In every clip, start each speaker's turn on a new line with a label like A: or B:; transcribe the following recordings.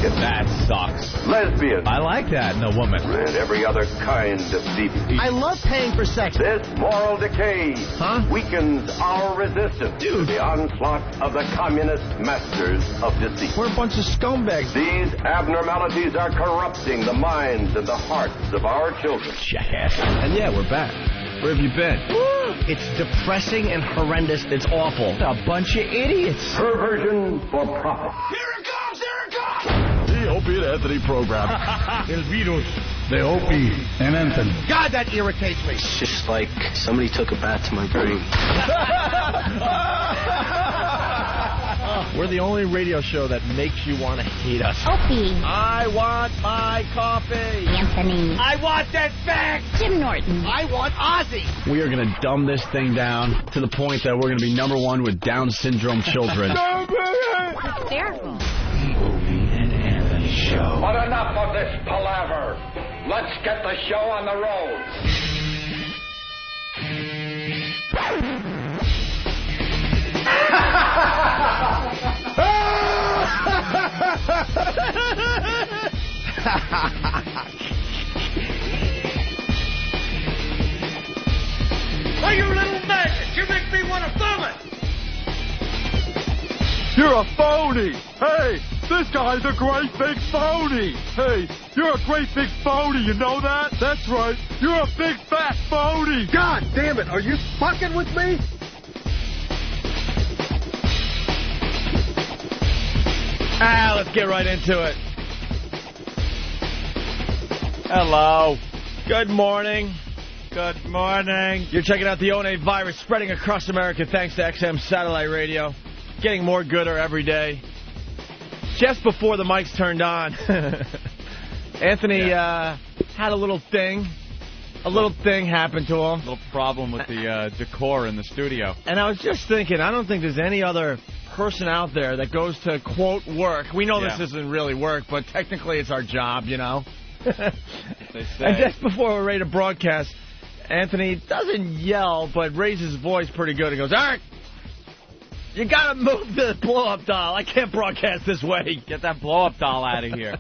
A: drunken.
B: That sucks.
A: Lesbian.
B: I like that in a woman.
A: And every other kind of deviant.
C: I love paying for sex.
A: This moral decay weakens our resistance to the onslaught of the communist masters of deceit.
C: We're a bunch of scumbags.
A: These abnormalities are corrupting the minds and the hearts of our children.
B: Jackass. And yeah, we're back. Where have you been?
C: It's depressing and horrendous. It's awful.
B: A bunch of idiots.
A: Perversion for profit.
D: Here it comes! Here it comes!
E: The Opie and Anthony program.
C: El virus.
E: The Opie and Anthony.
C: God, that irritates me.
F: It's just like somebody took a bat to my brain.
B: We're the only radio show that makes you want to hate us.
G: Opie.
B: I want my coffee.
G: Anthony.
C: I want that fact.
G: Jim Norton.
C: I want Ozzy.
B: We are going to dumb this thing down to the point that we're going to be #1 with Down syndrome children.
G: Hysterical.
D: The Opie and Anthony Show.
A: But enough of this palaver. Let's get the show on the road.
C: Hey, you little maggot. You make me want to vomit.
E: You're a phony. Hey, this guy's a great big phony. Hey, you're a great big phony. You know that? That's right. You're a big fat phony.
C: God damn it. Are you fucking with me?
B: Let's get right into it. Hello. Good morning. Good morning. You're checking out the One virus spreading across America thanks to XM Satellite Radio. Getting more gooder every day. Just before the mics turned on, Anthony had a little thing. A little thing happened to him.
H: A little problem with the decor in the studio.
B: And I was just thinking, I don't think there's any other person out there that goes to, quote, work. We know this isn't really work, but technically it's our job, you know?
H: They say.
B: And just before we're ready to broadcast, Anthony doesn't yell, but raises his voice pretty good. He goes, Art, you gotta move the blow-up doll. I can't broadcast this way.
H: Get that blow-up doll out of here.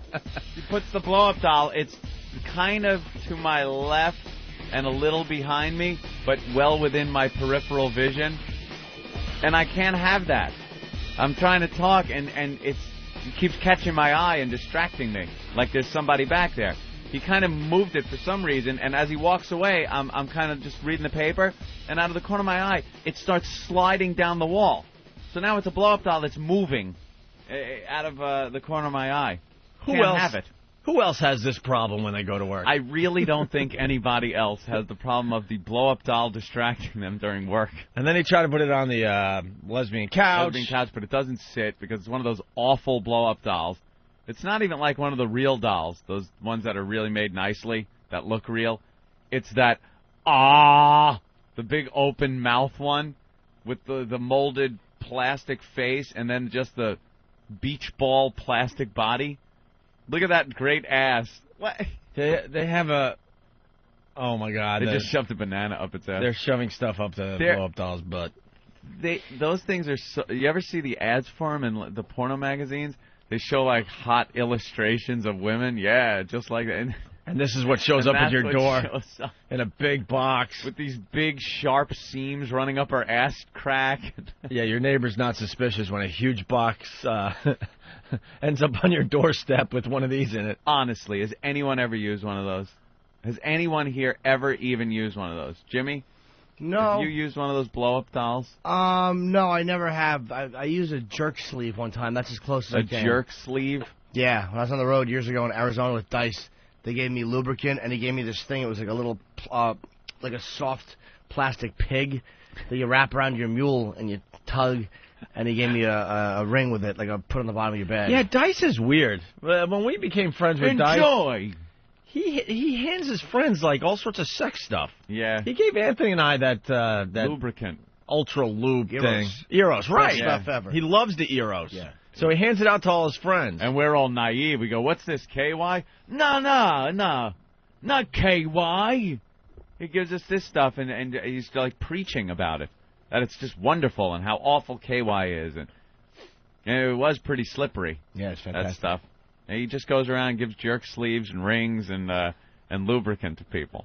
H: He puts the blow-up doll, it's kind of to my left and a little behind me, but well within my peripheral vision. And I can't have that. I'm trying to talk, and it keeps catching my eye and distracting me, like there's somebody back there. He kind of moved it for some reason, and as he walks away, I'm kind of just reading the paper, and out of the corner of my eye, it starts sliding down the wall. So now it's a blow-up doll that's moving out of the corner of my eye. Can't have it.
B: Who else has this problem when they go to work?
H: I really don't think anybody else has the problem of the blow-up doll distracting them during work.
B: And then he tried to put it on the lesbian couch.
H: But it doesn't sit because it's one of those awful blow-up dolls. It's not even like one of the real dolls, those ones that are really made nicely, that look real. It's that, the big open mouth one with the molded plastic face and then just the beach ball plastic body. Look at that great ass. What?
B: They have a... Oh, my God.
H: They just shoved a banana up its ass.
B: They're shoving stuff up the blow-up doll's butt.
H: Those things are so... You ever see the ads for them in the porno magazines? They show, like, hot illustrations of women. Yeah, just like that.
B: And this is what shows up at your door in a big box.
H: With these big, sharp seams running up her ass crack.
B: Yeah, your neighbor's not suspicious when a huge box ends up on your doorstep with one of these in it.
H: Honestly, has anyone ever used one of those? Has anyone here ever even used one of those? Jimmy?
C: No.
H: Have you used one of those blow-up dolls?
C: No, I never have. I used a jerk sleeve one time. That's as close as I can.
H: A jerk sleeve?
C: Yeah, when I was on the road years ago in Arizona with Dice, they gave me lubricant, and he gave me this thing. It was like a little, like a soft plastic pig that you wrap around your mule and you tug, and he gave me a ring with it, like I put on the bottom of your bag.
B: Yeah, Dice is weird. When we became friends with Dice, he hands his friends like all sorts of sex stuff.
H: Yeah.
B: He gave Anthony and I that
H: lubricant,
B: ultra lube thing.
C: Eros.
B: Eros, right?
C: Best stuff ever.
B: He loves the Eros.
C: Yeah.
B: So he hands it out to all his friends.
H: And we're all naive. We go, what's this, KY? No, not KY. He gives us this stuff, and he's like preaching about it, that it's just wonderful and how awful KY is. And it was pretty slippery.
C: Yeah, it's fantastic.
H: That stuff. And he just goes around and gives jerk sleeves and rings and lubricant to people.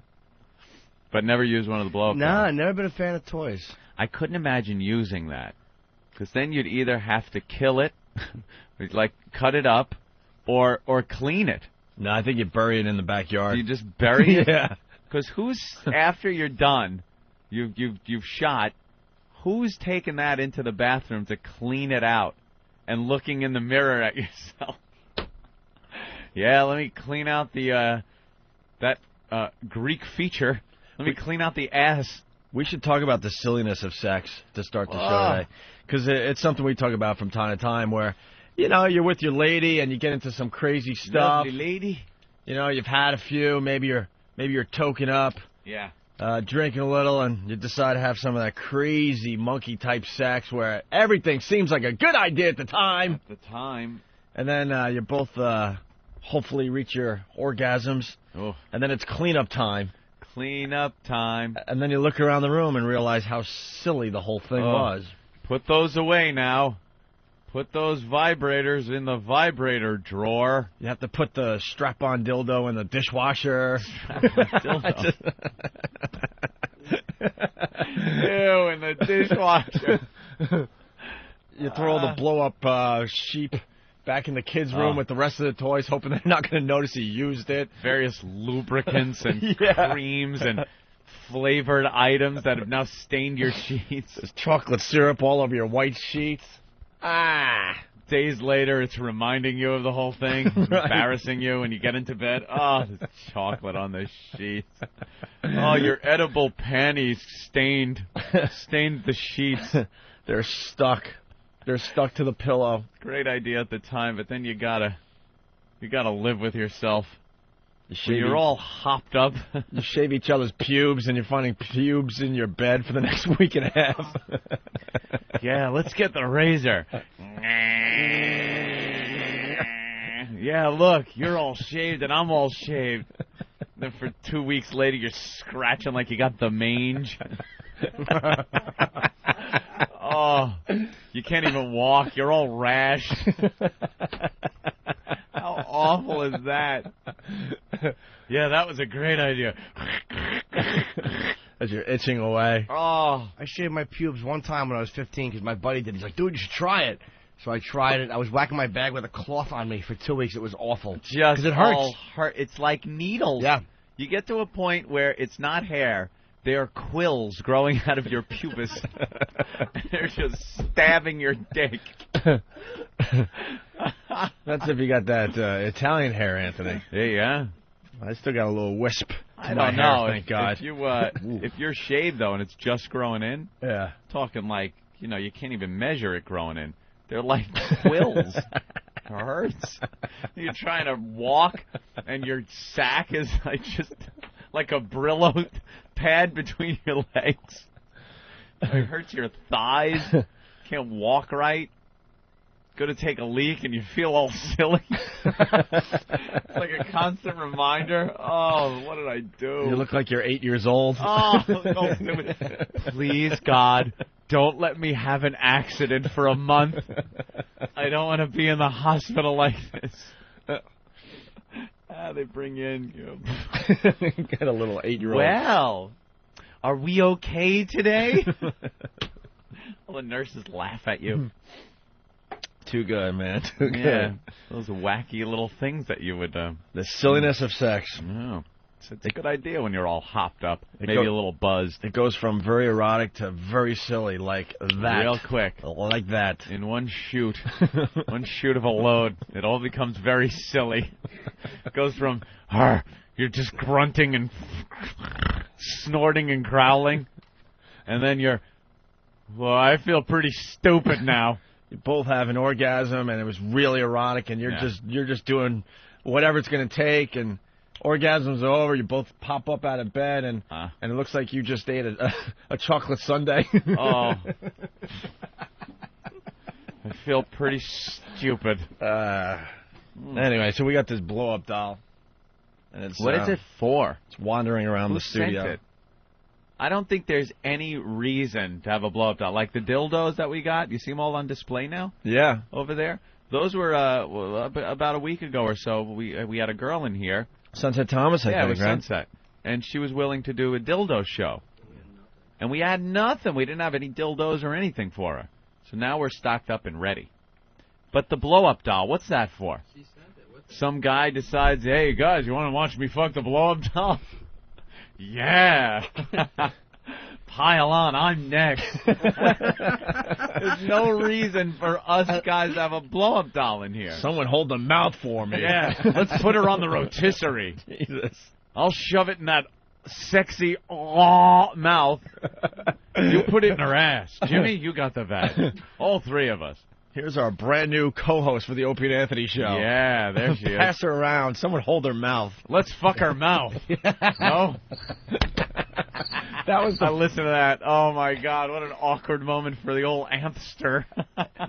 H: But never use one of the blow-up
C: Nah,
H: dolls.
C: never been a fan of toys.
H: I couldn't imagine using that. Because then you'd either have to kill it, like cut it up, or clean it.
B: No, I think you bury it in the backyard.
H: You just bury it?
B: Yeah.
H: Because who's, after you're done, you've shot, who's taking that into the bathroom to clean it out and looking in the mirror at yourself? Yeah, let me clean out the that Greek feature. Let me clean out the ass.
B: We should talk about the silliness of sex to start the show today. Because it's something we talk about from time to time where, you know, you're with your lady and you get into some crazy stuff.
H: Lovely lady.
B: You know, you've had a few. Maybe you're toking up.
H: Yeah.
B: Drinking a little, and you decide to have some of that crazy monkey-type sex where everything seems like a good idea at the time.
H: At the time.
B: And then you both hopefully reach your orgasms.
H: Oh.
B: And then it's cleanup time.
H: Cleanup time.
B: And then you look around the room and realize how silly the whole thing was.
H: Put those away now. Put those vibrators in the vibrator drawer.
B: You have to put the strap-on dildo in the dishwasher.
H: Dildo. Ew, in the dishwasher.
B: You throw the blow-up sheep back in the kids' room with the rest of the toys, hoping they're not going to notice you used it.
H: Various lubricants and creams and flavored items that have now stained your sheets.
B: There's chocolate syrup all over your white sheets.
H: Days later, it's reminding you of the whole thing, embarrassing you when you get into bed. Oh, there's chocolate on the sheets. Oh, your edible panties stained the sheets.
B: They're stuck. They're stuck to the pillow.
H: Great idea at the time, but then you gotta live with yourself. You're all hopped up.
B: You shave each other's pubes, and you're finding pubes in your bed for the next week and a half.
H: Yeah, let's get the razor. Yeah, look, you're all shaved and I'm all shaved. Then for 2 weeks later, you're scratching like you got the mange. Oh, you can't even walk. You're all rash. How awful is that? Yeah, that was a great idea.
B: As you're itching away.
H: Oh,
C: I shaved my pubes one time when I was 15 because my buddy did. He's like, dude, you should try it. So I tried it. I was whacking my bag with a cloth on me for 2 weeks. It was awful.
H: just
C: it hurts.
H: all hurt. It's like needles.
C: Yeah.
H: You get to a point where it's not hair. They are quills growing out of your pubis. They're just stabbing your dick.
B: That's if you got that Italian hair, Anthony.
H: Yeah.
B: I still got a little wisp to
H: I
B: my
H: don't
B: hair,
H: know.
B: thank God.
H: If you're shaved, though, and it's just growing in,
B: Yeah.
H: talking like, you know, you can't even measure it growing in. They're like quills. It hurts. You're trying to walk, and your sack is like just like a Brillo pad between your legs. It hurts your thighs. Can't walk right. Go to take a leak, and you feel all silly. It's like a constant reminder. Oh, what did I do?
B: You look like you're 8 years old.
H: Oh, don't do it. Please, God, don't let me have an accident for a month. I don't want to be in the hospital like this. They bring you in.
B: Get a little 8-year-old.
H: Well, are we okay today? All the nurses laugh at you.
B: Too good, man. Too good.
H: Yeah, those wacky little things that you would...
B: The silliness of sex.
H: Oh, it's a good idea when you're all hopped up, maybe
B: go-
H: a little buzzed.
B: It goes from very erotic to very silly, like that.
H: Real quick.
B: Like that.
H: In one shoot. One shoot of a load. It all becomes very silly. It goes from, you're just grunting and snorting and growling. And then you're, well, I feel pretty stupid now.
B: You both have an orgasm, and it was really erotic, and you're just doing whatever it's going to take, and orgasm's over. You both pop up out of bed, and it looks like you just ate a chocolate sundae.
H: Oh. I feel pretty stupid.
B: Anyway, so we got this blow-up doll. And it's,
H: What is it for?
B: It's wandering around the studio.
H: Sent it? I don't think there's any reason to have a blow-up doll. Like the dildos that we got, you see them all on display now?
B: Yeah.
H: Over there? Those were about a week ago or so. We had a girl in here.
B: Sunset Thomas, I think,
H: it was
B: right?
H: Sunset. And she was willing to do a dildo show. And we had nothing. We didn't have any dildos or anything for her. So now we're stocked up and ready. But the blow-up doll, what's that for? Some guy decides, hey, guys, you want to watch me fuck the blow-up doll? Yeah. Pile on, I'm next. There's no reason for us guys to have a blow-up doll in here.
B: Someone hold the mouth for me.
H: Yeah, let's put her on the rotisserie.
B: Jesus.
H: I'll shove it in that sexy mouth. You put it in her ass. Jimmy, you got the vat. All three of us.
B: Here's our brand new co-host for the Opie and Anthony show.
H: Yeah, there she is.
B: Pass her around. Someone hold her mouth.
H: Let's fuck her mouth. No?
B: That was
H: I listened to that. Oh, my God. What an awkward moment for the old Amster.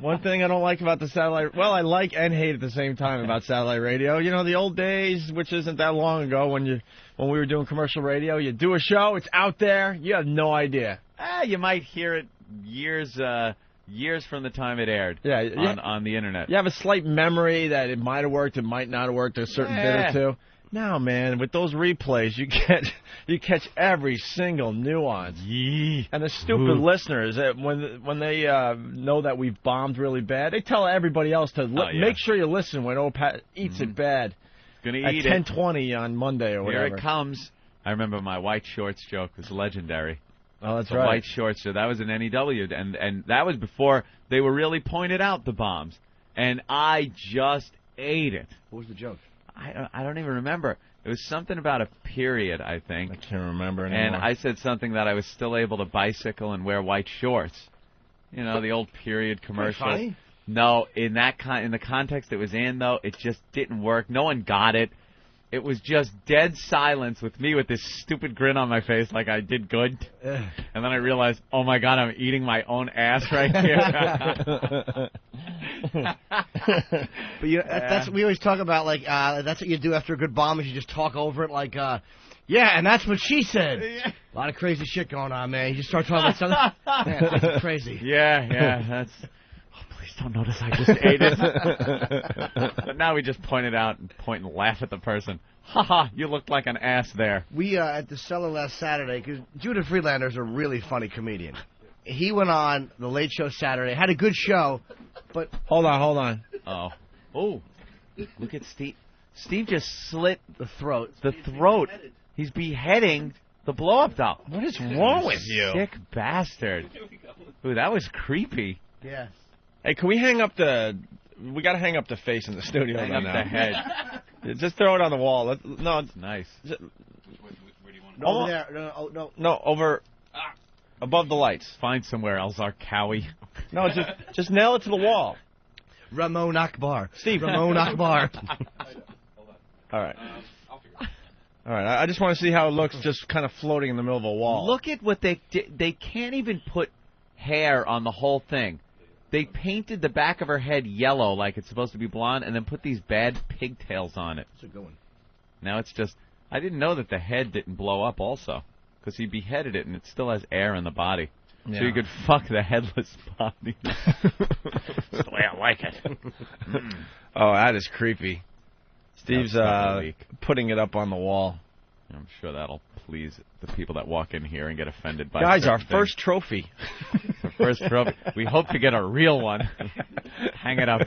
B: One thing I don't like about the satellite... Well, I like and hate at the same time about satellite radio. You know, the old days, which isn't that long ago, when we were doing commercial radio, you do a show, it's out there, you have no idea.
H: You might hear it years from the time it aired on the Internet.
B: You have a slight memory that it might have worked, it might not have worked, a certain bit or two. Now, man, with those replays, you catch every single nuance. And the stupid listeners, when they know that we've bombed really bad, they tell everybody else to make sure you listen when Opat eats it bad.
H: Gonna
B: at
H: eat
B: 10:20 on Monday or whatever.
H: Here it comes. I remember my white shorts joke was legendary.
B: Oh, that's
H: the
B: right.
H: White shorts. So that was an NEW, and that was before they were really pointed out, the bombs. And I just ate it.
C: What was the joke?
H: I don't even remember. It was something about a period, I think.
B: I can't remember anymore.
H: And I said something that I was still able to bicycle and wear white shorts. You know, the old period commercial.
C: Funny?
H: No, in the context it was in, though, it just didn't work. No one got it. It was just dead silence with me with this stupid grin on my face like I did good. And then I realized, oh, my God, I'm eating my own ass right here.
C: But that's we always talk about, like, that's what you do after a good bomb is you just talk over it like, yeah, and that's what she said. A lot of crazy shit going on, man. You just start talking about something. Man, that's crazy.
H: Yeah, that's... Please don't notice I just ate it. But now we just point it out and point and laugh at the person. Ha, you looked like an ass there.
C: We, at the Cellar last Saturday, because Judah Friedlander's a really funny comedian. He went on the Late Show Saturday, had a good show, but...
B: Hold on.
H: Oh, look at Steve. Steve just slit
C: the throat.
H: He's beheading the blow-up doll.
B: What is wrong with you?
H: Sick bastard. Ooh, that was creepy.
C: Yeah.
B: Hey, can we hang up we got to hang up the face in the studio
H: Hang
B: right
H: up
B: now.
H: the head.
B: Just throw it on the wall. No, it's
H: nice.
C: Over there. No.
B: Over above the lights.
H: Find somewhere else, our cowie.
B: No, just nail it to the wall.
C: Ramon Akbar.
B: Steve.
C: Ramon Akbar.
B: All right. All right. I just want to see how it looks just kind of floating in the middle of a wall.
H: Look at what they can't even put hair on the whole thing. They painted the back of her head yellow like it's supposed to be blonde and then put these bad pigtails on it.
C: That's a good one.
H: Now it's just... I didn't know that the head didn't blow up also because he beheaded it and it still has air in the body. Yeah. So you could fuck the headless body. That's the way I like it.
B: Oh, that is creepy. Steve's putting it up on the wall.
H: I'm sure that'll please the people that walk in here and get offended by it.
B: Guys, our first trophy.
H: Our first trophy. We hope to get a real one. Hang it up.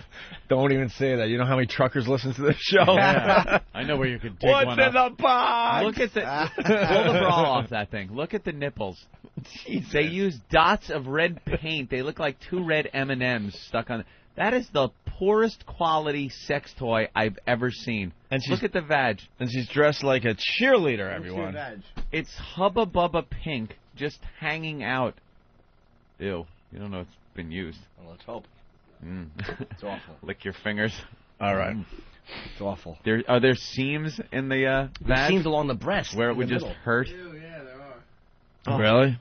B: Don't even say that. You know how many truckers listen to this show?
H: Yeah. I know where you could dig
B: What's
H: one
B: in
H: up.
B: the box?
H: Look at pull the bra off that thing. Look at the nipples. Jesus. They use dots of red paint. They look like two red M&Ms stuck on. That is the poorest quality sex toy I've ever seen. And look at the vag.
B: And she's dressed like a cheerleader, everyone.
H: It's Hubba Bubba pink, just hanging out. Ew. You don't know it's been used.
C: Well, let's hope.
H: It's awful. Lick your fingers.
B: All right.
C: It's awful.
H: Are there seams in the vag?
C: Seams along the breast.
H: Where it would just hurt?
I: Ew, yeah, there are.
B: Oh. Really?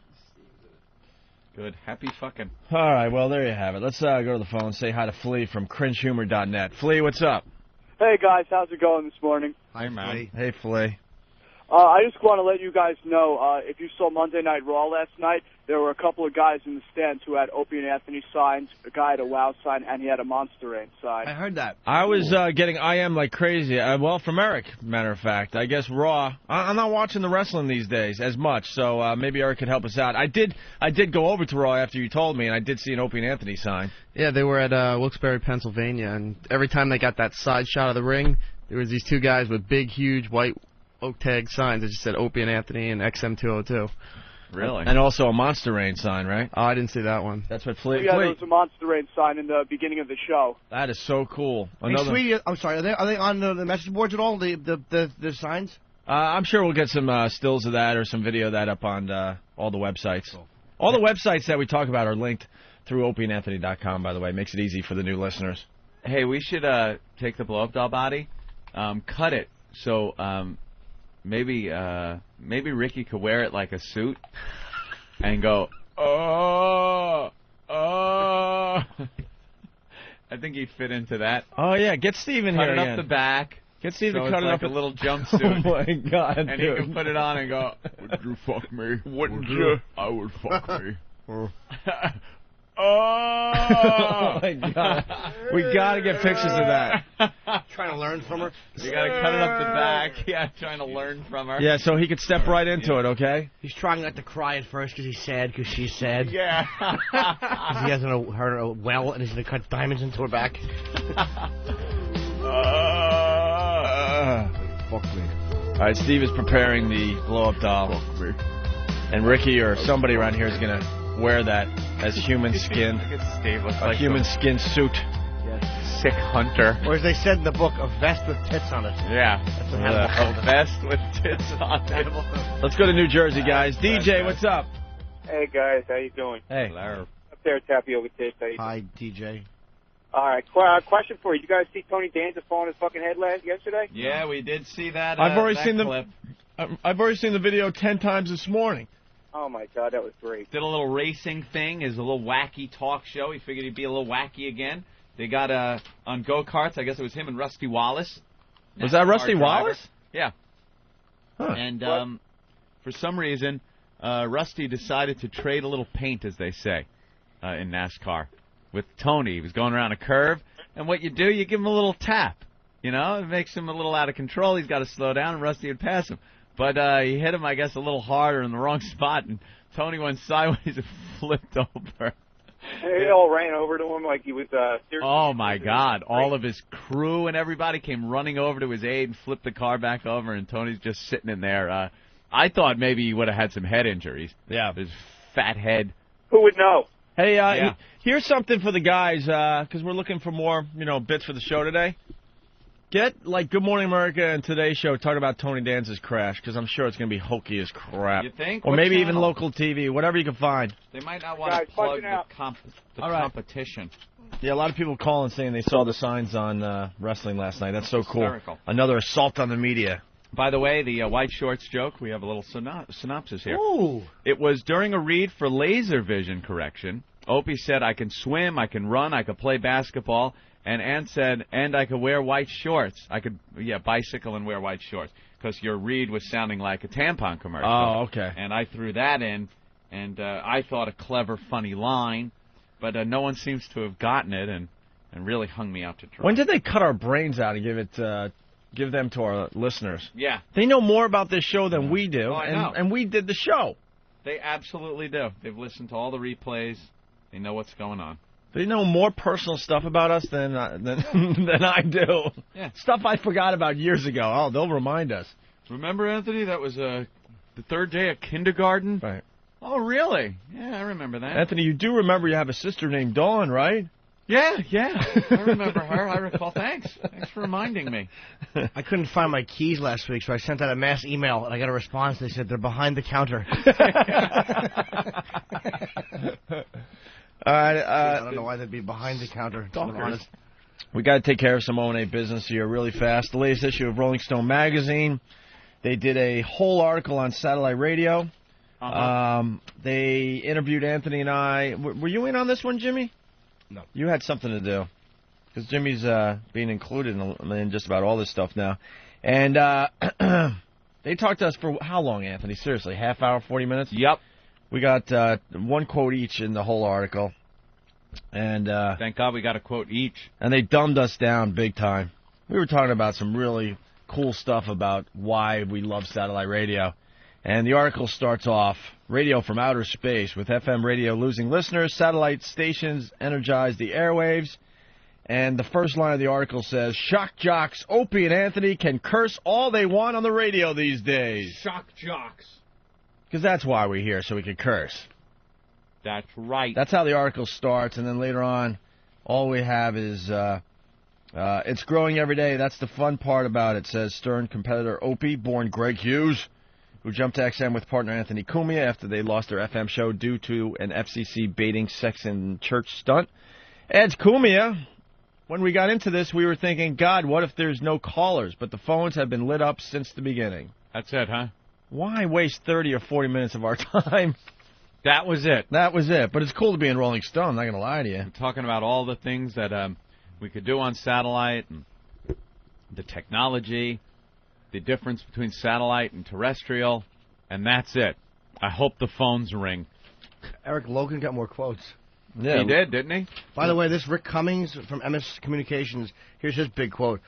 H: Good. Happy fucking.
B: All right, well, there you have it. Let's go to the phone and say hi to Flea from cringehumor.net. Flea, what's up?
J: Hey, guys. How's it going this morning?
B: Hi, man. Hey, Flea.
J: I just want to let you guys know, if you saw Monday Night Raw last night, there were a couple of guys in the stands who had Opie and Anthony signs. A guy had a WOW sign, and he had a Monster Rain sign.
C: I heard that.
B: I was getting I Am like crazy. Well, from Eric, matter of fact. I guess Raw. I'm not watching the wrestling these days as much, so maybe Eric could help us out. I did go over to Raw after you told me, and I did see an Opie and Anthony sign.
I: Yeah, they were at Wilkes-Barre, Pennsylvania, and every time they got that side shot of the ring, there was these two guys with big, huge white oak tag signs that just said Opie and Anthony and XM202.
H: Really?
B: And also a Monster Rain sign, right?
I: Oh, I didn't see that one.
B: That's what
J: Yeah, there was a Monster Rain sign in the beginning of the show.
B: That is so cool.
C: Hey, sweetie, I'm sorry. Are they on the message boards at all? The signs?
B: I'm sure we'll get some stills of that or some video of that up on all the websites. Cool. All the websites that we talk about are linked through opieandanthony.com, by the way. Makes it easy for the new listeners.
H: Hey, we should take the blow-up doll body, cut it so maybe Ricky could wear it like a suit and go, oh. I think he'd fit into that.
B: Oh, yeah, get Steve in
H: cut
B: here
H: it
B: again.
H: up the back.
B: Get Steve
H: so
B: to cut
H: it's
B: it
H: like
B: up
H: a little jumpsuit.
B: Oh, my God,
H: and
B: dude.
H: he can put it on and go, would you fuck me? Wouldn't you? I would fuck me.
B: Oh, my God. We got to get pictures of that.
C: Trying to learn from her?
H: You got to cut it up the back. Yeah, trying to learn from her.
B: Yeah, so he could step right into it, okay?
C: He's trying not to cry at first because he's sad because she's sad.
H: Yeah.
C: Because he hasn't heard her well and he's going to cut diamonds into her back.
B: Fuck me. All right, Steve is preparing the blow-up doll. Fuck me. And Ricky or somebody around here is going to wear that as human skin.
H: Steve looks
B: a
H: like
B: human skin suit.
H: Sick hunter.
C: Or as they said in the book, a vest with tits on it.
H: Yeah.
C: That's what Hannibal called
H: A
C: it.
H: vest with tits on it.
B: Let's go to New Jersey, guys. DJ, what's up?
J: Hey, guys. How you doing?
B: Hey.
H: Hello.
J: Up there at Tapioca Tape. How you doing?
C: Hi, DJ.
J: All right. Question for you. You guys see Tony Danza fall on his fucking head yesterday?
H: Yeah, we did see that.
B: I've already
H: that
B: seen
H: clip.
B: I've already seen the video 10 times this morning.
J: Oh, my God. That was great.
H: Did a little racing thing. Is a little wacky talk show. He figured he'd be a little wacky again. They got on go-karts. I guess it was him and Rusty Wallace.
B: Was that Rusty
H: driver.
B: Wallace?
H: Yeah.
B: Huh.
H: And for some reason, Rusty decided to trade a little paint, as they say, in NASCAR with Tony. He was going around a curve, and what you do, you give him a little tap. You know, it makes him a little out of control. He's got to slow down, and Rusty would pass him. But he hit him, I guess, a little harder in the wrong spot, and Tony went sideways and flipped over.
J: They all ran over to him like he was seriously.
H: Oh, my God. All of his crew and everybody came running over to his aid and flipped the car back over, and Tony's just sitting in there. I thought maybe he would have had some head injuries.
B: Yeah.
H: His fat head.
J: Who would know?
B: Hey,
H: Yeah.
B: Here's something for the guys, because we're looking for more, bits for the show today. Get, like, Good Morning America and Today's Show talking about Tony Danza's crash, because I'm sure it's going to be hokey as crap.
H: You think?
B: Or
H: What
B: maybe even
H: channel?
B: local TV, whatever you can find.
H: They might not want
J: Guys,
H: to plug
J: punch it out.
H: the
B: All right.
H: competition.
B: Yeah, a lot of people calling saying they saw the signs on wrestling last night. That's so cool.
H: Hysterical.
B: Another assault on the media.
H: By the way, the white shorts joke, we have a little synopsis here.
C: Ooh.
H: It was during a read for laser vision correction. Opie said, I can swim, I can run, I could play basketball. And Ann said, and I could wear white shorts. I could, bicycle and wear white shorts. Because your read was sounding like a tampon commercial.
B: Oh, okay.
H: And I threw that in, and I thought a clever, funny line. But no one seems to have gotten it and really hung me out to dry.
B: When did they cut our brains out and give them to our listeners?
H: Yeah.
B: They know more about this show than we do,
H: Oh, I know.
B: and we did the show.
H: They absolutely do. They've listened to all the replays. They know what's going on.
B: They know more personal stuff about us than I do.
H: Yeah.
B: Stuff I forgot about years ago. Oh, they'll remind us.
H: Remember, Anthony, that was the third day of kindergarten?
B: Right.
H: Oh, really? Yeah, I remember that.
B: Anthony, you do remember you have a sister named Dawn, right?
H: Yeah. I remember her. I recall. Thanks for reminding me.
C: I couldn't find my keys last week, so I sent out a mass email, and I got a response. They said they're behind the counter.
B: All right,
C: I don't know why they'd be behind the counter. To be honest.
B: we got to take care of some O&A business here really fast. The latest issue of Rolling Stone magazine, they did a whole article on satellite radio. They interviewed Anthony and I. Were you in on this one, Jimmy?
C: No.
B: You had something to do. Because Jimmy's being included in just about all this stuff now. And they talked to us for how long, Anthony? Seriously, half hour, 40 minutes?
H: Yep.
B: We got one quote each in the whole article. And
H: thank God we got a quote each.
B: And they dumbed us down big time. We were talking about some really cool stuff about why we love satellite radio. And the article starts off, radio from outer space. With FM radio losing listeners, satellite stations energize the airwaves. And the first line of the article says, shock jocks Opie and Anthony can curse all they want on the radio these days.
H: Shock jocks.
B: Because that's why we're here, so we can curse.
H: That's right.
B: That's how the article starts, and then later on, all we have is, it's growing every day. That's the fun part about it, says Stern competitor Opie, born Greg Hughes, who jumped to XM with partner Anthony Cumia after they lost their FM show due to an FCC baiting sex and church stunt. Adds Cumia, when we got into this, we were thinking, God, what if there's no callers? But the phones have been lit up since the beginning.
H: That's it, huh?
B: Why waste 30 or 40 minutes of our time?
H: That was it.
B: That was it. But it's cool to be in Rolling Stone, I'm not going to lie to you.
H: We're talking about all the things that we could do on satellite, and the technology, the difference between satellite and terrestrial, and that's it. I hope the phones ring.
C: Eric Logan got more quotes.
B: Yeah,
H: he did, didn't he?
C: By the way, this Rick Cummings from MS Communications, here's his big quote.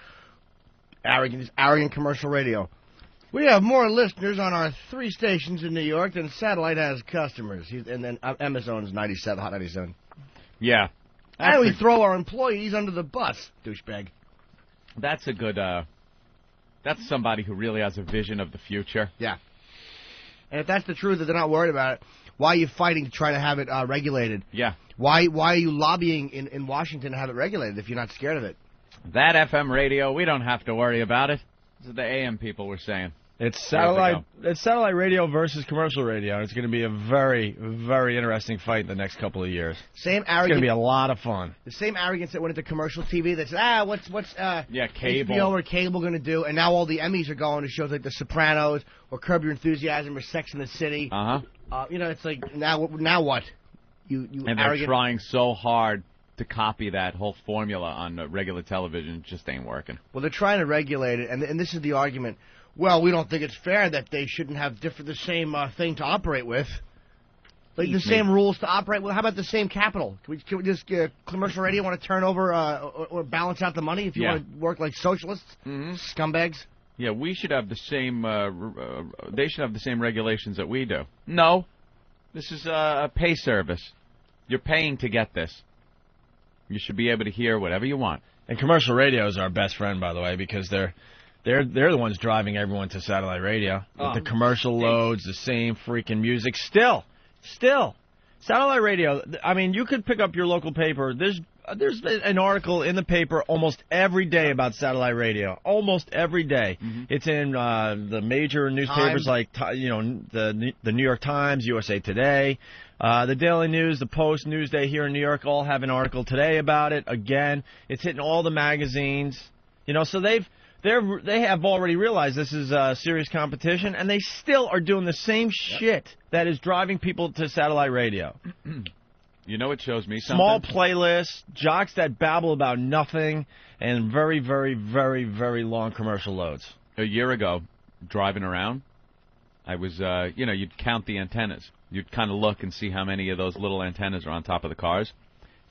C: Arrogant commercial radio. We have more listeners on our 3 stations in New York than satellite has customers. And then MS owns 97, Hot 97.
H: Yeah.
C: And we throw our employees under the bus, douchebag.
H: That's a good, that's somebody who really has a vision of the future.
C: Yeah. And if that's the truth, that they're not worried about it, why are you fighting to try to have it regulated?
H: Yeah.
C: Why are you lobbying in Washington to have it regulated if you're not scared of it?
H: That FM radio, we don't have to worry about it. This is the AM people were saying.
B: It's satellite radio versus commercial radio. It's going to be a very, very interesting fight in the next couple of years. It's going to be a lot of fun.
C: The same arrogance that went into commercial TV that said, what's
H: cable.
C: HBO or cable going to do? And now all the Emmys are going to shows like The Sopranos or Curb Your Enthusiasm or Sex and the City. It's like, now what? You
H: and
C: arrogant...
H: they're trying so hard to copy that whole formula on regular television. It just ain't working.
C: Well, they're trying to regulate it, and this is the argument. Well, we don't think it's fair that they shouldn't have the same thing to operate with. Like the same rules to operate with. How about the same capital? Can we just commercial radio want to turn over or balance out the money if you want to work like socialists, scumbags?
H: Yeah, we should have the same. They should have the same regulations that we do. No, this is a pay service. You're paying to get this. You should be able to hear whatever you want.
B: And commercial radio is our best friend, by the way, because they're the ones driving everyone to satellite radio. With the commercial loads, the same freaking music. Still, satellite radio, I mean, you could pick up your local paper. There's an article in the paper almost every day about satellite radio. Almost every day. Mm-hmm. It's in the major newspapers like, the New York Times, USA Today, the Daily News, the Post, Newsday here in New York all have an article today about it. Again, it's hitting all the magazines. So they have already realized this is serious competition, and they still are doing the same shit that is driving people to satellite radio.
H: You know, it shows me something.
B: Small playlists, jocks that babble about nothing, and very, very, very, very long commercial loads.
H: A year ago, driving around, I was, you'd count the antennas. You'd kind of look and see how many of those little antennas are on top of the cars.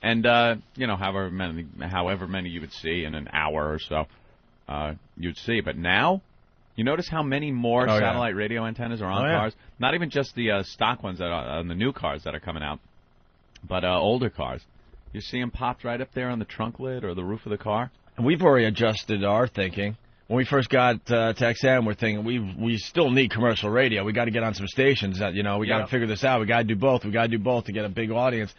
H: And, however many you would see in an hour or so. You'd see. But now, you notice how many more satellite radio antennas are on cars? Not even just the stock ones that are on the new cars that are coming out, but older cars. You see them popped right up there on the trunk lid or the roof of the car.
B: And we've already adjusted our thinking. When we first got to XM, we're thinking we still need commercial radio. We got to get on some stations. We got to figure this out. We got to do both. We got to do both to get a big audience.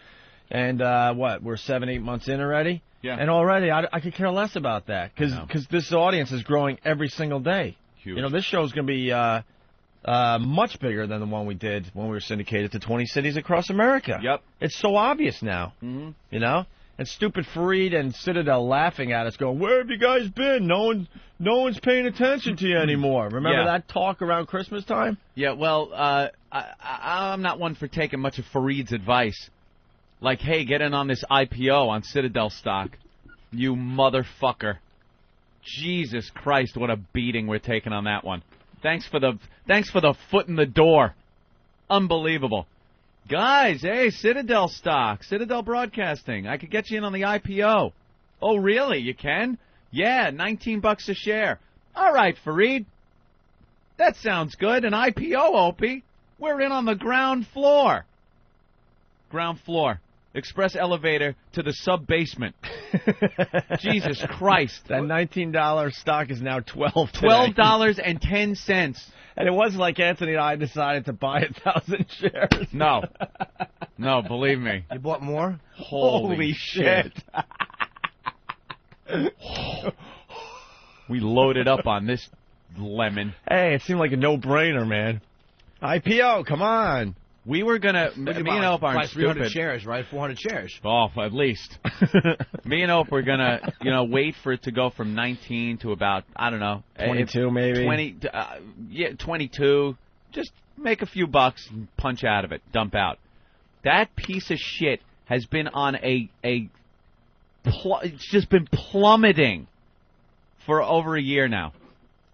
B: And we're 7-8 months in already. Yeah. And already, I could care less about that because this audience is growing every single day.
H: Huge.
B: This show is going to be much bigger than the one we did when we were syndicated to 20 cities across America.
H: Yep.
B: It's so obvious now. Mm-hmm. And stupid Fareed and Citadel laughing at us, going, "Where have you guys been? No one's paying attention to you anymore." Remember that talk around Christmas time?
H: Yeah. Well, I'm not one for taking much of Fareed's advice. Like, hey, get in on this IPO on Citadel stock. You motherfucker. Jesus Christ, what a beating we're taking on that one. Thanks for the foot in the door. Unbelievable. Guys, hey, Citadel stock, Citadel Broadcasting. I could get you in on the IPO. Oh, really? You can? Yeah, $19 a share. All right, Fareed. That sounds good. An IPO, Opie. We're in on the ground floor. Ground floor. Express elevator to the sub-basement. Jesus Christ.
B: That $19 stock is now $12 today.
H: $12.10.
B: And it was like Anthony and I decided to buy 1,000 shares.
H: No. No, believe me.
C: You bought more?
H: Holy shit. We loaded up on this lemon.
B: Hey, it seemed like a no-brainer, man. IPO, come on.
H: We were going to, me and Ope aren't
C: 300
H: stupid.
C: shares, right? 400 shares.
H: Oh, at least. Me and Ope were going to, wait for it to go from 19 to about, I don't know.
B: 22 maybe.
H: 22. Just make a few bucks and punch out of it. Dump out. That piece of shit has been on it's just been plummeting for over a year now.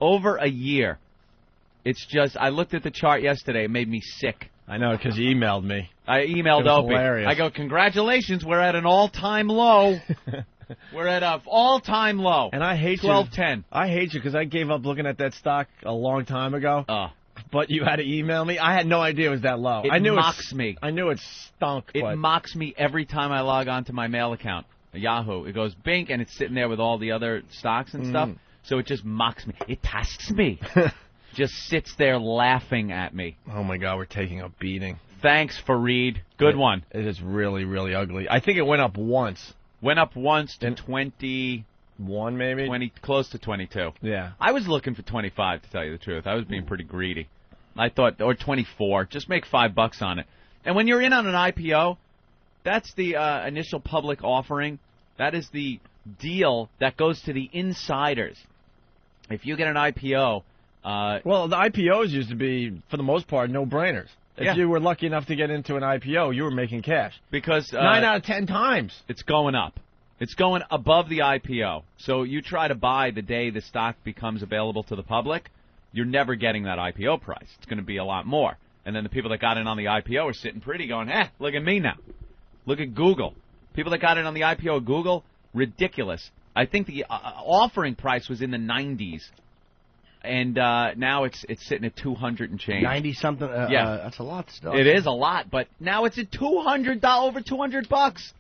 H: Over a year. It's just, I looked at the chart yesterday. It made me sick.
B: I know, because you emailed me.
H: I emailed Opie.
B: Hilarious.
H: I go, congratulations, we're at an all-time low. We're at an all-time low.
B: And I hate
H: 12.10.
B: I hate you because I gave up looking at that stock a long time ago. But you had to email me. I had no idea it was that low.
H: It mocks me.
B: I knew it stunk.
H: It mocks me every time I log on to my mail account, Yahoo. It goes bink, and it's sitting there with all the other stocks and stuff. So it just mocks me. It tasks me. Just sits there laughing at me.
B: Oh, my God, we're taking a beating.
H: Thanks, Fareed. Good one.
B: It is really, really ugly. I think it went up once.
H: Went up once to 21,
B: maybe?
H: 20, close to 22.
B: Yeah.
H: I was looking for 25, to tell you the truth. I was being pretty greedy. I thought, or 24. Just make $5 on it. And when you're in on an IPO, that's the initial public offering. That is the deal that goes to the insiders. If you get an IPO...
B: well, the IPOs used to be, for the most part, no-brainers. If you were lucky enough to get into an IPO, you were making cash.
H: Because
B: 9 out of 10 times.
H: It's going up. It's going above the IPO. So you try to buy the day the stock becomes available to the public, you're never getting that IPO price. It's going to be a lot more. And then the people that got in on the IPO are sitting pretty going, look at me now. Look at Google. People that got in on the IPO of Google, ridiculous. I think the offering price was in the 90s. And now it's sitting at 200 and change.
C: 90-something?
H: Yeah.
C: That's a lot still.
H: It is a lot, but now it's at $200, over $200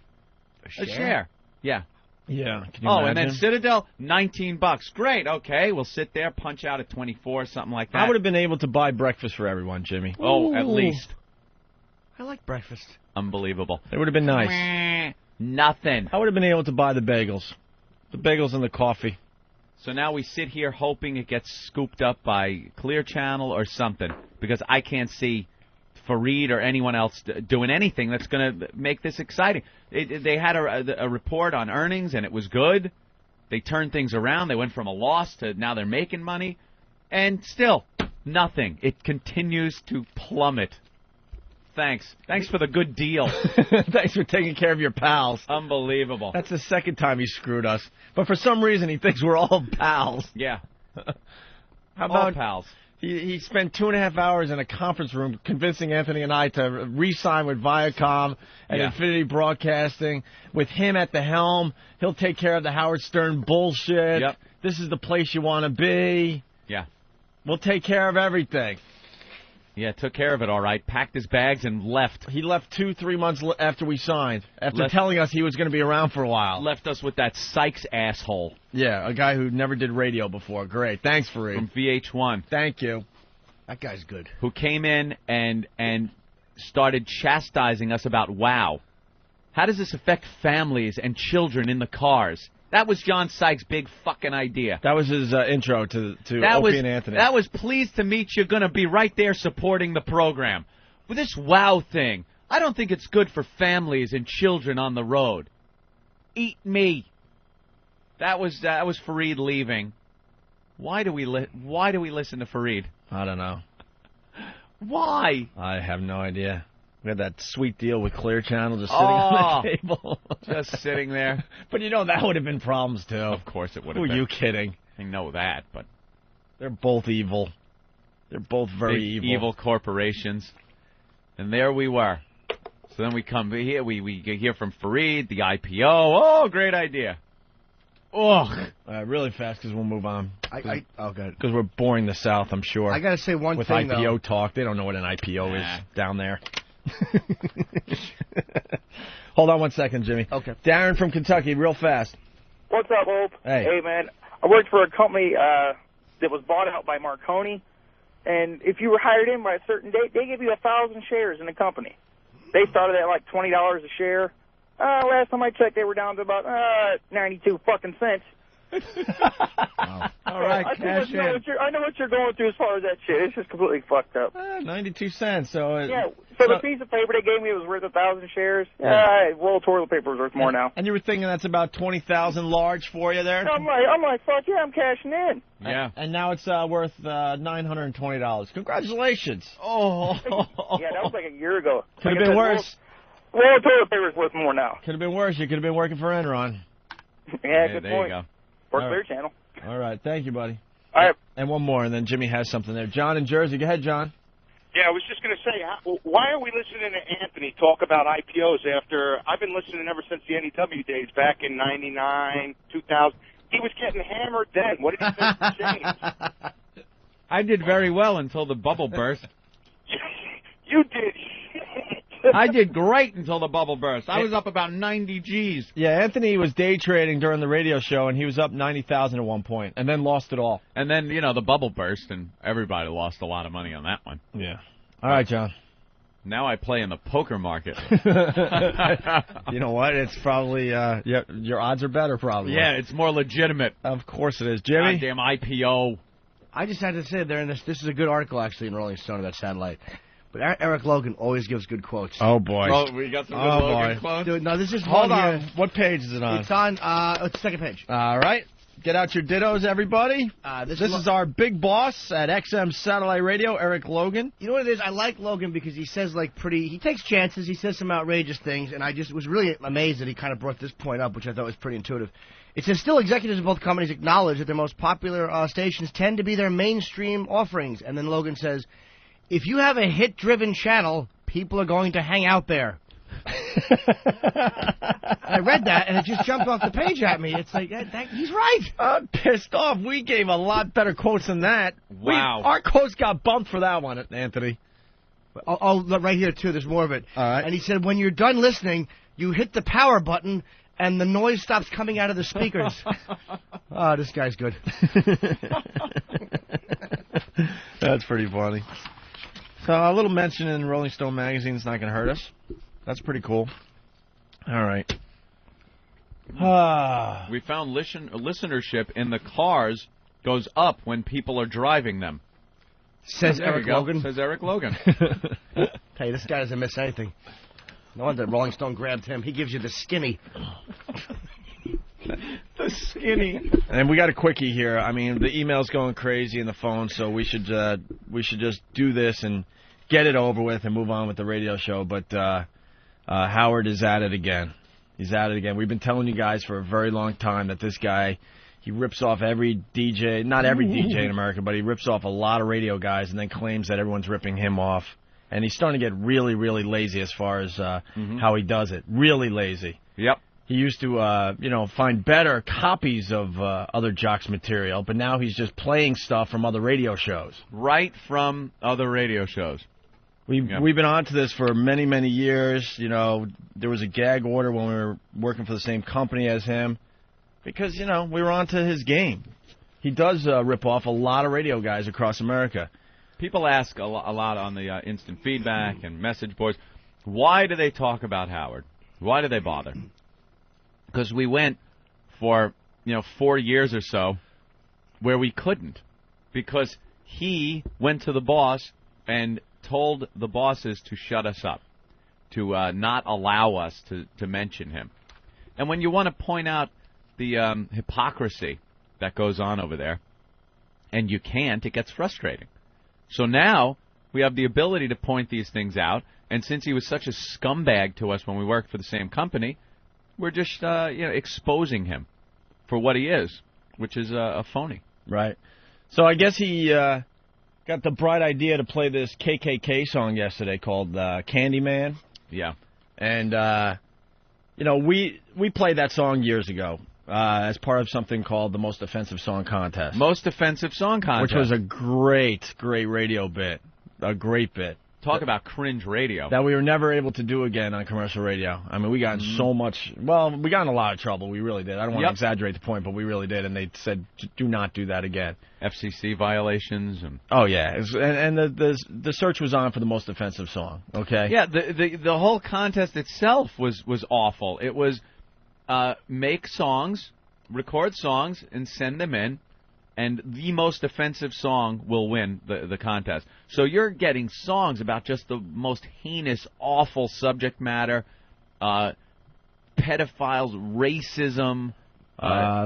H: a share. Yeah.
B: Yeah. Can you imagine?
H: And then Citadel, $19. Great. Okay, we'll sit there, punch out at 24, something like that.
B: I would have been able to buy breakfast for everyone, Jimmy.
H: Oh, at least.
C: I like breakfast.
H: Unbelievable.
B: It would have been nice.
H: Nothing.
B: I would have been able to buy the bagels. The bagels and the coffee.
H: So now we sit here hoping it gets scooped up by Clear Channel or something, because I can't see Fareed or anyone else doing anything that's going to make this exciting. They had a report on earnings, and it was good. They turned things around. They went from a loss to now they're making money. And still, nothing. It continues to plummet. Thanks. Thanks for the good deal.
B: Thanks for taking care of your pals.
H: Unbelievable.
B: That's the second time he screwed us. But for some reason, he thinks we're all pals.
H: Yeah.
B: How about
H: all pals?
B: He spent 2.5 hours in a conference room convincing Anthony and I to re-sign with Viacom and Infinity Broadcasting. With him at the helm, he'll take care of the Howard Stern bullshit.
H: Yep.
B: This is the place you want to be.
H: Yeah.
B: We'll take care of everything.
H: Yeah, took care of it all right. Packed his bags and left.
B: He left 2-3 months after we signed, after telling us he was going to be around for a while.
H: Left us with that Sykes asshole.
B: Yeah, a guy who never did radio before. Great. Thanks, Fareed.
H: From VH1.
B: Thank you.
C: That guy's good.
H: Who came in and started chastising us about WOW. How does this affect families and children in the cars? That was John Sykes' big fucking idea.
B: That was his intro to Opie and Anthony.
H: That was pleased to meet you, going to be right there supporting the program. With this WOW thing, I don't think it's good for families and children on the road. Eat me. That was Fareed leaving. Why do we listen to Fareed?
B: I don't know.
H: Why?
B: I have no idea. We had that sweet deal with Clear Channel just sitting on the table.
H: Just sitting there.
B: But you know, that would have been problems, too.
H: Of course it would have been.
B: Who are you kidding?
H: I know that, but...
B: They're both evil. They're both very
H: evil corporations. And there we were. So then we come here, we hear from Fareed, the IPO. Oh, great idea. Ugh.
B: Really fast because we'll move on.
C: Oh, good.
B: Because we're boring the South, I'm sure.
C: I got to say one
B: with
C: thing,
B: IPO
C: though.
B: talk. They don't know what an IPO is down there. Hold on one second, Jimmy.
C: Okay.
B: Darren from Kentucky, real fast.
K: What's up, Hope?
B: Hey.
K: Man. I worked for a company that was bought out by Marconi, and if you were hired in by a certain date, they give you 1,000 shares in the company. They started at like $20 a share. Last time I checked, they were down to about 92 fucking cents.
B: Wow. All right, cash in.
K: I know what you're going through as far as that shit. It's just completely fucked up.
B: 92 cents. So
K: the piece of paper they gave me was worth 1,000 shares. Roll of toilet paper was worth more now.
B: And you were thinking that's about 20,000 large for you there?
K: I'm like, fuck yeah, I'm cashing in.
B: Yeah. And now it's worth $920. Congratulations. Oh.
K: Yeah, that was like a year ago.
B: Could have been worse.
K: Roll of toilet paper is worth more now.
B: Could have been worse. You could have been working for Enron.
K: Yeah, good
B: there
K: point.
B: You go.
K: Or Clear Channel.
B: All right, thank you, buddy.
K: All right.
B: And one more, and then Jimmy has something there. John in Jersey. Go ahead, John.
L: Yeah, I was just going to say, why are we listening to Anthony talk about IPOs after I've been listening ever since the NEW days back in 99, 2000. He was getting hammered then. What did he think to change?
H: I did very well until the bubble burst.
L: You did.
H: I did great until the bubble burst. I was up about 90 G's.
B: Yeah, Anthony was day trading during the radio show, and he was up 90,000 at one point, and then lost it all.
H: And then, the bubble burst, and everybody lost a lot of money on that one.
B: Yeah. All right, John.
H: Now I play in the poker market.
B: You know what? It's probably, your odds are better, probably.
H: Yeah, it's more legitimate.
B: Of course it is. Jimmy?
H: Goddamn IPO.
C: I just had to say, this is a good article, actually, in Rolling Stone about satellite. But Eric Logan always gives good quotes.
B: Oh, boy.
H: Oh, we got some good Logan quotes?
C: Dude, no, this is
B: Hold
C: one
B: on.
C: here.
B: What page is it on?
C: It's on, it's the second page.
B: All right. Get out your dittos, everybody. This is our big boss at XM Satellite Radio, Eric Logan.
C: You know what it is? I like Logan because he says, he takes chances, he says some outrageous things, and I just was really amazed that he kind of brought this point up, which I thought was pretty intuitive. It says, still executives of both companies acknowledge that their most popular stations tend to be their mainstream offerings. And then Logan says, if you have a hit-driven channel, people are going to hang out there. I read that, and it just jumped off the page at me. It's like, he's right.
B: I'm pissed off. We gave a lot better quotes than that.
H: Wow.
B: Our quotes got bumped for that one, Anthony.
C: Oh, right here, too. There's more of it.
B: All right.
C: And he said, when you're done listening, you hit the power button, and the noise stops coming out of the speakers. Oh, this guy's good.
B: That's pretty funny. So a little mention in Rolling Stone magazine is not going to hurt us. That's pretty cool. All right.
H: We found listenership in the cars goes up when people are driving them.
C: Says Eric Logan.
H: Says Eric Logan.
C: Hey, this guy doesn't miss anything. No wonder Rolling Stone grabbed him. He gives you the skinny.
B: The skinny. And we got a quickie here. I mean, the email's going crazy and the phone, so we should just do this and get it over with and move on with the radio show. But Howard is at it again. He's at it again. We've been telling you guys for a very long time that this guy, he rips off every DJ, not every DJ in America, but he rips off a lot of radio guys and then claims that everyone's ripping him off. And he's starting to get really, really lazy as far as how he does it. Really lazy.
H: Yep.
B: He used to, find better copies of other Jocks material, but now he's just playing stuff from other radio shows.
H: Right from other radio shows.
B: We've been on to this for many, many years. You know, there was a gag order when we were working for the same company as him because, we were on to his game. He does rip off a lot of radio guys across America.
H: People ask a lot on the instant feedback and message boards, why do they talk about Howard? Why do they bother? Because we went for, 4 years or so where we couldn't. Because he went to the boss and told the bosses to shut us up, to not allow us to mention him. And when you want to point out the hypocrisy that goes on over there, and you can't, it gets frustrating. So now we have the ability to point these things out, and since he was such a scumbag to us when we worked for the same company, we're just exposing him for what he is, which is a phony.
B: Right. So I guess he got the bright idea to play this KKK song yesterday called Candyman.
H: Yeah.
B: And, we played that song years ago as part of something called the Most Offensive Song Contest.
H: Most Offensive Song Contest.
B: Which was a great radio bit. A great bit.
H: Talk about cringe radio.
B: That we were never able to do again on commercial radio. I mean, we got in so much... Well, we got in a lot of trouble. We really did. I don't want to exaggerate the point, but we really did. And they said, do not do that again.
H: FCC violations.
B: Oh, yeah. And the search was on for the most offensive song, okay?
H: Yeah, the whole contest itself was awful. It was make songs, record songs, and send them in. And the most offensive song will win the contest. So you're getting songs about just the most heinous, awful subject matter, pedophiles, racism.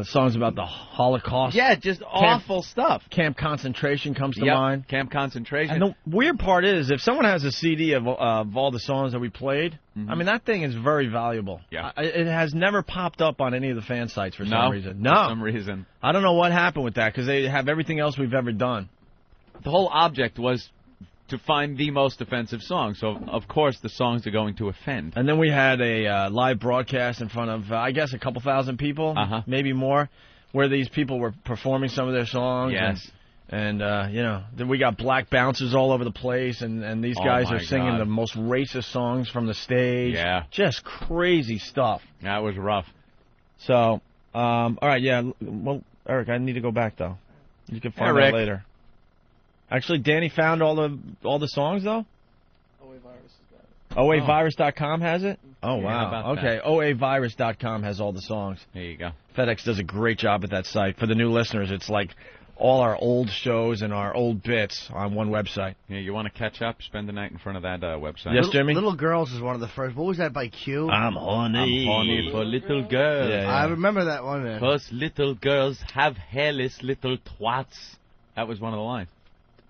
B: Songs about the Holocaust.
H: Yeah, just awful stuff.
B: Camp Concentration comes to mind.
H: Camp Concentration.
B: And the weird part is, if someone has a CD of all the songs that we played, I mean, that thing is very valuable.
H: Yeah.
B: It has never popped up on any of the fan sites for some reason.
H: No, for some reason.
B: I don't know what happened with that, because they have everything else we've ever done.
H: The whole object was to find the most offensive song. So, of course, the songs are going to offend.
B: And then we had a live broadcast in front of, I guess, a couple thousand people, maybe more, where these people were performing some of their songs.
H: Yes.
B: And then we got black bouncers all over the place, and these guys are singing the most racist songs from the stage.
H: Yeah.
B: Just crazy stuff.
H: That was rough.
B: So, all right, yeah. Well, Eric, I need to go back, though. You can find out later. Actually, Danny found all the songs, though? OAvirus.com has it? Oh, wow. Okay, OAvirus.com has all the songs.
H: There you go.
B: FedEx does a great job at that site. For the new listeners, it's like all our old shows and our old bits on one website.
H: Yeah, you want to catch up? Spend the night in front of that website.
B: Yes, Jimmy?
C: Little Girls is one of the first. What was that by Q?
B: I'm horny.
H: I'm horny for little girls.
B: Yeah.
C: I remember that one, man.
H: 'Cause little girls have hairless little twats. That was one of the lines.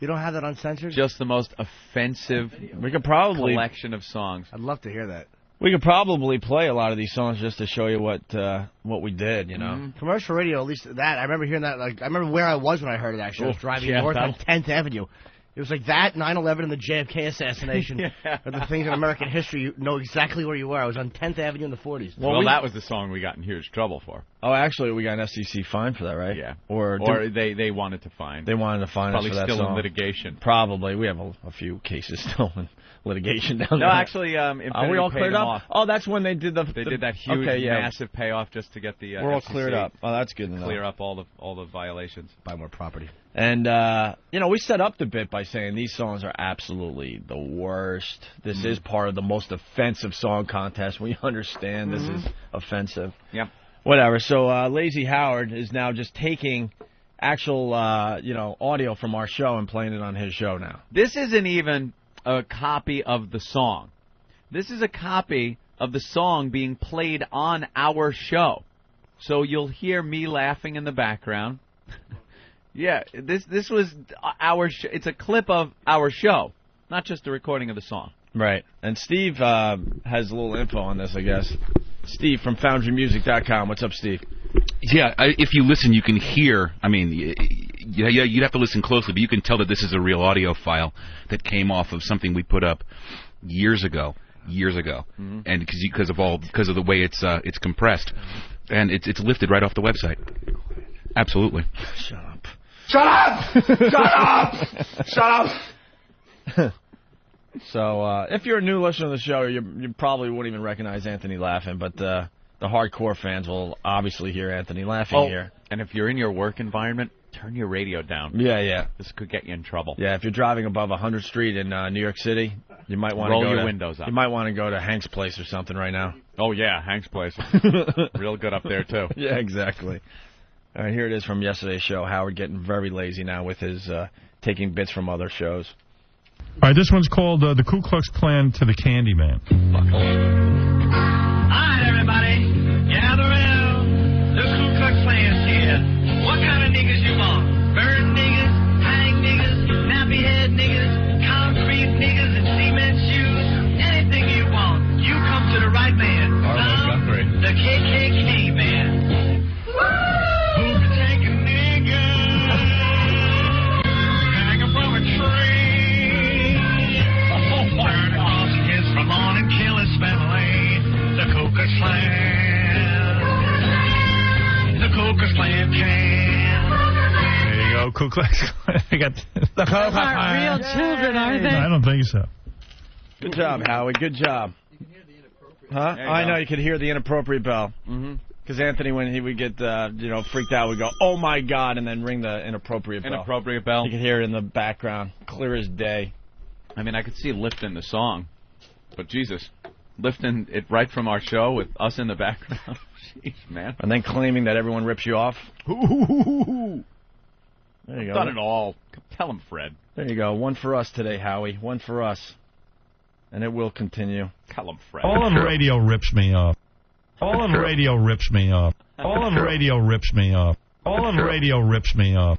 C: You don't have that uncensored?
H: Just the most offensive collection of songs.
C: I'd love to hear that.
B: We could probably play a lot of these songs just to show you what we did, you know.
C: Commercial radio, at least that. I remember hearing that. Like, I remember where I was when I heard it, actually. I was driving north on 10th Avenue. It was like that, 9/11, and the JFK assassination are the things in American history. You know exactly where you were. I was on 10th Avenue in the 40s.
H: Well, that was the song we got in huge trouble for.
B: Oh, actually, we got an SEC fine for that, right?
H: Yeah.
B: Or
H: they wanted to fine.
B: They wanted to fine us for that song.
H: Probably still in litigation.
B: Probably. We have a few cases still in litigation down there.
H: No, actually,
B: are we all cleared up?
H: Off.
B: Oh, that's when they did the...
H: They did that huge, massive payoff just to get the
B: We're all
H: FCC
B: cleared up. Oh, that's good to know.
H: Clear up all the violations.
C: Buy more property.
B: And, we set up the bit by saying these songs are absolutely the worst. This is part of the most offensive song contest. We understand this is offensive.
H: Yep.
B: Whatever. So, Lazy Howard is now just taking actual, audio from our show and playing it on his show now.
H: This isn't even a copy of the song. This is a copy of the song being played on our show. So you'll hear me laughing in the background. Yeah, this was our it's a clip of our show, not just a recording of the song.
B: Right. And Steve has a little info on this, I guess. Steve from FoundryMusic.com. What's up, Steve?
M: Yeah, if you listen, you can hear. I mean, you'd have to listen closely, but you can tell that this is a real audio file that came off of something we put up years ago, and because of the way it's compressed, and it's lifted right off the website. Absolutely.
B: Shut up.
E: Shut up! Shut up! Shut up!
B: So, if you're a new listener to the show, you probably wouldn't even recognize Anthony laughing, but the hardcore fans will obviously hear Anthony laughing here.
H: And if you're in your work environment, turn your radio down.
B: Yeah.
H: This could get you in trouble.
B: Yeah, if you're driving above 100th Street in New York City, you might want to
H: roll your windows up.
B: You might want to go to Hank's Place or something right now.
H: Oh, yeah, Hank's Place. Real good up there, too.
B: Yeah, exactly. All right, here it is from yesterday's show. Howard getting very lazy now with his taking bits from other shows.
N: All right, this one's called The Ku Klux Klan to the Candyman.
O: Hi, everybody. Gather around. The Ku Klux Klan's here. What kind of niggas you want? Burn niggas, hang niggas, nappy-head niggas, concrete niggas, and cement shoes. Anything you want. You come to the right man. The KKK man. Who can take a nigga, hang him from a tree, turn across his lawn and kill his family. Ku Klux Klan can.
N: There you go, Ku Klux Klan. I got the Ku Klux
P: Those aren't
N: Klan.
P: real children, are they?
N: I don't think so.
B: Good job, Howie. Good job. Huh?
H: There you
B: I
H: go.
B: know you could hear the inappropriate bell.
H: Mm-hmm.
B: Because Anthony, when he would get freaked out, would go, "Oh my God," and then ring the inappropriate bell.
H: Inappropriate bell.
B: You could hear it in the background, clear as day.
H: I mean, I could see lifting the song, but Jesus, lifting it right from our show with us in the background. Jeez, man.
B: And then claiming that everyone rips you off. There you go.
H: Done it all. Tell him, Fred.
B: There you go. One for us today, Howie. One for us. And it will continue.
H: Tell him, Fred.
N: All on radio rips me off. All on radio rips me off. All on radio rips me off. All on radio rips me off.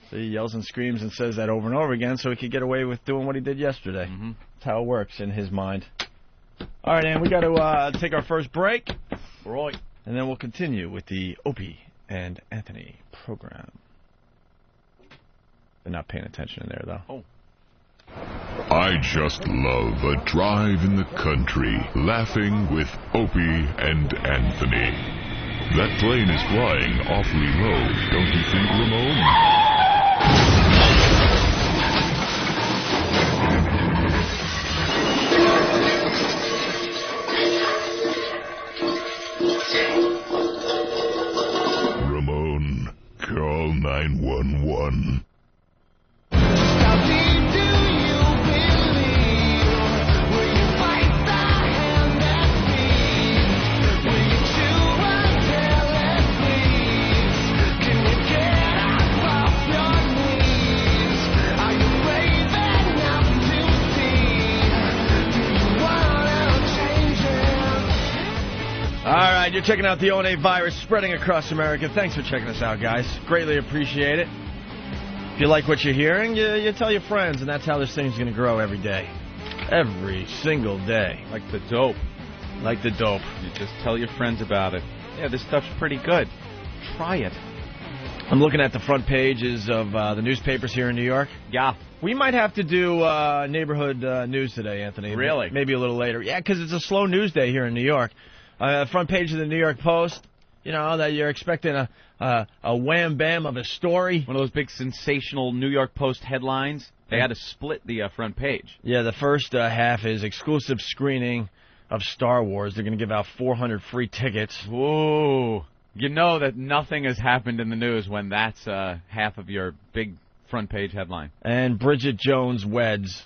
B: So he yells and screams and says that over and over again so he could get away with doing what he did yesterday.
H: Mm-hmm.
B: That's how it works in his mind. All right, and we got to take our first break.
H: Right.
B: And then we'll continue with the Opie and Anthony program. They're not paying attention in there, though.
H: Oh.
Q: I just love a drive in the country, laughing with Opie and Anthony. That plane is flying awfully low, don't you think, Ramon? Ramon, call 911.
B: All right, you're checking out the ONA virus spreading across America. Thanks for checking us out, guys. Greatly appreciate it. If you like what you're hearing, you tell your friends, and that's how this thing's going to grow every day. Every single day.
H: Like the dope.
B: Like the dope.
H: You just tell your friends about it. Yeah, this stuff's pretty good. Try it.
B: I'm looking at the front pages of the newspapers here in New York.
H: Yeah.
B: We might have to do neighborhood news today, Anthony.
H: Really?
B: Maybe a little later. Yeah, because it's a slow news day here in New York. Front page of the New York Post, you know, that you're expecting a wham-bam of a story.
H: One of those big sensational New York Post headlines. They had to split the front page.
B: Yeah, the first half is exclusive screening of Star Wars. They're going to give out 400 free tickets.
H: Whoa. You know that nothing has happened in the news when that's half of your big front page headline.
B: And Bridget Jones weds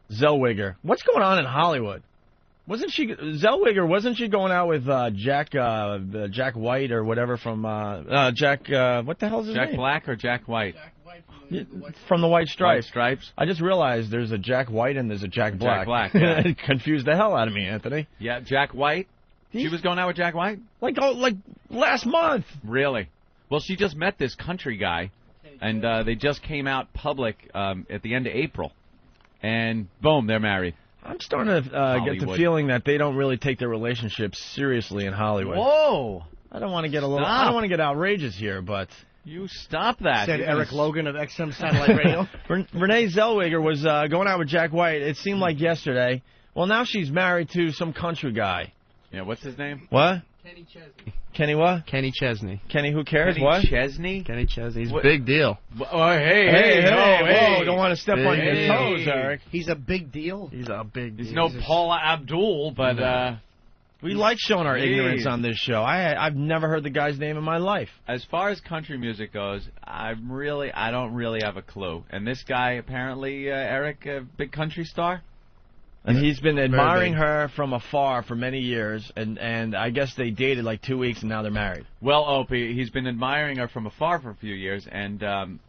B: Zellweger. What's going on in Hollywood? Wasn't she Zellweger? Wasn't she going out with Jack White or whatever from Jack? What the hell's his name?
H: Jack Black or Jack White?
B: From the White Stripes.
H: White Stripes.
B: I just realized there's a Jack White and there's a Jack Black.
H: Jack Black. Yeah.
B: It confused the hell out of me, Anthony.
H: Yeah, Jack White. She was going out with Jack White?
B: Like last month.
H: Really? Well, she just met this country guy, and they just came out public at the end of April, and boom, they're married.
B: I'm starting to get the feeling that they don't really take their relationships seriously in Hollywood.
H: Whoa!
B: I don't want to get I don't want to get outrageous here, but
H: you stop that.
C: Said Eric Logan of XM Satellite Radio.
B: Renee Zellweger was going out with Jack White. It seemed like yesterday. Well, now she's married to some country guy.
H: Yeah, what's his name?
B: What?
I: Kenny Chesney.
B: Kenny what?
I: Kenny Chesney.
B: Kenny who cares?
H: Kenny
B: what?
H: Chesney?
I: Kenny Chesney. He's a big deal.
H: Oh, hey,
B: whoa, don't want to step on your
I: Big.
B: toes, Eric.
C: He's a big deal.
I: He's a big deal.
H: He's no Paula Abdul, but
B: we like showing our ignorance on this show. I've never heard the guy's name in my life.
H: as far as country music goes, I don't really have a clue. And this guy, apparently, Eric, a big country star?
B: And he's been admiring her from afar for many years, and I guess they dated like 2 weeks, and now they're married.
H: Well, Opie, he's been admiring her from afar for a few years, and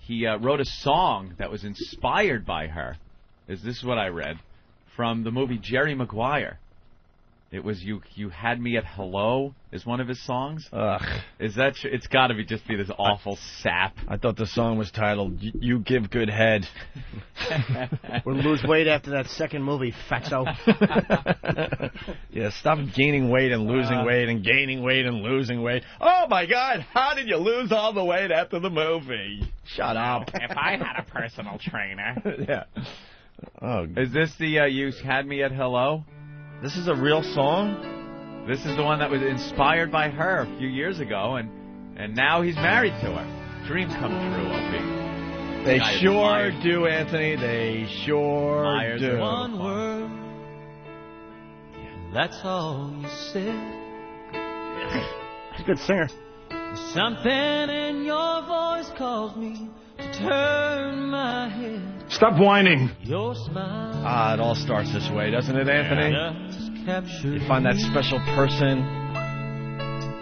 H: he wrote a song that was inspired by her. This is what I read from the movie Jerry Maguire. It was "You Had Me at Hello" is one of his songs.
B: Ugh.
H: Is that? It's got to just be this awful sap.
B: I thought the song was titled "You Give Good Head."
C: We'll lose weight after that second movie, fatso.
B: Yeah, stop gaining weight and losing weight and gaining weight and losing weight. Oh my God, how did you lose all the weight after the movie? Shut up.
H: If I had a personal trainer.
B: Yeah. Oh.
H: Is this the "You Had Me at Hello"?
B: This is a real song?
H: This is the one that was inspired by her a few years ago, and And now he's married to her. Dream come true, Opie.
B: They
H: Guy
B: sure
H: admired.
B: do, Anthony. They sure
H: Myers
B: do.
H: are
O: One word, that's all you said.
C: He's a good singer.
O: Something in your voice caused me to turn my head.
B: Stop whining.
O: Your smile
B: It all starts this way, doesn't it, Anthony?
O: just captured
B: You find that special person.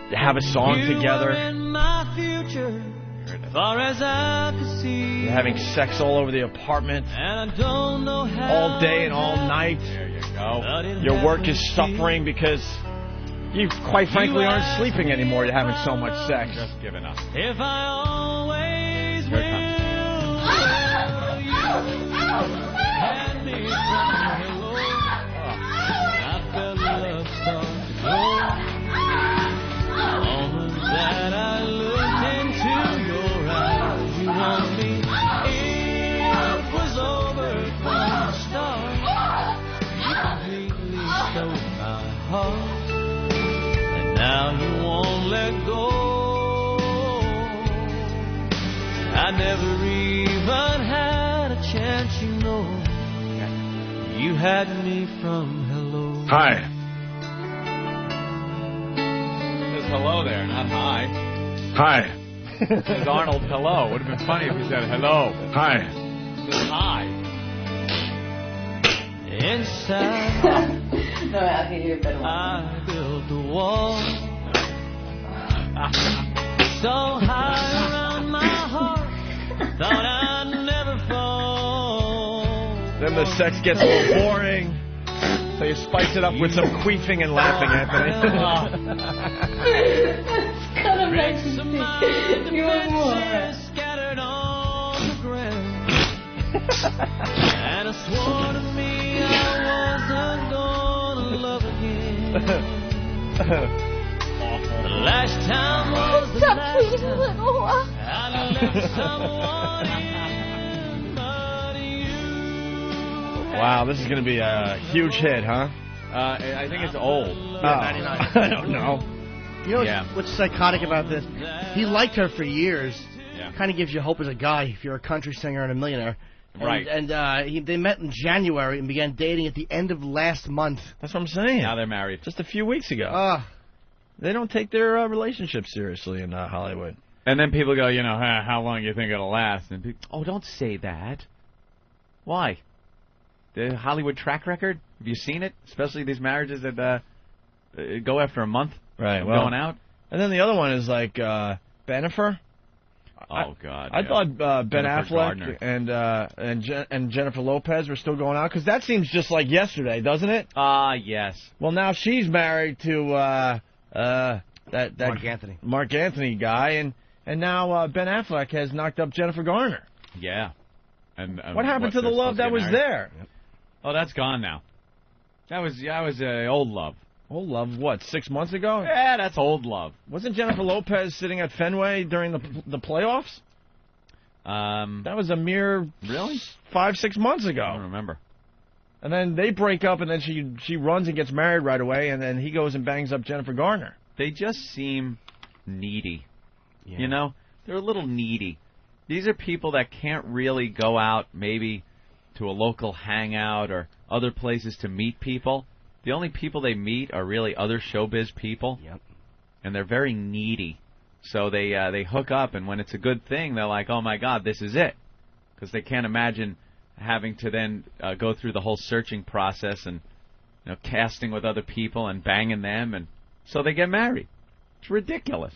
B: You have a song
O: you
B: together.
O: were in my future, far as I could see.
B: You're having sex all over the apartment.
O: And I don't know how
B: All day and all night.
H: There you go.
B: Your work is suffering because you, quite frankly, aren't sleeping anymore. You're having so much sex.
H: Just giving up.
O: If I always
H: Here it comes.
O: had me from hello, I felt love start to grow. The moment that I looked into your eyes, you want me. It was over from the start. You completely stole my heart. Now you won't let go. I never even had a chance, you know. You had me from hello.
E: Hi.
H: It says hello there, not hi.
E: Hi.
H: It says Arnold hello. Would have been funny if he said hello.
E: Hi.
H: It says hi.
O: Inside,
G: No, I can hear a better one.
O: I built a wall so high around my heart, thought I'd never fall.
B: Then the sex gets a little boring. So you spice it up with some queefing and laughing, Anthony.
G: It's kind of makes me think you were more.
O: Scattered on the ground, and I swore to me I wasn't gonna love again. The last time was the
G: Stop
O: last
G: tweeting,
O: time
G: little one.
O: I let someone in but you.
B: Wow, this is going to be a huge hit, huh?
H: I think it's old.
C: Yeah, 99.
B: I don't know.
C: You know what's psychotic about this? He liked her for years.
H: Yeah.
C: Kind of gives you hope as a guy if you're a country singer and a millionaire. And,
H: Right.
C: And they met in January and began dating at the end of last month.
B: That's what I'm saying.
H: Now they're married.
B: Just a few weeks ago. They don't take their relationship seriously in Hollywood.
H: And then people go, how long do you think it'll last? And people, don't say that. Why? The Hollywood track record? Have you seen it? Especially these marriages that go after a month of going out.
B: And then the other one is like Bennifer.
H: Oh God!
B: I thought Ben
H: Jennifer
B: Affleck and Jennifer Lopez were still going out because that seems just like yesterday, doesn't it?
H: Yes.
B: Well, now she's married to that Mark Anthony guy, and now Ben Affleck has knocked up Jennifer Garner.
H: Yeah. And
B: what happened to the love that was there?
H: Oh, that's gone now. That was old love.
B: Old love? What? 6 months ago?
H: Yeah, that's old love.
B: Wasn't Jennifer Lopez sitting at Fenway during the playoffs? That was a mere 5-6 months ago.
H: I don't remember.
B: And then they break up, and then she runs and gets married right away, and then he goes and bangs up Jennifer Garner.
H: They just seem needy.
C: Yeah.
H: You know? They're a little needy. These are people that can't really go out maybe to a local hangout or other places to meet people. The only people they meet are really other showbiz people.
C: Yep.
H: And they're very needy. So they hook up, and when it's a good thing, they're like, oh, my God, this is it. Because they can't imagine having to then go through the whole searching process and casting with other people and banging them. And so they get married. It's ridiculous.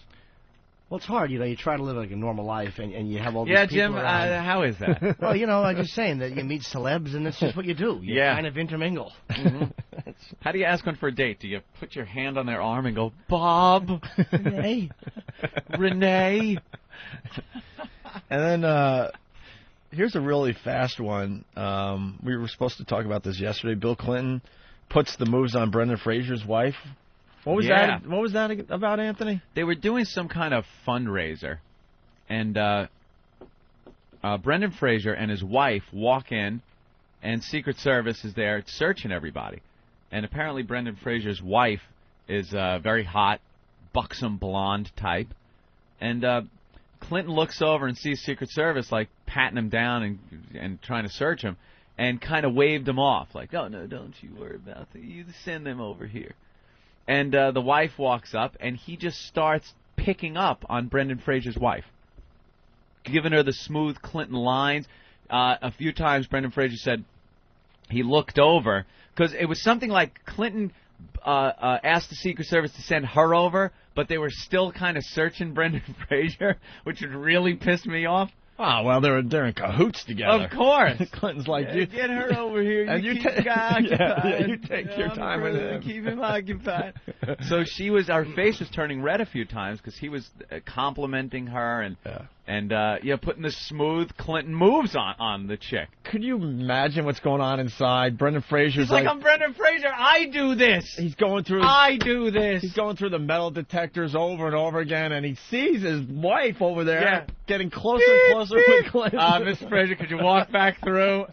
C: Well, it's hard, you try to live like a normal life, and you have all these
H: Yeah,
C: people
H: Jim,
C: around.
H: how is that?
C: Well, I'm just saying that you meet celebs, and that's just what you do. You kind of intermingle.
H: Mm-hmm. How do you ask one for a date? Do you put your hand on their arm and go, Bob?
C: Renee?
H: Renee?
B: And then here's a really fast one. We were supposed to talk about this yesterday. Bill Clinton puts the moves on Brendan Fraser's wife. What was that? What was that about, Anthony?
H: They were doing some kind of fundraiser, and Brendan Fraser and his wife walk in, and Secret Service is there searching everybody. And apparently Brendan Fraser's wife is a very hot, buxom blonde type, And Clinton looks over and sees Secret Service, like, patting him down and trying to search him, and kind of waved him off, like, oh, no, don't you worry about it. You send them over here. And the wife walks up, and he just starts picking up on Brendan Fraser's wife, giving her the smooth Clinton lines. A few times Brendan Fraser said he looked over, because it was something like Clinton asked the Secret Service to send her over, but they were still kind of searching Brendan Fraser, which would really piss me off.
B: Oh, well, they're in cahoots together.
H: Of course.
B: Clinton's like, you
H: get her over here.
B: And
H: you keep the guy occupied.
B: you take your time with him.
H: Keep him occupied. So our face was turning red a few times because he was complimenting her and putting the smooth Clinton moves on the chick.
B: Could you imagine what's going on inside? Brendan Fraser's
H: He's like, I'm Brendan Fraser. I do this.
B: He's going through.
H: I do this.
B: He's going through the metal detectors over and over again, and he sees his wife over there getting closer and closer with Clinton.
H: Mr. Fraser, could you walk back through?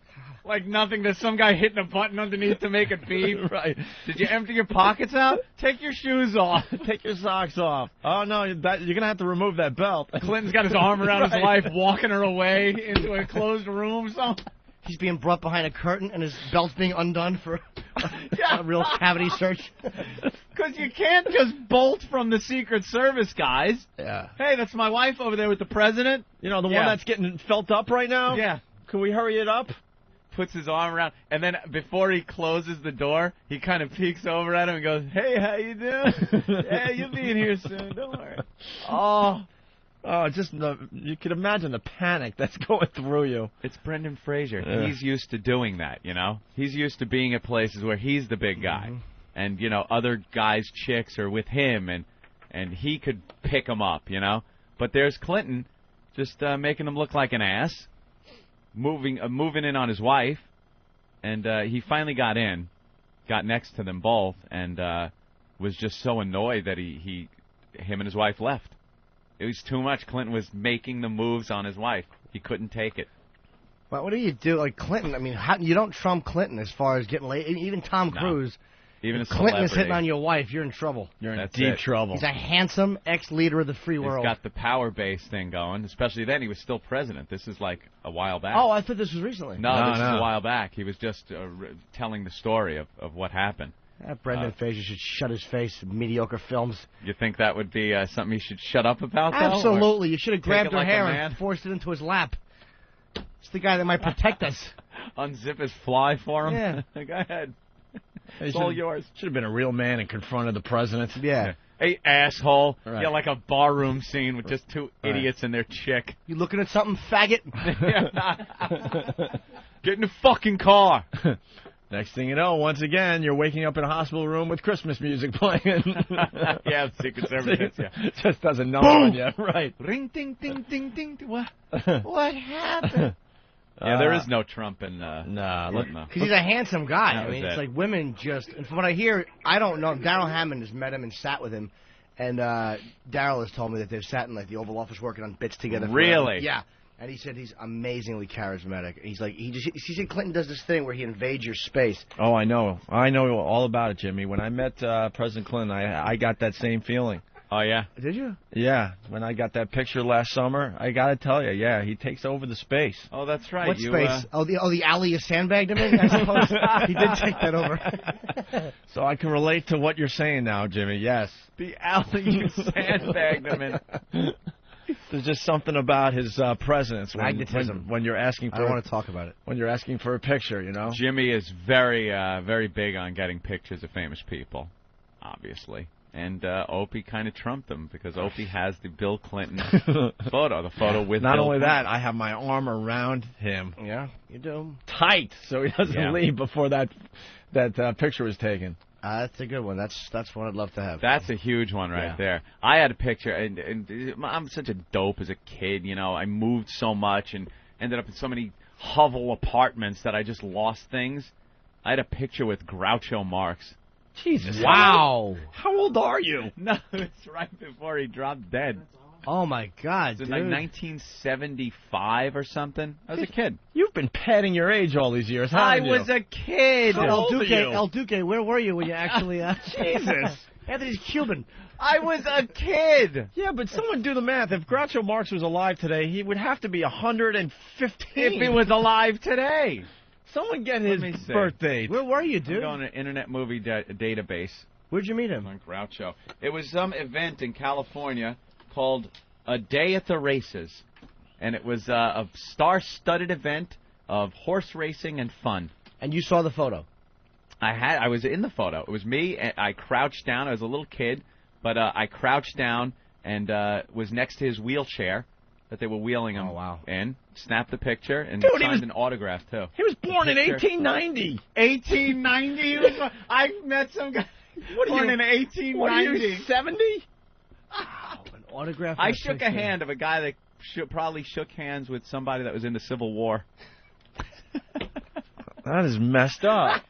H: Like nothing. There's some guy hitting a button underneath to make it beep.
B: Right.
H: Did you empty your pockets out? Take your shoes off.
B: Take your socks off. Oh, no, you're going to have to remove that belt.
H: Clinton's got his arm around his wife, walking her away into a closed room.
C: He's being brought behind a curtain, and his belt's being undone for a real cavity search.
H: Because you can't just bolt from the Secret Service guys.
B: Yeah.
H: Hey, that's my wife over there with the president.
B: You know, the one that's getting felt up right now?
H: Yeah.
B: Can we hurry it up?
H: Puts his arm around, and then before he closes the door, he kind of peeks over at him and goes, hey, how you doing? Yeah, you'll be in here soon. Don't worry.
B: You can imagine the panic that's going through you.
H: It's Brendan Fraser. Yeah. He's used to doing that, He's used to being at places where he's the big guy. Mm-hmm. And, other guys' chicks are with him, and he could pick them up, But there's Clinton just making him look like an ass, moving in on his wife, and he finally got next to them both, and was just so annoyed that him and his wife left. It was too much. Clinton was making the moves on his wife. He couldn't take it.
C: Well, what do you do? Like Clinton, I mean, you don't trump Clinton as far as getting laid. Even Tom Cruise.
H: Even if
C: Clinton is hitting on your wife, you're in trouble.
B: You're in deep trouble.
C: He's a handsome ex-leader of the free world.
H: He's got the power base thing going, especially then. He was still president. This is like a while back.
C: Oh, I thought this was recently.
H: No, this is a while back. He was just telling the story of what happened.
C: Brendan Fraser should shut his face in mediocre films.
H: You think that would be something he should shut up about, though?
C: Absolutely. You should have grabbed her hair and forced it into his lap. It's the guy that might protect us.
H: Unzip his fly for him?
C: Yeah.
H: Go ahead. It's all yours.
B: Should have been a real man and confronted the president.
C: Yeah.
H: Hey, asshole.
B: Right.
H: Yeah, like a barroom scene with just two idiots and their chick.
C: You looking at something, faggot?
H: Get in the fucking car.
B: Next thing you know, once again, you're waking up in a hospital room with Christmas music playing.
H: Yeah, Secret Service hits you.
B: Just doesn't know on you. Right.
H: Ring, ding, ding, ding, ding. What happened? Yeah, there is no Trump in Clinton.
C: Because he's a handsome guy. I mean, it's like women just... And from what I hear, I don't know. Daryl Hammond has met him and sat with him. And Daryl has told me that they've sat in like the Oval Office working on bits together.
H: Really?
C: Yeah. And he said he's amazingly charismatic. He's like, he said Clinton does this thing where he invades your space.
B: Oh, I know. I know all about it, Jimmy. When I met President Clinton, I got that same feeling.
H: Oh, yeah?
C: Did you?
B: Yeah. When I got that picture last summer, I got to tell you, yeah, he takes over the space.
H: Oh, that's right.
C: What space? The alley you sandbagged him in, I suppose? He did take that over.
B: So I can relate to what you're saying now, Jimmy, yes.
H: The alley you sandbagged him in.
B: There's just something about his presence
C: magnetism
B: when you're asking for.
C: I don't want to talk about it.
B: When you're asking for a picture,
H: Jimmy is very, very big on getting pictures of famous people, obviously. And Opie kind of trumped him because Opie has the Bill Clinton photo, the photo with
B: Not
H: Bill
B: only
H: Clinton.
B: that, I have my arm around him.
C: Yeah, you do.
B: Tight, so he doesn't leave before that picture was taken.
C: That's a good one. That's one I'd love to have.
H: That's a huge one right there. I had a picture, and I'm such a dope as a kid. I moved so much and ended up in so many hovel apartments that I just lost things. I had a picture with Groucho Marx.
B: Jesus.
C: Wow.
B: How old are you?
H: No, it's right before he dropped dead.
C: Oh, my God,
H: It was
C: dude.
H: like 1975 or something. I was a kid.
B: You've been padding your age all these years, haven't you?
H: I was a kid.
C: El Duque, where were you when you actually...
B: Jesus.
C: Anthony's Cuban.
H: I was a kid.
B: Yeah, but someone do the math. If Groucho Marx was alive today, he would have to be 115.
H: If he was alive today.
B: Someone get his birthday.
C: Where were you, dude?
H: I'm going to Internet Movie Database.
C: Where'd you meet him?
H: On Groucho. It was some event in California called A Day at the Races. And it was a star-studded event of horse racing and fun.
C: And you saw the photo?
H: I was in the photo. It was me, and I crouched down. I was a little kid, but I crouched down and was next to his wheelchair that they were wheeling him in. Snapped the picture and signed an autograph, too.
B: He was born in 1890.
H: 1890? I met some guy born in 1890.
B: What are you, 70?
C: An autograph.
H: I shook a hand of a guy that probably shook hands with somebody that was in the Civil War.
B: That is messed up.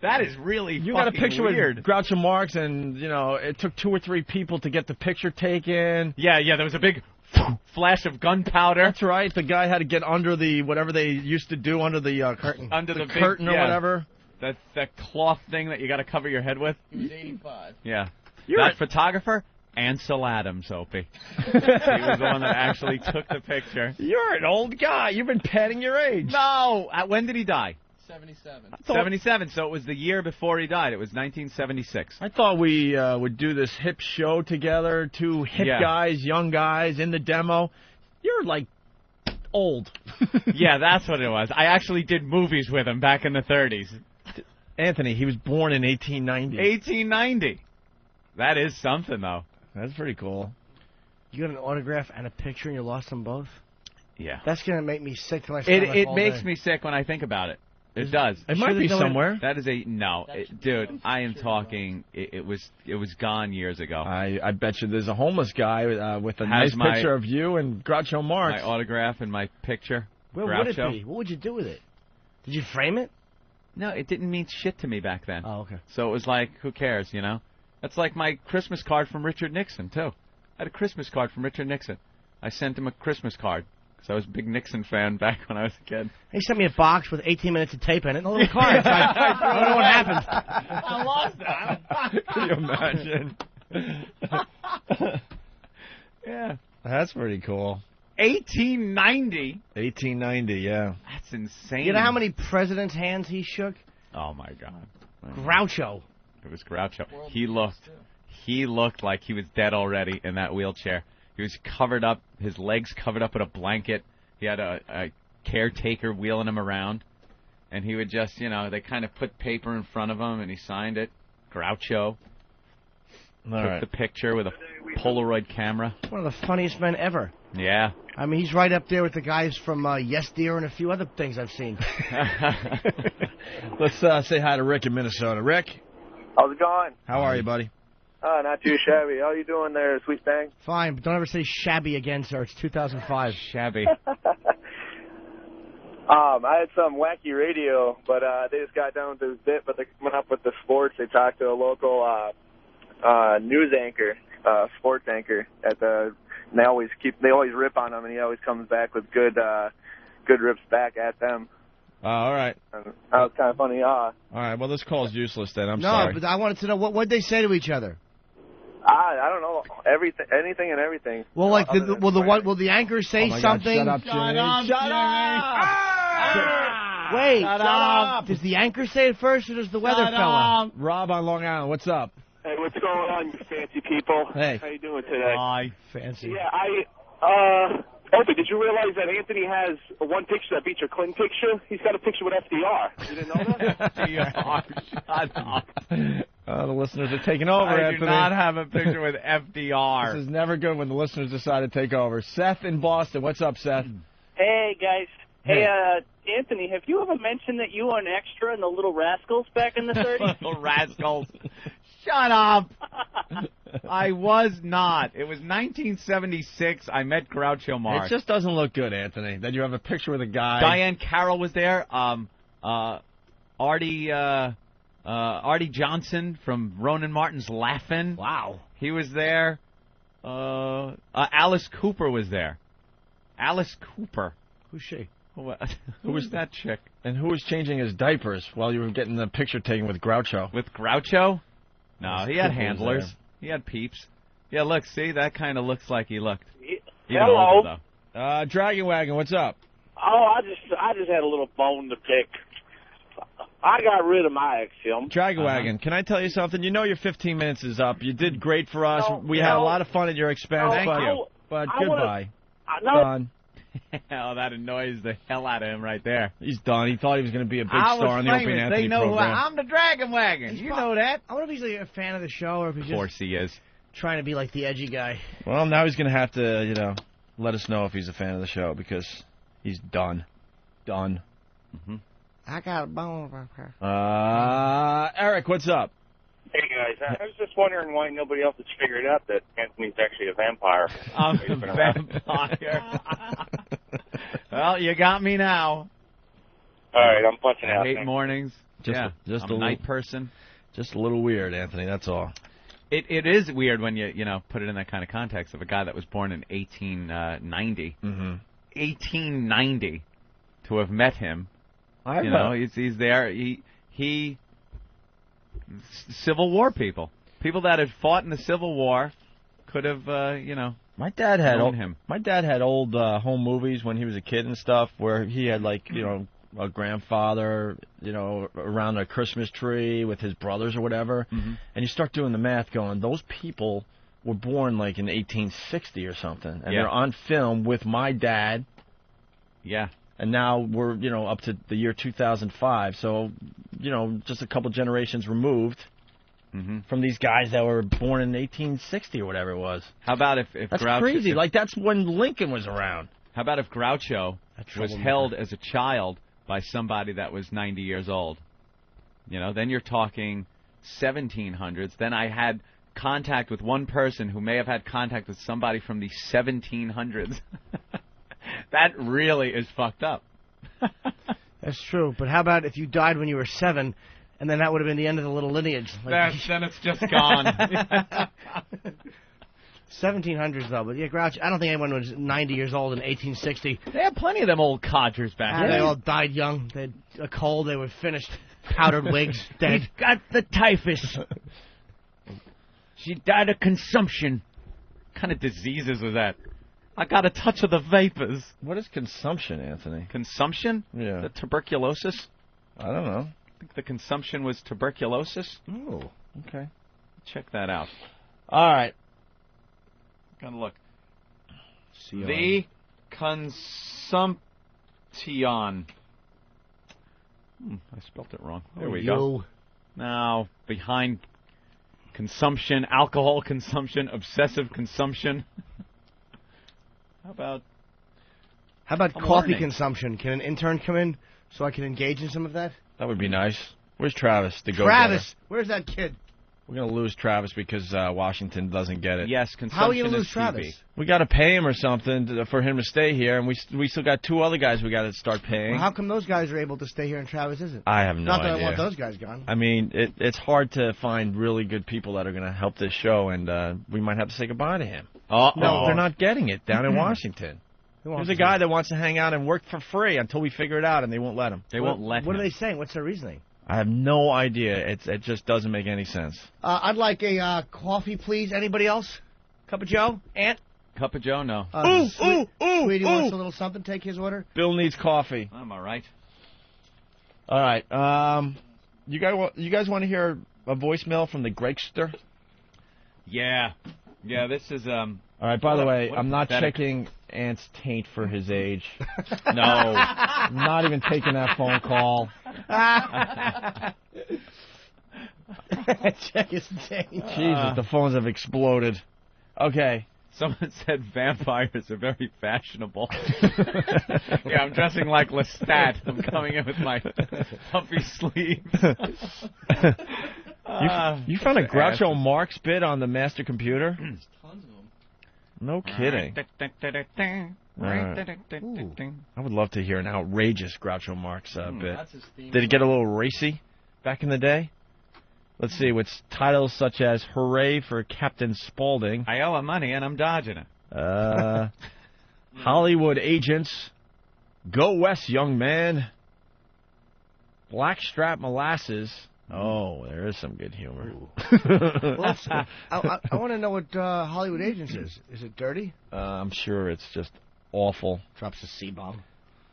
H: That is really
B: You got a picture
H: weird.
B: with Groucho Marx, and, it took 2 or 3 people to get the picture taken.
H: Yeah, there was a big flash of gunpowder.
B: That's right. The guy had to get under the, whatever they used to do, under the curtain.
H: Under the
B: curtain or whatever.
H: That cloth thing that you got to cover your head with.
C: He was 85.
H: Yeah. That photographer, Ansel Adams, Opie. He was the one that actually took the picture.
B: You're an old guy. You've been padding your age.
H: No. When did he die?
I: 77.
H: 77, so it was the year before he died. It was 1976.
B: I thought we would do this hip show together, 2 hip guys, young guys in the demo. You're, like, old.
H: Yeah, that's what it was. I actually did movies with him back in the 30s.
B: Anthony, he was born in 1890.
H: 1890. That is something, though.
B: That's pretty cool.
C: You got an autograph and a picture, and you lost them both?
H: Yeah.
C: That's going to make me sick to my stomach.
H: It makes me sick when I think about it. It does.
B: It might be somewhere.
H: That is dude. I am talking. It was gone years ago.
B: I bet you there's a homeless guy with a nice picture of you and Groucho Marx.
H: My autograph and my picture.
C: Where would it be? What would you do with it? Did you frame it?
H: No, it didn't mean shit to me back then.
C: Oh, okay.
H: So it was like, who cares, That's like my Christmas card from Richard Nixon too. I had a Christmas card from Richard Nixon. I sent him a Christmas card. So I was a big Nixon fan back when I was a kid.
C: He sent me a box with 18 minutes of tape in it and a little card. So I don't know what happened.
H: I lost that.
B: Can you imagine?
H: Yeah.
B: That's pretty cool.
H: 1890?
B: 1890, yeah.
H: That's insane.
C: You know how many presidents' hands he shook?
H: Oh, my God.
C: Groucho.
H: It was Groucho. He looked like he was dead already in that wheelchair. He was covered up, his legs covered up with a blanket. He had a caretaker wheeling him around. And he would just, they kind of put paper in front of him, and he signed it. Groucho. Took the picture with a Polaroid camera.
C: One of the funniest men ever.
H: Yeah.
C: I mean, he's right up there with the guys from Yes Dear and a few other things I've seen.
B: Let's say hi to Rick in Minnesota. Rick?
P: How's it going?
B: How are you, buddy?
P: Not too shabby. How you doing there, Sweet Bang?
C: Fine, but don't ever say shabby again, sir. It's 2005.
H: Shabby.
P: I had some wacky radio, but they just got down with this bit, but they're coming up with the sports. They talked to a local news anchor, sports anchor at the. And they always rip on him, and he always comes back with good rips back at them.
B: All right.
P: That was kind of funny.
B: All right. Well, this call's useless then. I'm
C: no,
B: sorry.
C: No, but I wanted to know what they say to each other.
P: I don't know. Anything and everything.
C: Well, like will the anchor say something?
B: God, shut up, Jimmy. Shut up!
C: Wait.
B: Shut up!
C: Does the anchor say it first, or does the weather
B: fella? Rob on Long Island. What's up?
P: Hey, what's going on, you fancy people?
B: Hey.
P: How you doing today?
B: Hi. Fancy.
P: Yeah, Opie, did you realize that Anthony has one picture that beats your Clinton picture? He's got a picture with FDR. You didn't know that?
H: FDR, shut up.
B: The listeners are taking over, Anthony.
H: I do not have a picture with FDR.
B: This is never good when the listeners decide to take over. Seth in Boston. What's up, Seth?
R: Hey, guys. Hey, Anthony, have you ever mentioned that you were an extra in the Little Rascals back in the 30s?
H: Little Rascals. Shut up. I was not. It was 1976. I met Groucho Marx.
B: It just doesn't look good, Anthony, that you have a picture with a guy.
H: Diane Carroll was there. Artie Johnson from Ronan Martin's Laugh-In.
C: Wow.
H: He was there. Alice Cooper was there. Alice Cooper.
C: Who's she?
H: Who was that chick?
B: And who was changing his diapers while you were getting the picture taken with Groucho?
H: With Groucho? No, he had handlers. He had peeps. Yeah, look, see, that kind of looks like he looked. Even
S: Hello.
H: older, though.
B: Dragon Wagon, what's up?
S: Oh, I just had a little bone to pick. I got rid of my ex-film.
B: Dragon Wagon, can I tell you something? You know your 15 minutes is up. You did great for us. We had a lot of fun at your expense.
H: Thank you.
B: But
H: I
B: goodbye.
S: No.
B: Done.
H: Oh, that annoys the hell out of him right there.
B: He's done. He thought he was going to be a big star on the Opie and Anthony
H: They know
B: program.
H: who I'm the Dragon Wagon. You know that.
C: I wonder if he's like a fan of the show or if he's
H: Of course
C: just
H: he is.
C: trying to be like the edgy guy.
B: Well, now he's going to have to, let us know if he's a fan of the show because he's done. Done.
H: Mm-hmm.
C: I got a bone for her.
B: Eric, what's up?
L: Hey, guys. I was just wondering why nobody else has figured out that Anthony's actually a vampire.
H: I'm a vampire. Well, you got me now.
L: All right, I'm punching out.
H: I hate mornings.
B: Just
H: I'm a night person.
B: Just a little weird, Anthony, that's all.
H: It is weird when you put it in that kind of context of a guy that was born in 1890.
B: Mm-hmm.
H: 1890 to have met him. He's there. He Civil War people that had fought in the Civil War could have
B: My dad had
H: known him.
B: My dad had old home movies when he was a kid and stuff where he had a grandfather, around a Christmas tree with his brothers or whatever.
H: Mm-hmm.
B: And you start doing the math going, those people were born like in 1860 or something. And they're on film with my dad.
H: Yeah.
B: And now we're, up to the year 2005. So, just a couple generations removed from these guys that were born in 1860 or whatever it was.
H: How about if
B: That's
H: Groucho,
B: crazy. That's when Lincoln was around.
H: How about if Groucho was held as a child by somebody that was 90 years old? Then you're talking 1700s. Then I had contact with one person who may have had contact with somebody from the 1700s. That really is fucked up.
C: That's true. But how about if you died when you were 7, and then that would have been the end of the little lineage?
H: Then it's just gone.
C: 1700s, though. But, Grouch, I don't think anyone was 90 years old in 1860.
H: They had plenty of them old codgers back then.
C: They all died young. They had a cold. They were finished. Powdered wigs. Dead.
H: He's got the typhus. She died of consumption. What kind of diseases was that? I got a touch of the vapors.
B: What is consumption, Anthony?
H: Consumption?
B: Yeah.
H: The tuberculosis?
B: I don't know.
H: I think the consumption was tuberculosis.
B: Oh, okay.
H: Check that out.
B: All right.
H: Gotta look. The consumption. I spelt it wrong. There we go. Now, behind consumption, alcohol consumption, obsessive consumption. How about
C: coffee consumption? Can an intern come in so I can engage in some of that?
B: That would be nice. Where's Travis?
C: Travis, where's that kid?
B: We're going to lose Travis because Washington doesn't get it.
H: Yes, consumption.
C: How are you going to lose Travis?
B: We got to pay him or something for him to stay here, and we still got 2 other guys we got to start paying.
C: Well, how come those guys are able to stay here and Travis isn't?
B: I have no idea.
C: Not that I want those guys gone.
B: I mean, it's hard to find really good people that are going to help this show, and we might have to say goodbye to him.
H: No,
B: they're not getting it down in Washington. There's a guy that wants to hang out and work for free until we figure it out, and they won't let him.
H: They won't let him.
C: What are they saying? What's their reasoning?
B: I have no idea. It just doesn't make any sense.
C: I'd like a coffee, please. Anybody else? Cup of Joe? Ant?
H: Cup of Joe? No.
C: Sweetie wants a little something. Take his order.
B: Bill needs coffee.
H: I'm all right.
B: All right. You guys want to hear a voicemail from the Gregster?
H: Yeah. Yeah, this is...
B: All right, by the way, I'm not checking Ant's taint for his age.
H: No.
B: I'm not even taking that phone call.
C: Check his taint.
B: Jesus, the phones have exploded. Okay.
H: Someone said vampires are very fashionable. Yeah, I'm dressing like Lestat. I'm coming in with my puffy sleeves.
B: You found a Groucho Marx bit on the master computer?
C: Tons of them.
B: No kidding. I would love to hear an outrageous Groucho Marx bit.
C: That's his theme.
B: Did it get a little racy back in the day? Let's see, with titles such as Hooray for Captain Spaulding.
H: I owe him money and I'm dodging it.
B: Hollywood Agents. Go West, Young Man. Blackstrap Molasses. Oh, there is some good humor.
C: Well, I want to know what Hollywood Agents is. Is it dirty?
B: I'm sure it's just awful.
C: Drops a C-bomb.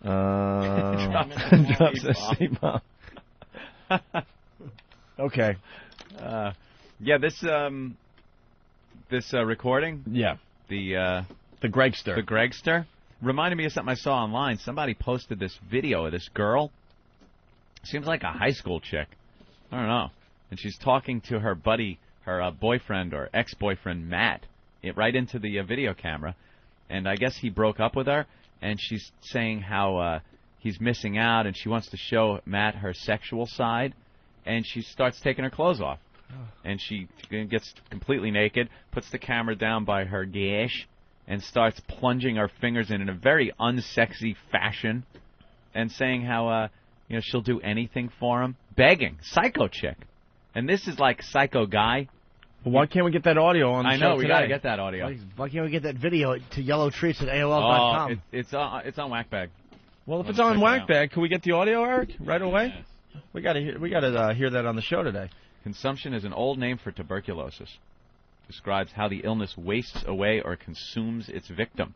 B: Drops a C-bomb. Okay.
H: Yeah, this recording.
B: Yeah.
H: The
B: Gregster.
H: The Gregster reminded me of something I saw online. Somebody posted this video of this girl. Seems like a high school chick. I don't know. And she's talking to her buddy, her boyfriend or ex-boyfriend, Matt, right into the video camera. And I guess he broke up with her. And she's saying how he's missing out, and she wants to show Matt her sexual side. And she starts taking her clothes off. And she gets completely naked, puts the camera down by her gash, and starts plunging her fingers in a very unsexy fashion, and saying how she'll do anything for him, begging, psycho chick. And this is like psycho guy.
B: Well, why can't we get that audio on the show
H: I know, we
B: today?
H: gotta get that audio.
C: Why can't we get that video to yellowtreats@AOL.com?
H: It's on Whackbag.
B: Well, if it's on Whackbag, can we get the audio, Eric, right away? Yes. We gotta hear that on the show today.
H: Consumption is an old name for tuberculosis. Describes how the illness wastes away or consumes its victim.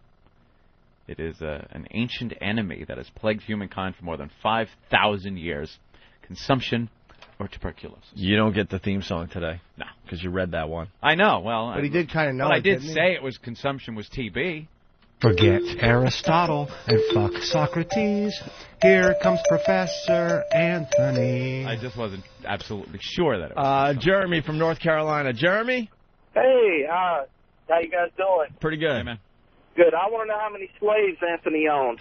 H: It is an ancient enemy that has plagued humankind for more than 5,000 years. Consumption or tuberculosis.
B: You don't get the theme song today.
H: No.
B: Because you read that one.
H: I know. Well,
C: but he did kind of know.
H: But I did
C: didn't
H: say it was consumption was TB.
T: Forget Aristotle and fuck Socrates. Here comes Professor Anthony.
H: I just wasn't absolutely sure that it was.
B: Jeremy from North Carolina. Jeremy?
K: Hey, how you guys doing?
B: Pretty good.
H: Hey, man.
K: Good. I want to know how many slaves Anthony owned.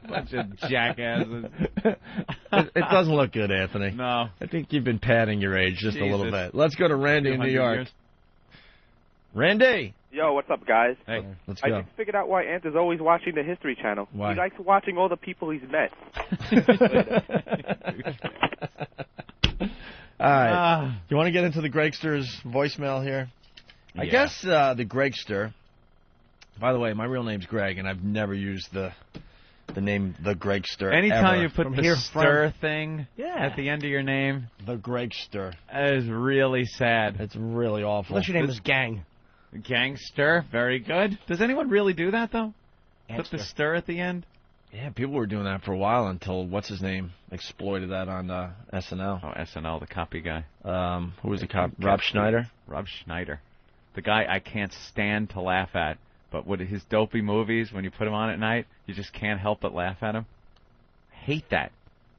H: Bunch of jackasses.
B: It doesn't look good, Anthony.
H: No.
B: I think you've been padding your age just a little bit. Let's go to Randy in New York.
H: Years.
B: Randy.
U: Yo, what's up, guys?
H: Hey,
B: let's
U: I
B: go.
U: just figured out why Ant is always watching the History Channel.
B: Why?
U: He likes watching all the people he's met.
B: All right. You want to get into the Gregster's voicemail here? I guess the Gregster. By the way, my real name's Greg, and I've never used the name the Gregster.
H: Anytime
B: ever.
H: you put
B: From
H: the
B: here
H: stir thing at the end of your name,
B: the Gregster.
H: That is really sad.
B: It's really awful.
C: Unless your name is Gang.
H: Gangster, very good. Does anyone really do that, though? Put the stir at the end?
B: Yeah, people were doing that for a while until, what's his name, exploited that on SNL.
H: Oh, SNL, the copy guy.
B: Who was the cop? Rob Schneider?
H: Rob Schneider. The guy I can't stand to laugh at, but with his dopey movies, when you put him on at night, you just can't help but laugh at him. Hate that.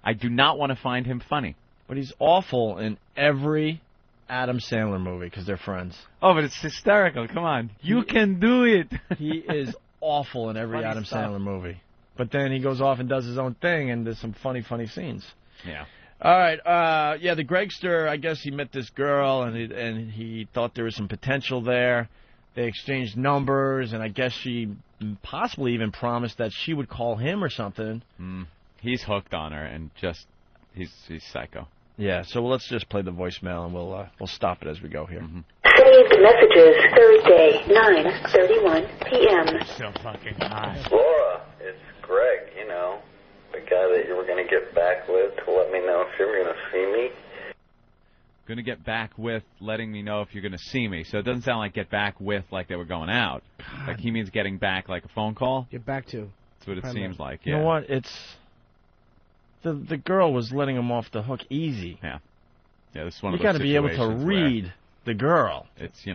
H: I do not want to find him funny.
B: But he's awful in every Adam Sandler movie because they're friends.
H: Oh, but it's hysterical. Come on. You can do it.
B: He is awful in every
H: Funny
B: Adam
H: stuff.
B: Sandler movie. But then he goes off and does his own thing, and there's some funny scenes.
H: Yeah.
B: All right. The Gregster, I guess he met this girl, and he thought there was some potential there. They exchanged numbers, and I guess she possibly even promised that she would call him or something.
H: He's hooked on her, and just he's psycho.
B: Yeah. So let's just play the voicemail, and we'll stop it as we go here.
V: Saved messages Thursday, 9:31 p.m.
H: So fucking high.
W: Laura, it's Greg, the guy that you were going to get back with to let me know if you were going to see me.
H: Going to get back with letting me know if you're going to see me. So it doesn't sound like get back with like they were going out. God. Like he means getting back like a phone call.
C: Get back to.
H: That's what it seems like.
B: You know what? It's the girl was letting him off the hook easy.
H: Yeah. Yeah, this is one of
B: those situations. You got to be able to read the girl.
H: It's, she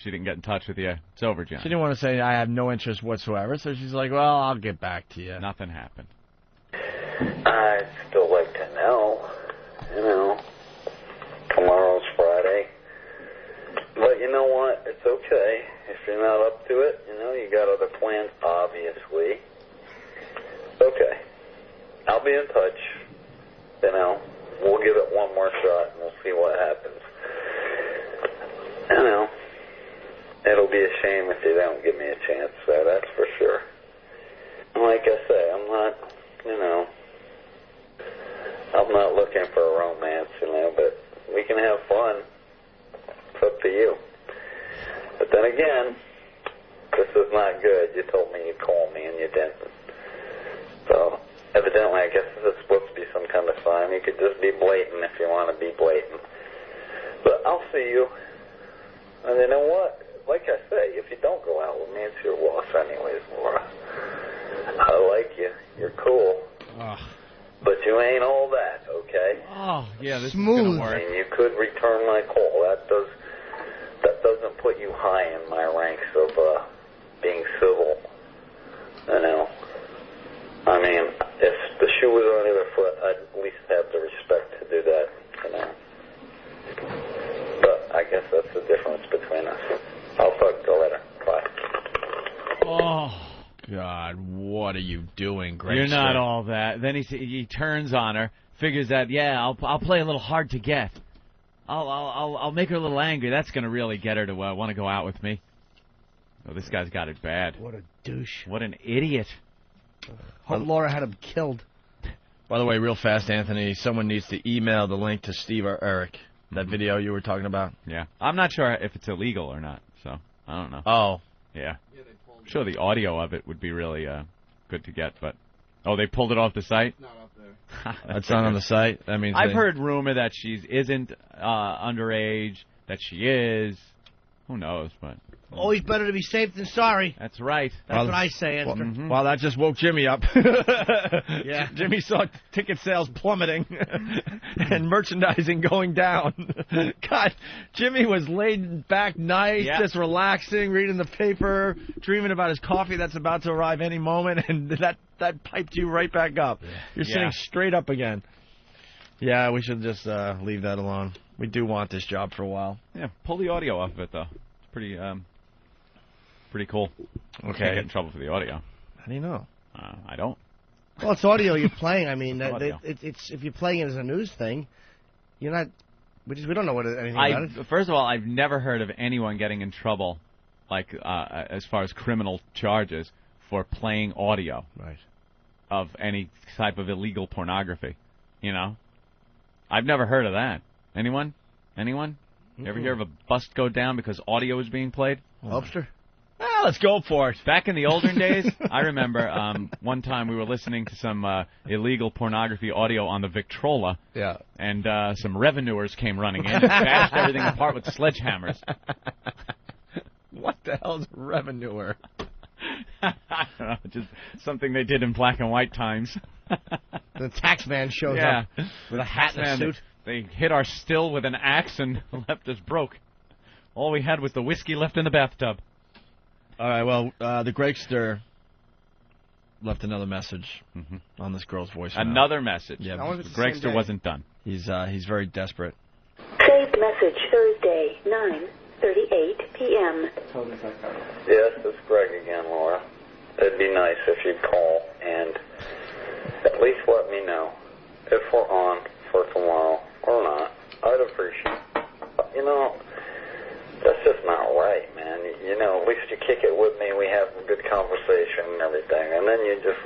H: didn't get in touch with you. It's over, John.
B: She didn't want to say, I have no interest whatsoever. So she's like, well, I'll get back to you.
H: Nothing happened.
W: I'd still like to know. Tomorrow's Friday. But you know what? It's okay. If you're not up to it, you got other plans, obviously. Okay. I'll be in touch. We'll give it one more shot and we'll see what happens. It'll be a shame if you don't give me a chance, so that's for sure. Like I say, I'm not looking for a romance, but we can have fun. It's up to you. But then again, this is not good. You told me you'd call me and you didn't. So, at Evidently, I guess it's supposed to be some kind of sign. You could just be blatant if you want to be blatant. But I'll see you. And you know what? Like I say, if you don't go out with me, it's your loss anyways, Laura. I like you. You're cool. But you ain't all that, okay?
H: Oh, yeah, this
W: Smooth.
H: is going to work.
W: And you could return my call. That doesn't put you high in my ranks of being civil. You know? I mean, if the shoe was on the other foot, I'd at least have the respect to do that, you know? But I guess that's the difference between us. I'll talk to you later. Bye.
B: Oh, God, what are you doing, Greg?
H: You're not all that. Then he turns on her, figures that, I'll play a little hard to get. I'll make her a little angry. That's going to really get her to want to go out with me. Oh, this guy's got it bad.
C: What a douche.
H: What an idiot.
C: Hope Laura had him killed.
B: By the way, real fast, Anthony, someone needs to email the link to Steve or Eric, that video you were talking about.
H: Yeah. I'm not sure if it's illegal or not, so I don't know.
B: Oh.
H: Yeah. I'm sure the audio of it would be really good to get, but... Oh, they pulled it off the site?
I: Not up there.
B: That's not on the site? That means
H: I've heard rumor that she isn't underage, that she is. Who knows, but...
C: Always better to be safe than sorry.
H: That's right.
C: That's what I say, Esther.
B: Well, that just woke Jimmy up.
C: Yeah.
B: Jimmy saw ticket sales plummeting and merchandising going down. God, Jimmy was laid back nice, just relaxing, reading the paper, dreaming about his coffee that's about to arrive any moment, and that piped you right back up. You're sitting straight up again. Yeah, we should just leave that alone. We do want this job for a while.
H: Yeah, pull the audio off of it, though. It's pretty cool.
B: Okay.
H: Can't get in trouble for the audio.
B: How do you know?
H: I don't.
C: Well, it's audio you're playing. I mean,
H: Audio.
C: it's if you're playing it as a news thing, you're not. We don't know anything about it.
H: First of all, I've never heard of anyone getting in trouble, like as far as criminal charges, for playing audio of any type of illegal pornography. You know, I've never heard of that. Anyone? You ever hear of a bust go down because audio is being played?
C: Lobster?
B: Well, let's go for it.
H: Back in the olden days, I remember one time we were listening to some illegal pornography audio on the Victrola.
B: Yeah.
H: And some revenuers came running in and bashed everything apart with sledgehammers.
B: What the hell's a revenuer?
H: I don't know, just something they did in black and white times.
C: The tax man shows up with a hat and a suit.
H: They hit our still with an axe and left us broke. All we had was the whiskey left in the bathtub.
B: All right, well, the Gregster left another message on this girl's voicemail.
H: Another message?
B: Yeah,
H: Gregster wasn't done.
B: He's very desperate.
V: Saved message Thursday, 9:38 p.m.
W: Yes, it's Greg again, Laura. It'd be nice if you'd call and at least let me know if we're on for tomorrow or not. I'd appreciate it. You know, that's just not right, man. You know, at least you kick it with me, we have a good conversation and everything, and then you just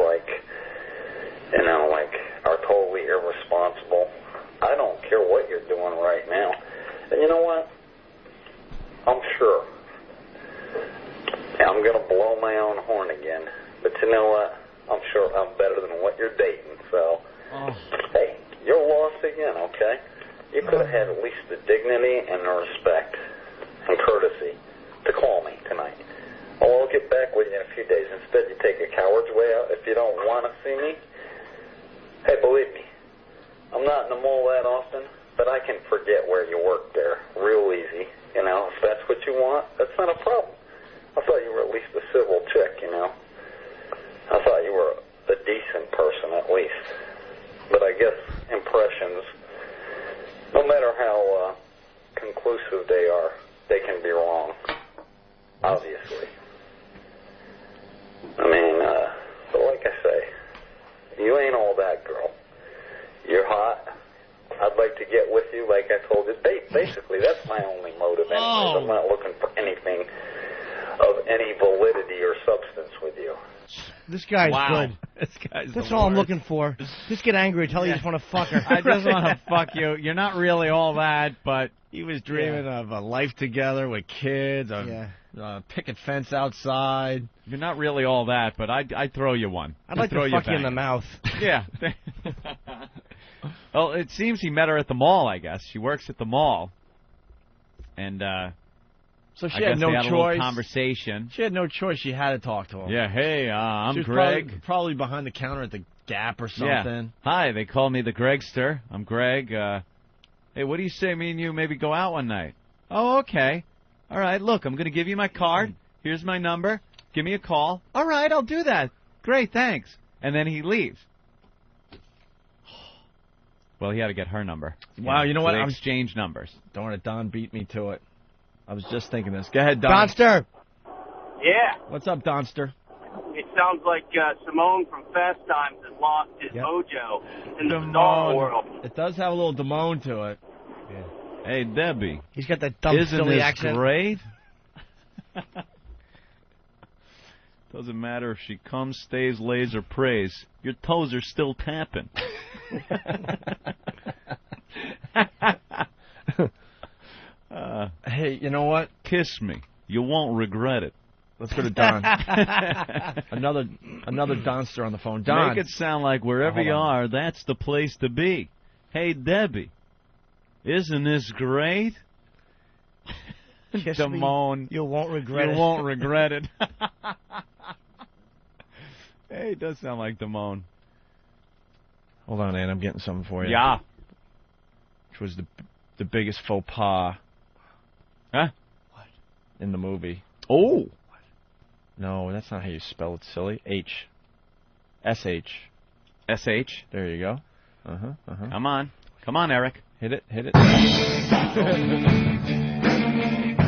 W: are totally irresponsible. I don't care what you're doing right now. And you know what? I'm sure. I'm going to blow my own horn again, but you know what? I'm sure I'm better than what you're dating, so... Hey, you're lost again, okay? You could have had at least the dignity and the respect and courtesy to call me tonight. Oh, I'll get back with you in a few days. Instead, you take a coward's way out if you don't want to see me. Hey, believe me, I'm not in the mall that often, but I can forget where you worked there real easy. You know, if that's what you want, that's not a problem. I thought you were at least a civil chick, you know. I thought you were a decent person at least. But I guess impressions, no matter how conclusive they are, they can be wrong, obviously. I mean, but like I say, you ain't all that, girl. You're hot. I'd like to get with you, like I told you. Basically, that's my only motive anyways. I'm not looking for anything of any validity or substance with you.
C: This guy's good.
B: This guy's
C: That's
B: the
C: all I'm
B: worst.
C: looking for. Just get angry. Tell you just want to fuck her.
H: I just want to fuck you. You're not really all that, but
B: He was dreaming of a life together with kids, a picket fence outside.
H: you're not really all that. But I'd throw you one.
C: I'd like
H: throw
C: to fuck you in
H: back.
C: the mouth.
H: Yeah. Well, it seems he met her at the mall. I guess she works at the mall, and
B: So she
H: I
B: had
H: guess
B: no
H: they had a little
B: choice.
H: conversation.
B: She had no choice. She had to talk to him.
H: Yeah. Hey, I'm
B: she was
H: Greg.
B: Probably behind the counter at the Gap or something.
H: Yeah. Hi, they call me the Gregster. I'm Greg. Hey, what do you say me and you maybe go out one night? Oh, okay. All right, look, I'm going to give you my card. Here's my number. Give me a call. All right, I'll do that. Great, thanks. And then he leaves. Well, he had to get her number.
B: Wow, you know
H: So
B: what?
H: they
B: I'm
H: exchange numbers.
B: Darn it, Don beat me to it. I was just thinking this. Go ahead, Don.
C: Donster.
J: Yeah,
B: What's up, Donster?
J: it sounds like Simone from Fast Times has lost his mojo in the bizarre world.
B: It does have a little Damone to it.
H: Hey, Debbie.
C: He's got that dumb
H: Isn't
C: silly
H: this
C: accent.
H: great? Doesn't matter if she comes, stays, lays, or prays. Your toes are still tapping.
B: Hey, you know what?
H: Kiss me. You won't regret it.
B: Let's go to Don. another Donster on the phone. Don.
H: Make it sound like wherever
B: Hold
H: you
B: on.
H: are, that's the place to be. Hey, Debbie. Isn't this great?
C: Kiss me.
H: Damone.
C: You won't regret it.
H: You won't regret it. Hey, it does sound like Damone.
B: Hold on, Ann. I'm getting something for you.
H: Yeah.
B: Which was the biggest faux pas.
H: Huh?
B: What? In the movie.
H: Oh.
B: No, that's not how you spell it, silly. H. S-H.
H: S-H?
B: There you go. Uh-huh, uh-huh.
H: Come on. Come on, Eric.
B: Hit it, hit it.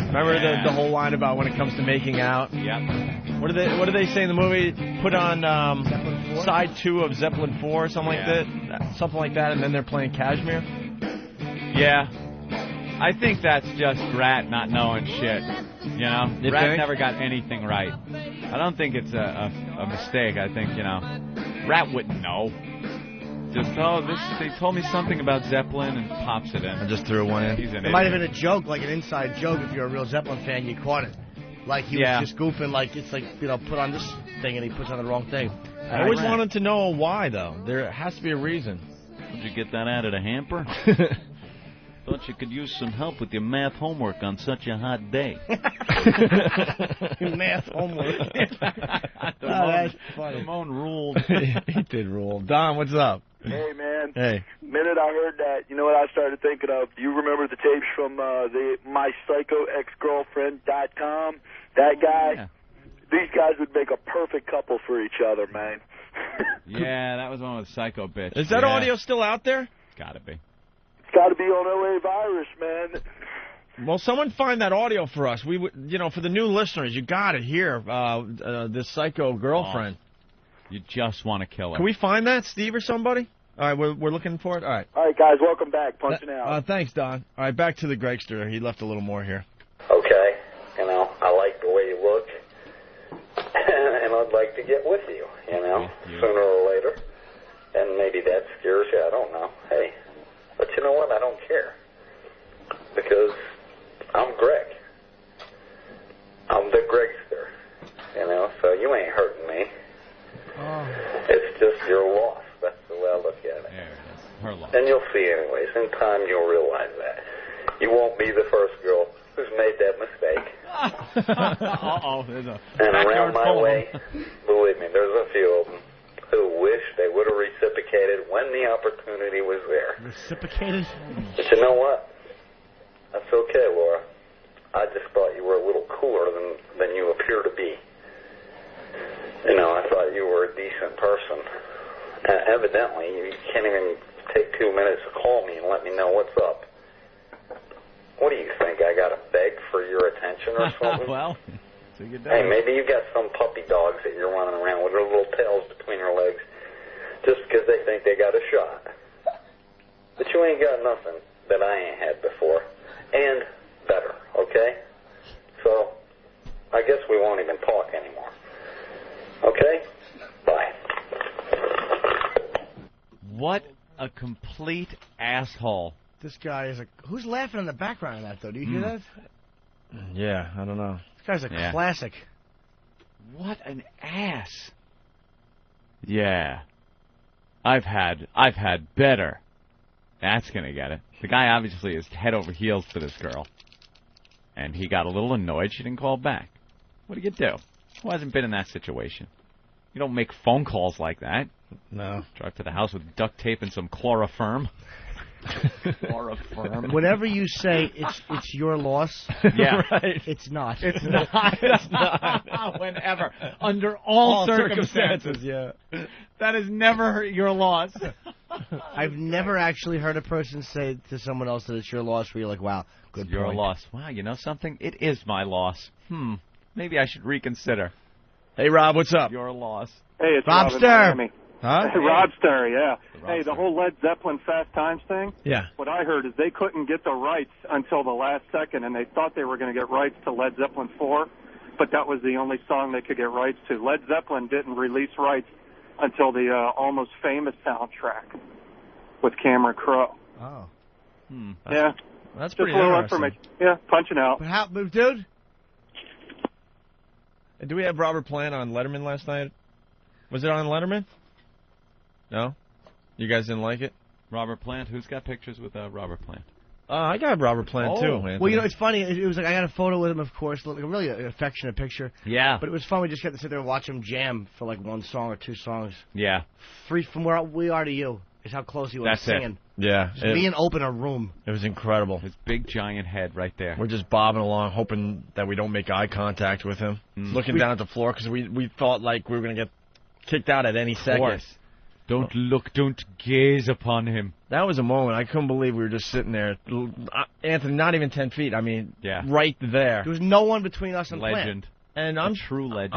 B: Remember the whole line about when it comes to making out?
H: Yep.
B: What do they say in the movie? Put on side 2 of Zeppelin 4 or something like that? Something like that, and then they're playing Kashmir?
H: Yeah. I think that's just Rat not knowing shit. You know?
B: You
H: Rat
B: think?
H: never got anything right. I don't think it's a mistake. I think, you know, Rat wouldn't know. Just, they told me something about Zeppelin and pops it in.
B: I just threw one in.
H: He's an
C: It might have
H: idiot.
C: been a joke, like an inside joke. If you're a real Zeppelin fan, you caught it. Like he was just goofing, like it's like, you know, put on this thing and he puts on the wrong thing.
B: I always wanted to know why, though. There has to be a reason.
H: Did you get that out of the hamper? Thought you could use some help with your math homework on such a hot day.
C: Math homework.
H: That's
C: funny.
H: Damone ruled.
B: He did rule. Don, what's up?
P: Hey, man.
B: Hey.
P: Minute I heard that, you know what I started thinking of? Do you remember the tapes from the mypsychoexgirlfriend.com? That guy?
H: Yeah.
P: These guys would make a perfect couple for each other, man.
H: Yeah, that was one with Psycho Bitch.
B: Is that
H: Yeah.
B: audio still out there?
H: Gotta be.
P: It's got to be on OA Virus, man.
B: Well, someone find that audio for us. We would, you know, for the new listeners, you got it here. This psycho girlfriend.
H: You just want to kill her.
B: Can we find that, Steve or somebody? All right, we're looking for it. All right.
P: All right, guys, welcome back. Punching out.
B: Thanks, Don. All right, back to the Gregster. He left a little more here.
W: Okay, you know, I like the way you look, and I'd like to get with you, you know, sooner or later. And maybe that scares you, I don't know. Hey, but you know what? I don't care. Because I'm Greg. I'm the Gregster, you know, so you ain't hurting me. It's just your loss. That's the way I look at it.
H: There it is. Her loss.
W: And you'll see anyways. In time, you'll realize that. You won't be the first girl who's made that mistake.
H: Uh-oh. There's a
W: And
H: backyard
W: around my
H: full of
W: way, believe me, there's a few of them who wish they would have reciprocated when the opportunity was there.
C: Reciprocated?
W: But you know what? That's okay, Laura. I just thought you were a little cooler than you appear to be. You know, I thought you were a decent person. Evidently, you can't even take 2 minutes to call me and let me know what's up. What do you think? I got to beg for your attention or something?
H: Well,
W: hey, maybe you got some puppy dogs that you're running around with their little tails between their legs just because they think they got a shot. But you ain't got nothing that I ain't had before. And better, okay? So, I guess we won't even talk anymore. Okay? Bye.
H: complete asshole.
C: This guy is a... Who's laughing in the background of that, though? Do you hear that?
B: Yeah, I don't know.
C: This guy's a classic.
H: What an ass. Yeah. I've had better. That's going to get it. The guy obviously is head over heels for this girl. And he got a little annoyed. She didn't call back. What do you do? Who hasn't been in that situation? You don't make phone calls like that.
C: No.
H: Drive to the house with duct tape and some chloroform. Chloroform.
C: Whenever you say it's your loss,
H: Yeah.
B: Right.
C: it's not.
H: It's not. It's not. Whenever. Under all circumstances.
B: Yeah.
H: That is never your loss.
C: I've never actually heard a person say to someone else that it's your loss where you're like, wow, good
H: Your
C: point.
H: loss. Wow, you know something? It is my loss. Maybe I should reconsider.
B: Hey, Rob, what's up?
H: Your loss.
L: Hey, it's Rob in
C: Robster.
L: Miami.
B: Huh?
L: Hey, Robster, yeah. Hey, the whole Led Zeppelin Fast Times thing,
B: Yeah.
L: what I heard is they couldn't get the rights until the last second, and they thought they were going to get rights to Led Zeppelin 4, but that was the only song they could get rights to. Led Zeppelin didn't release rights until the Almost Famous soundtrack with Cameron Crowe.
C: Oh.
L: Yeah.
B: That's
L: Just
B: pretty
L: a little
B: interesting.
L: information. Yeah, punching out.
C: But how, dude?
B: Do we have Robert Plant on Letterman last night? Was it on Letterman? No? You guys didn't like it?
H: Robert Plant. Who's got pictures with Robert Plant?
B: I got Robert Plant, too, Anthony.
C: Well, you know, it's funny. It was like I got a photo with him, of course, like a really affectionate picture.
H: Yeah.
C: But it was fun. We just got to sit there and watch him jam for like one song or two songs.
H: Yeah.
C: Free from where we are to you is how close he was
H: That's
C: singing.
H: it.
B: Yeah.
C: Just being open a room.
B: It was incredible.
H: His big giant head right there.
B: We're just bobbing along, hoping that we don't make eye contact with him. Looking down at the floor because we thought like we were going to get kicked out at any second.
H: Course. Don't look, don't gaze upon him.
B: That was a moment. I couldn't believe we were just sitting there. Anthony, not even 10 feet. I mean, right there.
C: There was no one between us and
H: Legend.
C: Plant.
B: And I'm
H: true legend.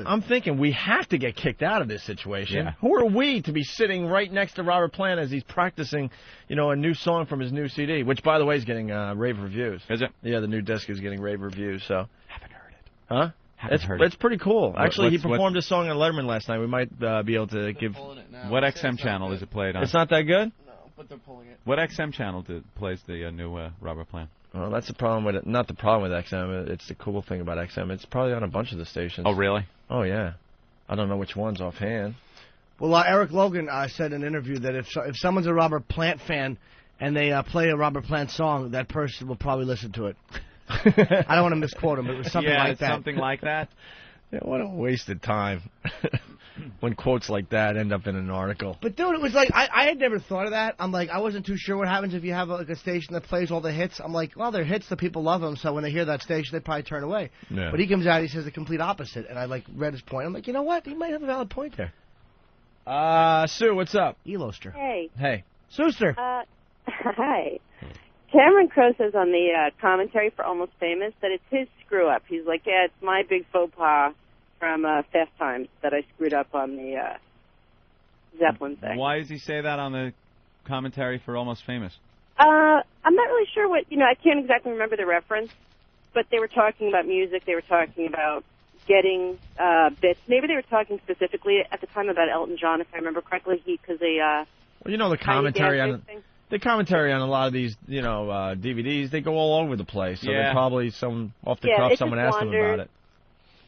B: I'm thinking we have to get kicked out of this situation.
H: Yeah.
B: Who are we to be sitting right next to Robert Plant as he's practicing, you know, a new song from his new CD, which by the way is getting rave reviews.
H: Is it?
B: Yeah, the new disc is getting rave reviews. So
H: haven't heard it.
B: Huh?
H: Haven't heard
B: It's pretty cool. Actually, he
H: what's-
B: performed a song on Letterman last night. We might be able to give.
H: What XM channel is it played on?
B: It's not that good.
I: No, but they're pulling it.
H: What XM channel plays the new Robert Plant?
B: Well, that's the problem with it. Not the problem with XM. It's the cool thing about XM. It's probably on a bunch of the stations.
H: Oh, really?
B: Oh, yeah. I don't know which ones offhand.
C: Well, Eric Logan said in an interview that if someone's a Robert Plant fan and they play a Robert Plant song, that person will probably listen to it. I don't want to misquote him, but it was something like that.
H: Something like that.
B: Yeah, what a wasted time when quotes like that end up in an article.
C: But, dude, it was like, I had never thought of that. I'm like, I wasn't too sure what happens if you have like a station that plays all the hits. I'm like, well, they're hits, the people love them, so when they hear that station, they probably turn away.
B: Yeah.
C: But he comes out, he says the complete opposite, and I like read his point. I'm like, you know what? He might have a valid point there.
B: Sue, what's up?
C: Eloster.
A: Hey.
B: Hey.
C: Suster.
A: Hi. Cameron Crowe says on the commentary for Almost Famous that it's his screw-up. He's like, yeah, it's my big faux pas from Fast Times that I screwed up on the Zeppelin thing.
H: Why does he say that on the commentary for Almost Famous?
A: I'm not really sure what, I can't exactly remember the reference, but they were talking about music. They were talking about getting bits. Maybe they were talking specifically at the time about Elton John, if I remember correctly, because they...
B: Well, you know, the commentary on...
A: thing.
B: The commentary on a lot of these, DVDs, they go all over the place. So
H: Yeah.
B: they probably off the cuff,
A: it
B: someone
A: just
B: asked him
A: wandered.
B: about it.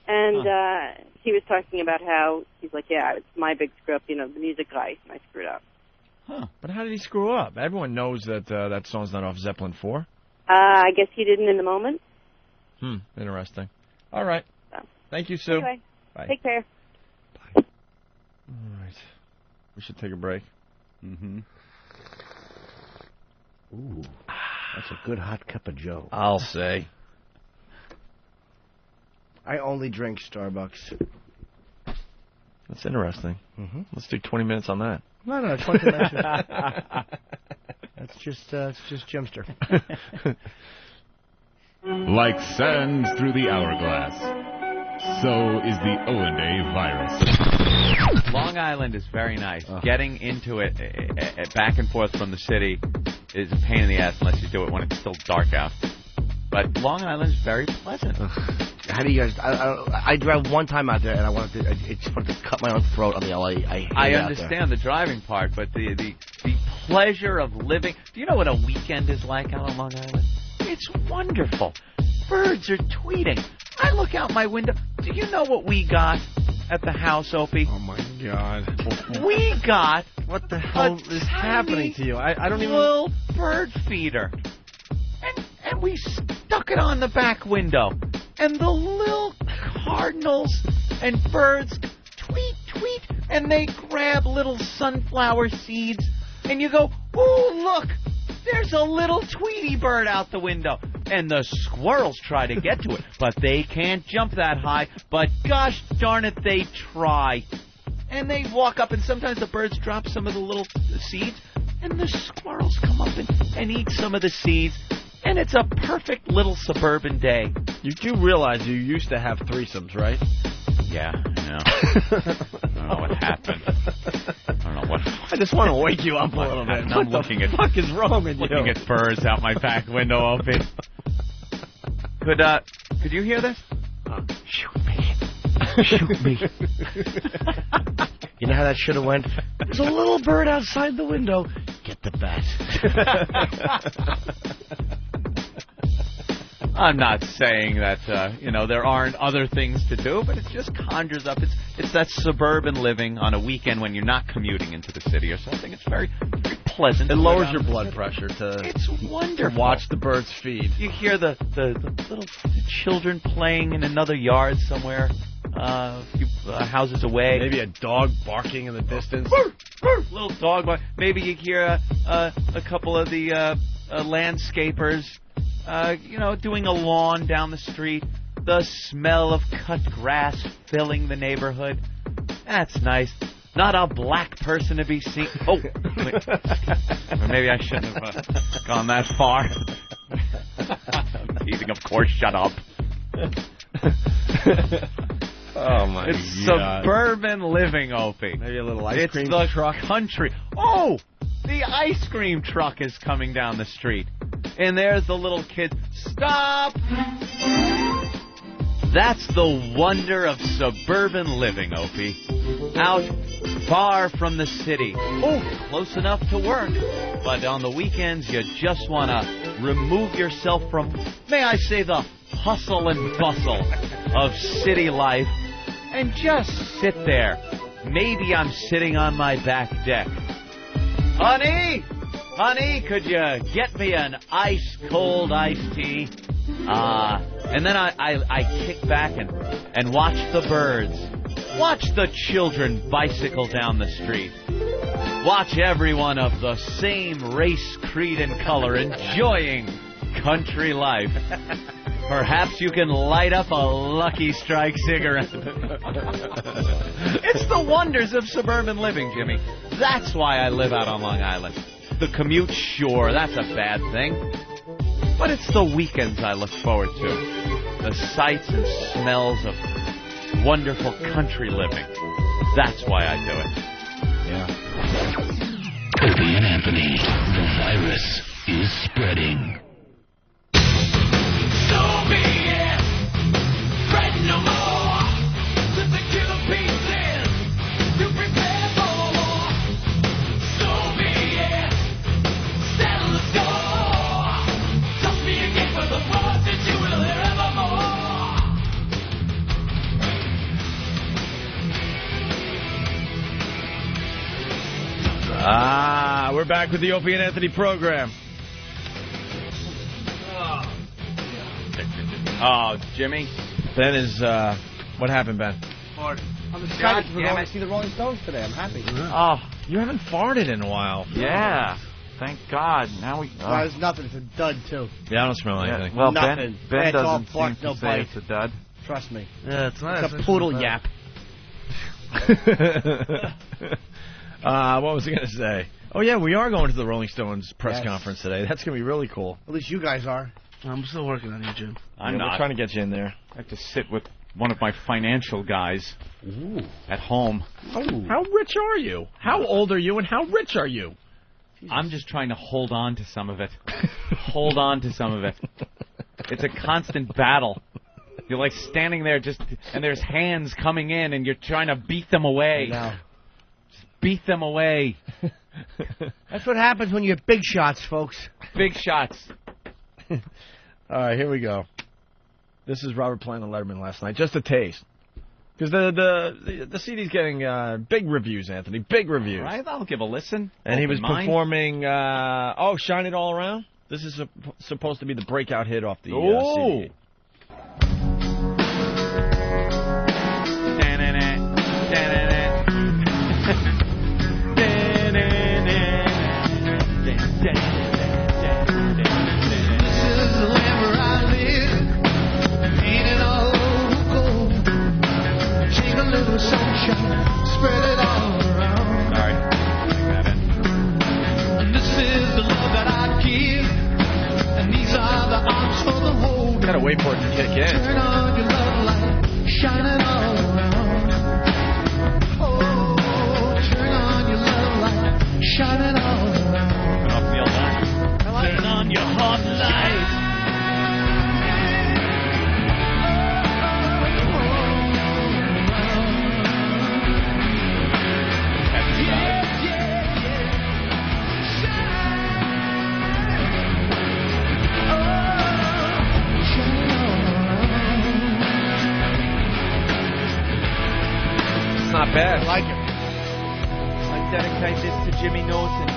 A: And he was talking about how he's like, yeah, it's my big screw up, the music guy, and I screwed up.
B: Huh. But how did he screw up? Everyone knows that that song's not off Zeppelin 4.
A: I guess he didn't in the moment.
B: Interesting. All right.
A: So.
B: Thank you, Sue.
A: Anyway,
B: Bye.
A: take care.
B: All right. We should take a break.
H: Mm-hmm.
C: Ooh, that's a good hot cup of Joe.
B: I'll say.
C: I only drink Starbucks.
B: That's interesting.
C: Mm-hmm.
B: Let's do 20 minutes on that.
C: No, 20 minutes. That's just Jimster.
Q: Like sands through the hourglass, so is the O&A virus.
H: Long Island is very nice. Getting into it back and forth from the city is a pain in the ass unless you do it when it's still dark out. But Long Island's very pleasant.
C: How do you guys? I drove one time out there, and I just wanted to cut my own throat on the LA. I
H: understand the driving part, but the pleasure of living. Do you know what a weekend is like out on Long Island? It's wonderful. Birds are tweeting. I look out my window. Do you know what we got at the house, Opie?
C: Oh, my God.
H: We got
C: What the hell is happening to you? I don't even...
H: little bird feeder. And we stuck it on the back window. And the little cardinals and birds tweet, and they grab little sunflower seeds. And you go, ooh, look, there's a little Tweety bird out the window. And the squirrels try to get to it, but they can't jump that high. But gosh darn it, they try. And they walk up, and sometimes the birds drop some of the little seeds, and the squirrels come up and eat some of the seeds. And it's a perfect little suburban day.
B: You do realize you used to have threesomes, right?
H: Yeah, I know. I don't know what happened. I don't know what.
B: I just want to wake you up a little bit.
H: I'm looking at.
B: What the fuck is wrong with you?
H: Looking at birds out my back window, Opie. Could you hear this? Shoot me. Shoot me.
C: You know how that should have went? There's a little bird outside the window. Get the bat.
H: I'm not saying that, there aren't other things to do, but it just conjures up. It's that suburban living on a weekend when you're not commuting into the city or something. It's very, very pleasant.
B: It lowers your blood pressure
H: It's wonderful.
B: to watch the birds feed.
H: You hear the little children playing in another yard somewhere, a few houses away.
B: Maybe a dog barking in the distance.
H: Little dog bark. Maybe you hear a couple of the landscapers doing a lawn down the street. The smell of cut grass filling the neighborhood. That's nice. Not a black person to be seen. Oh, wait. Maybe I shouldn't have gone that far. I'm teasing, of course. Shut up.
B: Oh, my
H: It's
B: God.
H: suburban living, Opie.
B: Maybe a little ice cream
H: It's the
B: truck.
H: country. Oh, the ice cream truck is coming down the street. And there's the little kid. Stop! That's the wonder of suburban living, Opie. Out far from the city. Oh, close enough to work. But on the weekends, you just want to remove yourself from, may I say, the hustle and bustle of city life and just sit there. Maybe I'm sitting on my back deck. Honey, could you get me an ice-cold iced tea? And then I kick back and watch the birds. Watch the children bicycle down the street. Watch everyone of the same race, creed, and color enjoying country life. Perhaps you can light up a Lucky Strike cigarette. It's the wonders of suburban living, Jimmy. That's why I live out on Long Island. The commute, sure, that's a bad thing. But it's the weekends I look forward to. The sights and smells of wonderful country living. That's why I do it.
O: Yeah. Opie and Anthony, the virus is spreading. So be it. Spread no more. Let the killer pieces. You prepare for war. So be it. Settle the score. Touch me again for the force that you will hear evermore.
B: We're back with the Opie and Anthony program.
H: Oh, Jimmy.
B: Ben is, what happened, Ben?
C: I'm
H: God
C: excited
H: damn
C: to
H: it.
C: see the Rolling Stones today. I'm happy.
H: Oh,
B: You haven't farted in a while.
H: yeah. Thank God. Now we...
C: Well, it's nothing. It's a dud, too.
B: Yeah, I don't smell anything.
H: Well,
C: Nothing.
H: Ben
C: It's all
H: doesn't
C: bark,
H: seem
C: no
H: to say
C: bite.
H: it's a dud.
C: Trust me.
I: Yeah, it's not.
C: It's a poodle yap.
B: What was I going to say? Oh, yeah, we are going to the Rolling Stones press
C: Yes.
B: conference today. That's going to be really cool.
C: At least you guys are.
I: I'm still working on you, Jim.
H: I'm
B: Yeah,
H: not.
B: We're trying to get you in there.
H: I have to sit with one of my financial guys at home.
B: How rich are you? How old are you and how rich are you?
H: I'm just trying to hold on to some of it. Hold on to some of it. It's a constant battle. You're like standing there and there's hands coming in and you're trying to beat them away.
C: Now.
H: Just beat them away.
C: That's what happens when you have big shots, folks.
H: Big shots.
B: All right, here we go. This is Robert Plant on Letterman last night. Just a taste. Because the CD's getting big reviews, Anthony. Big reviews.
H: All right, I'll give a listen.
B: And he was
H: Open mind.
B: performing, Shine It All Around? This is supposed to be the breakout hit off the CD.
O: Sunshine, spread it all around.
H: Sorry.
O: And this is the love that I give, and these are the arms for the whole.
B: Gotta wait for it to kick in.
O: Turn on your love light, shine it all around. Oh, turn on your love light, shine it all around. Turn on your heart light.
B: Not bad.
C: I like it.
H: I dedicate this to Jimmy Norton.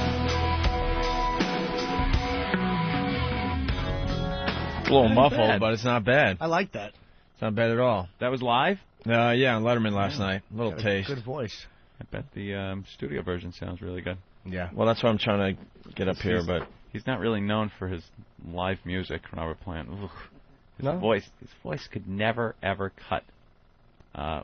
B: It's a little muffled, but it's not bad.
C: I like that.
B: It's not bad at all.
H: That was live?
B: Yeah, on Letterman last night. A little taste.
C: Good voice.
H: I bet the studio version sounds really good.
B: Yeah. Well, that's what I'm trying to get up here, but
H: he's not really known for his live music, Robert Plant. His voice could never, ever cut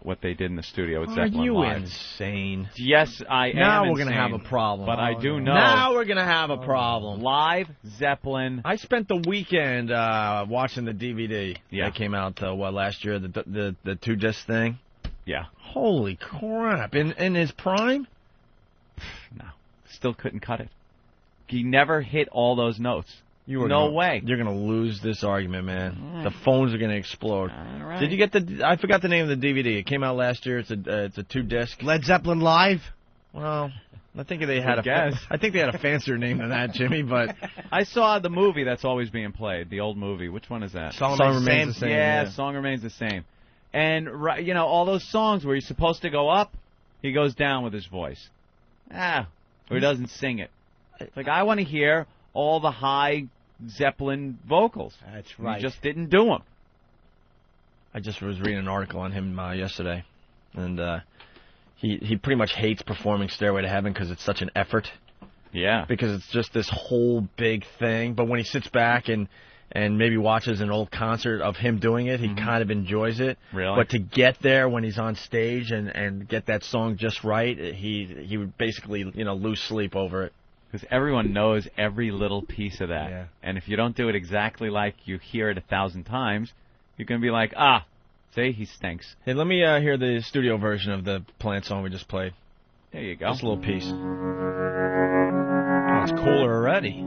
H: what they did in the studio with Zeppelin
B: Are you
H: live.
B: insane?
H: Yes, I am.
B: Now we're
H: insane,
B: going to have a problem.
H: But I do know.
B: Now we're going to have a problem.
H: Live Zeppelin.
B: I spent the weekend watching the DVD that came out last year, the 2-disc thing.
H: Yeah.
B: Holy crap! In his prime?
H: No, still couldn't cut it. He never hit all those notes.
B: No
H: way.
B: You're going to lose this argument, man. The phones are going to explode.
H: All right.
B: Did you get I forgot the name of the DVD. It came out last year. It's a 2-disc.
C: Led Zeppelin Live?
B: Well, I think they had a fancier name than that, Jimmy, but
H: I saw the movie that's always being played, the old movie. Which one is that?
B: Song Remains the Same.
H: Yeah, Song Remains the Same. And, all those songs where he's supposed to go up, he goes down with his voice. Or he doesn't sing it. It's like, I want to hear all the high Zeppelin vocals.
C: That's right.
H: He just didn't do them.
B: I just was reading an article on him yesterday, and he pretty much hates performing Stairway to Heaven because it's such an effort.
H: Yeah.
B: Because it's just this whole big thing. But when he sits back and maybe watches an old concert of him doing it, he kind of enjoys it.
H: Really?
B: But to get there when he's on stage and get that song just right, he would basically lose sleep over it.
H: Because everyone knows every little piece of that.
B: Yeah.
H: And if you don't do it exactly like you hear it 1,000 times, you're going to be like, see, he stinks.
B: Hey, let me hear the studio version of the Plant song we just played.
H: There you go.
B: Just a little piece. Oh, it's cooler already.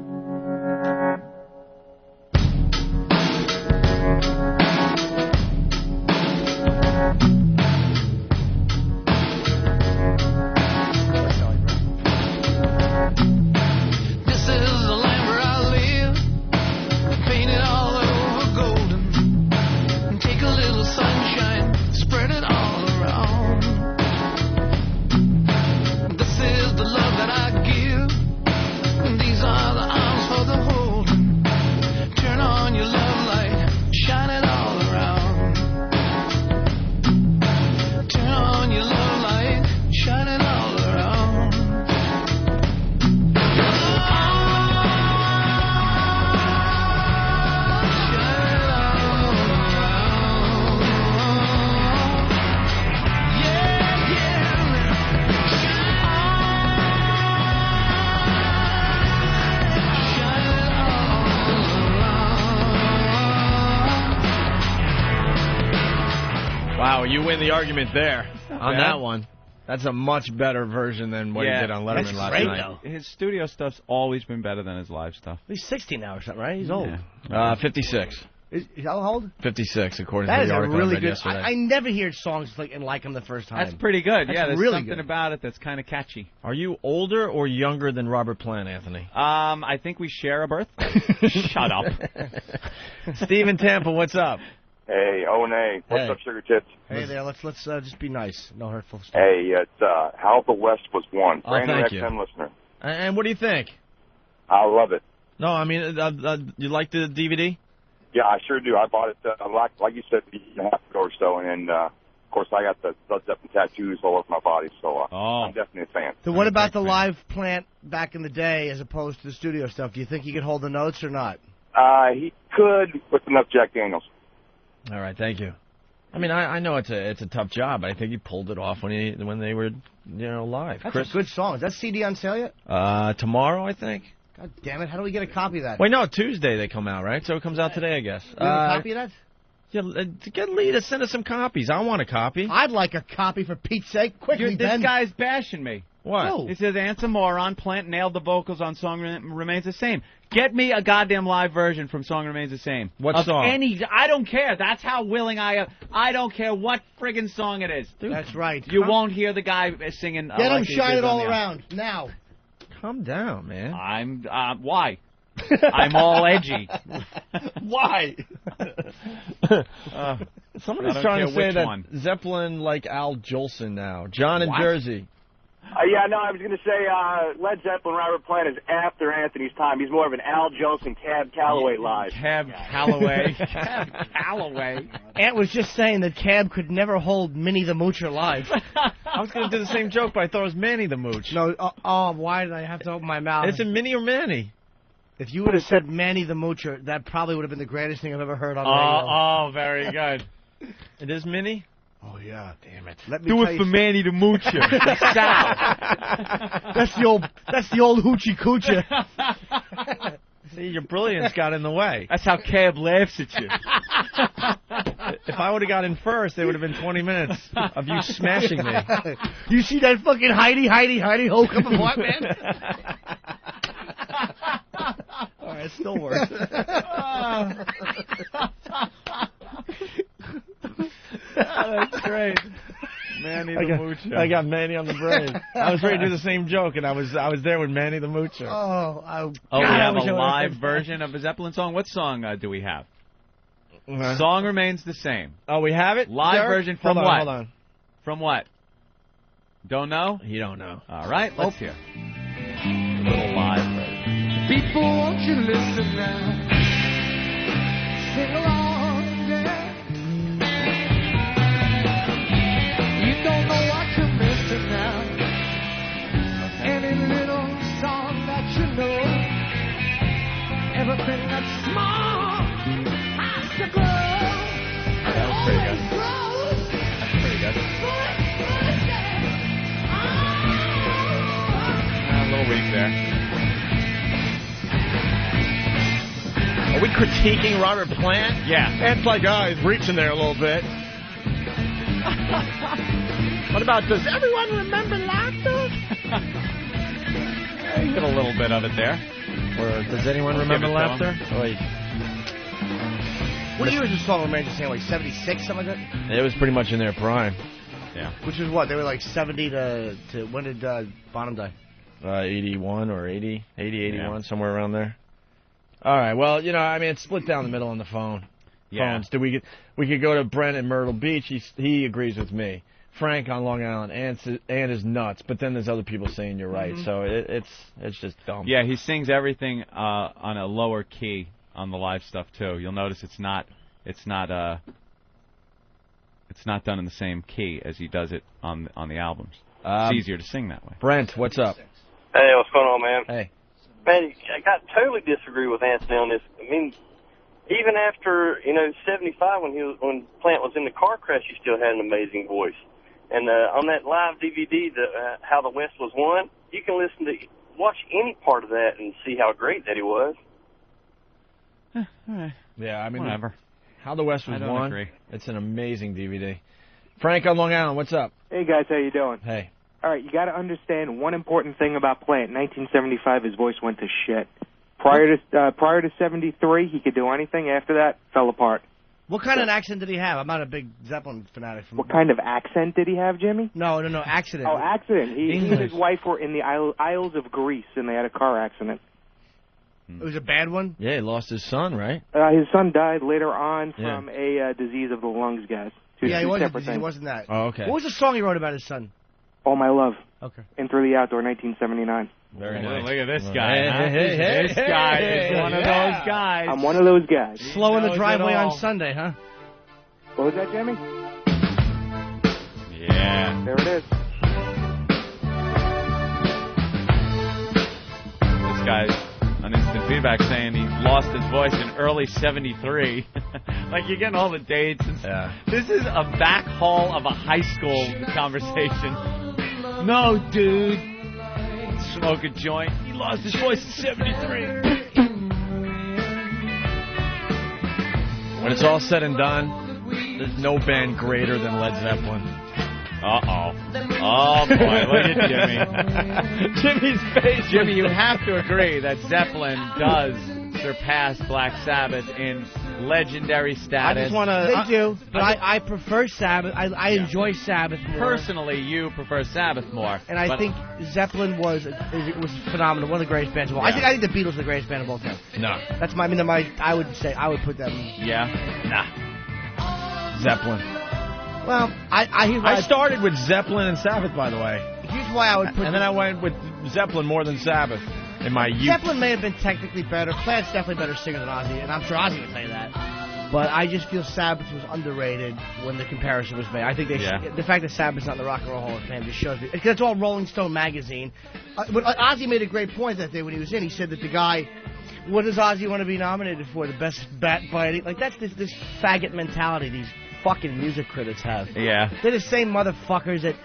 B: Wow, you win the argument there on that one. That's a much better version than what he did on Letterman last night.
H: His studio stuff's always been better than his live stuff.
C: He's 60 now or something, right? He's old.
B: 56.
C: How old?
B: 56, according
C: That
B: to
C: is
B: the
C: a
B: article I
C: really
B: read
C: good.
B: yesterday.
C: I never hear songs and like them the first time.
H: That's pretty good.
C: That's
H: Yeah, there's
C: really
H: something
C: good.
H: about it that's kind of catchy.
B: Are you older or younger than Robert Plant, Anthony?
H: I think we share a birthday. Shut up.
B: Steve in Tampa, what's up?
D: Hey, One. What's up, Sugar Tits?
C: Hey there, let's just be nice. No hurtful stuff.
D: Hey, it's How the West Was Won.
B: Oh,
D: Brand new
B: thank you.
D: XM listener.
B: And what do you think?
D: I love it.
B: No, I mean, you like the DVD?
D: Yeah, I sure do. I bought it, like you said, a half ago or so, and of course I got the Led Zeppelin tattoos all over my body, so I'm definitely a fan.
C: So what about the live Plant back in the day as opposed to the studio stuff? Do you think he could hold the notes or not?
D: He could with enough Jack Daniels.
B: All right, thank you. I mean, I know it's a tough job, but I think he pulled it off when they were live.
C: That's
B: Chris,
C: a good song. Is that CD on sale yet?
B: Tomorrow, I think.
C: God damn it! How do we get a copy of that?
B: Wait, no, Tuesday they come out, right? So it comes out today, I guess.
C: You have a copy of that?
B: Yeah, get Lee to send us some copies. I want a copy.
C: I'd like a copy for Pete's sake. Quickly,
H: This
C: Ben.
H: guy's bashing me.
B: What?
C: No.
H: He says, Ant's a moron. Plant nailed the vocals on Song Remains the Same. Get me a goddamn live version from Song Remains the Same.
B: What
H: of
B: song?
H: I don't care. That's how willing I am. I don't care what friggin' song it is.
C: Dude, that's right.
H: You won't hear the guy singing.
C: Get him
H: like he
C: shine
H: did
C: it
H: on
C: all
H: the album.
C: around now.
B: Calm down, man.
H: I'm why? I'm all edgy.
C: Why?
B: Somebody's
H: I don't
B: trying to
H: care
B: say
H: which
B: that
H: one.
B: Zeppelin like Al Jolson now. John in
H: What?
B: Jersey.
J: Yeah, no, I was going to say Led Zeppelin, Robert Plant is after Anthony's time. He's more of an Al Jolson, Cab Calloway live.
H: Cab Calloway. Cab Calloway.
C: Ant was just saying that Cab could never hold Minnie the Moocher live.
B: I was going to do the same joke, but I thought it was Manny the Mooch.
C: No, why did I have to open my mouth?
B: Is it Minnie or Manny?
C: If you would have said Manny the Moocher, that probably would have been the greatest thing I've ever heard on radio.
H: Oh, very good.
B: It is Minnie?
C: Oh, yeah. Damn it. Let me
H: Do
C: tell
H: it
C: you
H: for Manny the Moocher.
C: That's the old hoochie coocher.
B: See, your brilliance got in the way.
H: That's how Cab laughs at you.
B: If I would have got in first, it would have been 20 minutes of you smashing me.
C: You see that fucking Heidi ho cup of what, man? All right, it still works.
H: That's great. Manny the Moocher.
B: I got Manny on the brain. I was ready to do the same joke, and I was there with Manny the Moocher.
H: We have a live version of a Zeppelin song. What song do we have? Song Remains the Same.
B: Oh, we have it?
H: Live
B: Derek?
H: version from
B: Hold on,
H: what?
B: Hold on.
H: From what? Don't know?
B: You don't know.
H: All right, let's hear. A little live version.
O: People, won't you listen now? Sing along, yeah. You don't know what you're missing now. Any little song that you know, everything that's small has to grow.
H: That was pretty good. That's pretty good. A little weak there.
B: Are we critiquing Robert Plant?
H: Yeah.
B: It's like, he's reaching there a little bit. What about, does everyone remember laughter?
H: You get a little bit of it there.
B: Or does anyone remember laughter? Wait.
C: What year was this song Remains the Same? Like 76, something like that?
B: It was pretty much in their prime.
H: Yeah.
C: Which is what? They were like 70 to when did Bonham die?
B: 81 or 80, 81, somewhere around there. All right, well, I mean, it's split down the middle on the phone.
H: Yeah.
B: Phones. We could go to Brent in Myrtle Beach. He agrees with me. Frank on Long Island, Ant is nuts. But then there's other people saying you're right. So it's just dumb.
H: Yeah, he sings everything on a lower key on the live stuff too. You'll notice it's not done in the same key as he does it on the albums. It's easier to sing that way.
B: Brent, what's up?
J: Hey, what's going on, man?
B: Hey.
J: Man, I got totally disagree with Anthony on this. I mean, even after 75, when Plant was in the car crash, he still had an amazing voice. And on that live DVD, How the West Was Won, you can watch any part of that and see how great that he was.
H: All right.
B: Yeah, I mean,
H: whatever.
B: How the West Was
H: I don't
B: Won.
H: agree.
B: It's an amazing DVD. Frank on Long Island, what's up?
U: Hey guys, how you doing?
B: Hey.
U: All right, you got to understand one important thing about Plant. 1975, his voice went to shit. Prior to 73, he could do anything. After that, fell apart.
C: What kind of accent did he have? I'm not a big Zeppelin fanatic.
U: What kind of accent did he have, Jimmy?
C: No, accident.
U: Oh, accident. He and his wife were in the Isles of Greece, and they had a car accident.
C: It was a bad one?
B: Yeah, he lost his son, right?
U: His son died later on from a disease of the lungs, guys.
C: Yeah, he wasn't that.
B: Oh, okay.
C: What was the song he wrote about his son?
U: All My Love.
C: Okay.
U: In Through the Outdoor, 1979.
B: Very nice.
H: Look at this guy. This guy is one of those guys.
U: I'm one of those guys.
C: Slow in the driveway on Sunday, huh?
U: What was that, Jimmy?
H: Yeah.
U: There it is.
H: This guy's on instant feedback saying he lost his voice in early 73. Like, you're getting all the dates. And This is a back hall of a high school conversation. No, dude. Smoke a joint. He lost his voice in 73.
B: When it's all said and done, there's no band greater than Led Zeppelin.
H: Uh-oh. Oh, boy. Look at Jimmy.
B: Jimmy's face.
H: Jimmy, you have to agree that Zeppelin does surpass Black Sabbath in legendary status.
C: I just want to... They do, but I prefer Sabbath. I enjoy Sabbath more.
H: Personally, you prefer Sabbath more.
C: And I think Zeppelin was phenomenal. One of the greatest bands of all. I think the Beatles are the greatest band of all time.
B: No.
C: That's I would put them...
H: Yeah?
B: Nah. Zeppelin.
C: Well, I
B: started with Zeppelin and Sabbath, by the way.
C: Here's why I would put...
B: And then I went with Zeppelin more than Sabbath in my youth.
C: Zeppelin may have been technically better. Plant's definitely better singer than Ozzy, and I'm sure Ozzy would say that. But I just feel Sabbath was underrated when the comparison was made. I think the fact that Sabbath's not in the Rock and Roll Hall of Fame just shows me. Because it's all Rolling Stone magazine. But Ozzy made a great point that day when he was in. He said that the guy... What does Ozzy want to be nominated for? The best bat biting? Like, that's this faggot mentality these fucking music critics have.
H: Yeah.
C: They're the same motherfuckers that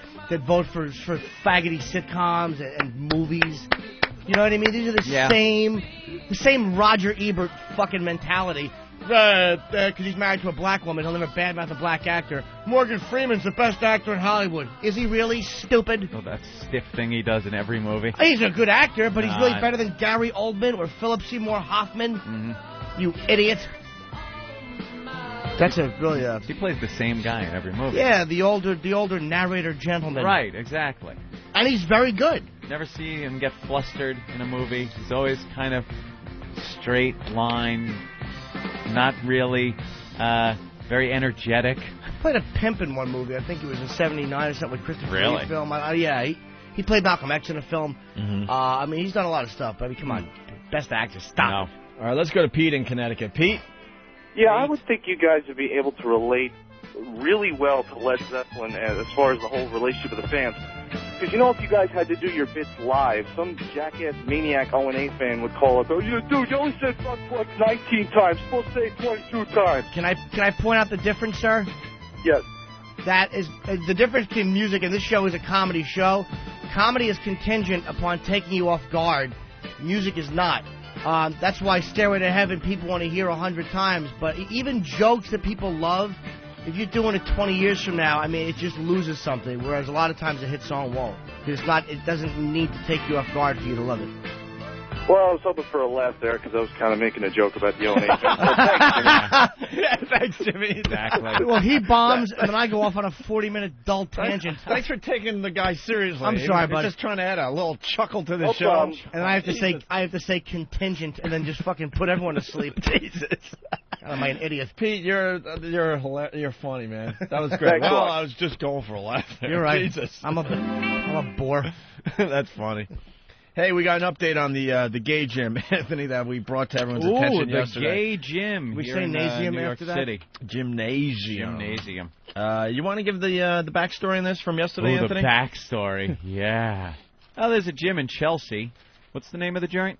C: vote for faggoty sitcoms and movies. You know what I mean? These are the same Roger Ebert fucking mentality. Because he's married to a black woman, he'll never badmouth a black actor. Morgan Freeman's the best actor in Hollywood. Is he really stupid?
H: Oh, that stiff thing he does in every movie.
C: He's a good actor, but he's really better than Gary Oldman or Philip Seymour Hoffman. Mm-hmm. You idiot. That's a really...
H: He plays the same guy in every movie.
C: Yeah, the older narrator gentleman.
H: Right, exactly.
C: And he's very good.
H: Never see him get flustered in a movie. He's always kind of straight line, not really very energetic.
C: He played a pimp in one movie. I think it was in '79 or something with Christopher
H: Really?
C: Lee film. He played Malcolm X in a film.
B: Mm-hmm.
C: I mean, he's done a lot of stuff. I mean, come on. Best actor. Stop.
B: No. All right, let's go to Pete in Connecticut. Pete?
F: Yeah, I would think you guys would be able to relate really well to Led Zeppelin as far as the whole relationship with the fans. Because, you know, if you guys had to do your bits live, some jackass maniac O&A fan would call up, oh, you dude, you only said fuck 19 times, supposed to say 22 times.
C: Can I point out the difference, sir?
F: Yes.
C: That is the difference between music and this show is a comedy show. Comedy is contingent upon taking you off guard. Music is not. That's why Stairway to Heaven people want to hear 100 times. But even jokes that people love, if you're doing it 20 years from now, I mean, it just loses something. Whereas a lot of times a hit song won't. Because it doesn't need to take you off guard for you to love it.
F: Well, I was hoping for a laugh there because I was kind of making a joke about the O&A fan.
B: Thanks, Jimmy.
H: Exactly.
C: Well, he bombs, and then I go off on a 40-minute dull tangent.
B: Thanks for taking the guy seriously.
C: I'm sorry, bud.
B: Just trying to add a little chuckle to the
F: No
B: show.
F: problem.
C: And I have to say contingent, and then just fucking put everyone to sleep.
B: Jesus.
C: Am I an idiot?
B: Pete, you're funny, man. That was great. Well, I was just going for a laugh there.
C: You're right.
B: Jesus.
C: I'm a bore.
B: That's funny. Hey, we got an update on the gay gym, Anthony, that we brought to everyone's attention yesterday.
H: The gay gym.
C: We
H: here
C: say
H: in
C: Nasium
H: New York
C: after that?
H: City.
B: Gymnasium. You want to give the backstory on this from yesterday, Anthony?
H: The backstory. Yeah. Oh, there's a gym in Chelsea. What's the name of the joint?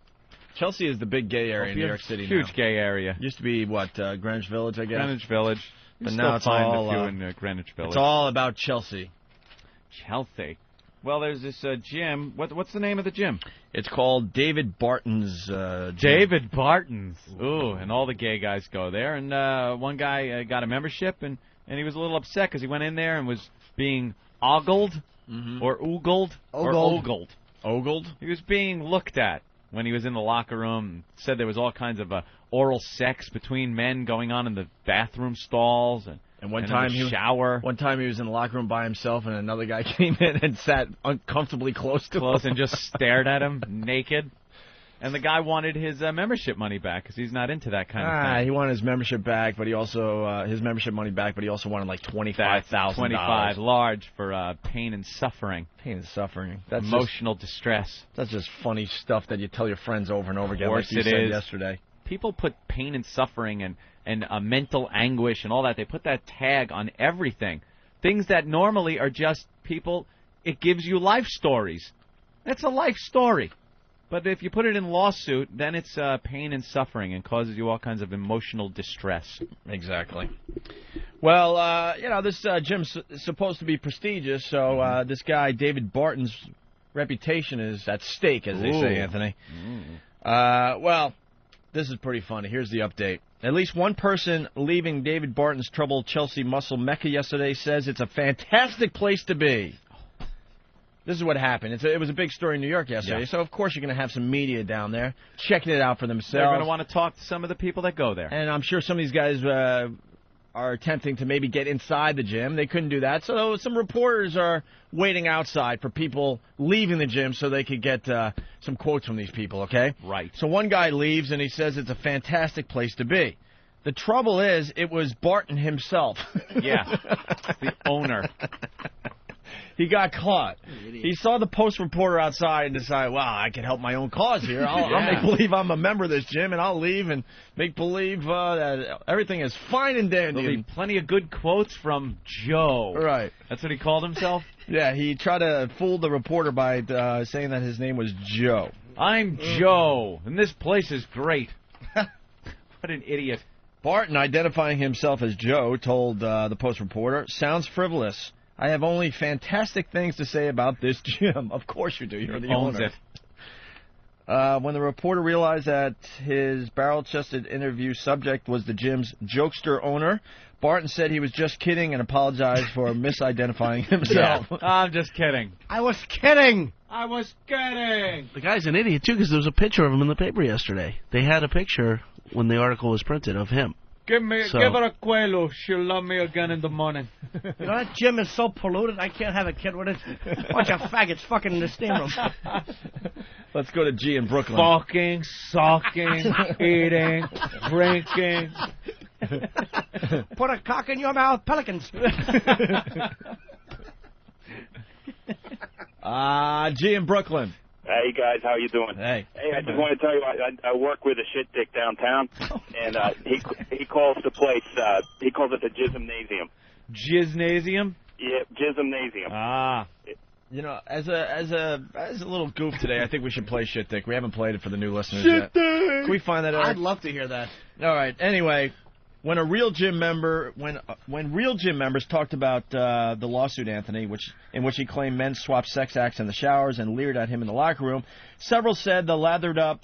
B: Chelsea is the big gay area in New York City now.
H: Huge gay area.
B: Used to be, Greenwich Village, I guess?
H: Greenwich Village.
B: But
H: Still
B: now it's
H: find
B: all,
H: a few in Greenwich Village.
B: It's all about Chelsea.
H: Chelsea. Well, there's this gym. What's the name of the gym?
B: It's called David Barton's gym.
H: David Barton's. Ooh, and all the gay guys go there. And one guy got a membership, and he was a little upset because he went in there and was being ogled, or oogled, or ogled.
B: Ogled?
H: He was being looked at when he was in the locker room. Said there was all kinds of oral sex between men going on in the bathroom stalls and
B: one
H: in
B: time
H: the shower.
B: One time he was in the locker room by himself, and another guy came in and sat uncomfortably close to him.
H: And just stared at him naked. And the guy wanted his membership money back because he's not into that kind of thing.
B: He wanted his membership back, but he also his membership money back, but he also wanted like $25,000.
H: $25 large for pain and suffering.
B: Pain and suffering. That's
H: emotional distress.
B: That's just funny stuff that you tell your friends over and over again,
H: Of course
B: like you
H: it
B: said
H: is.
B: yesterday.
H: People put pain and suffering and mental anguish and all that. They put that tag on everything. Things that normally are just people. It gives you life stories. That's a life story. But if you put it in lawsuit, then it's pain and suffering and causes you all kinds of emotional distress.
B: Exactly. Well, this gym's supposed to be prestigious, so this guy, David Barton's reputation is at stake, as they say, Anthony. Well, this is pretty funny. Here's the update. At least one person leaving David Barton's troubled Chelsea muscle mecca yesterday says it's a fantastic place to be. This is what happened. It was a big story in New York yesterday, so of course you're going to have some media down there checking it out for themselves.
H: They're going to want to talk to some of the people that go there.
B: And I'm sure some of these guys are attempting to maybe get inside the gym. They couldn't do that, so some reporters are waiting outside for people leaving the gym so they could get some quotes from these people, okay?
H: Right.
B: So one guy leaves, and he says it's a fantastic place to be. The trouble is, it was Barton himself.
H: Yeah, the owner.
B: He got caught. He saw the Post reporter outside and decided, wow, I can help my own cause here. I'll make believe I'm a member of this gym, and I'll leave and make believe that everything is fine and dandy.
H: There'll be plenty of good quotes from Joe.
B: Right.
H: That's what he called himself?
B: Yeah, he tried to fool the reporter by saying that his name was Joe.
H: I'm Joe, and this place is great. What an idiot.
B: Barton, identifying himself as Joe, told the Post reporter, sounds frivolous. I have only fantastic things to say about this gym. Of course you do. You're the owner. When the reporter realized that his barrel-chested interview subject was the gym's jokester owner, Barton said he was just kidding and apologized for misidentifying himself.
H: Yeah, I'm just kidding.
C: I was kidding.
H: I was kidding.
E: The guy's an idiot, too, because there was a picture of him in the paper yesterday. They had a picture when the article was printed of him.
H: Give her a Quelo. She'll love me again in the morning.
C: You know, that gym is so polluted, I can't have a kid with it. Bunch of faggots fucking in the steam room.
B: Let's go to G in Brooklyn.
H: Fucking, sucking, eating, drinking.
C: Put a cock in your mouth, pelicans.
B: G in Brooklyn.
L: Hey, guys, how you doing?
B: Hey.
L: Hey, I just want to tell you, I work with a shit dick downtown, and he calls the place, he calls it the Jizzumnasium.
H: Jiznasium?
L: Yeah, Jizzumnasium.
H: Ah.
B: You know, as a little goof today, I think we should play Shit Dick. We haven't played it for the new listeners yet. Can we find that out?
C: I'd love to hear that.
B: All right. Anyway, when real gym members talked about the lawsuit, Anthony, in which he claimed men swapped sex acts in the showers and leered at him in the locker room, several said the lathered up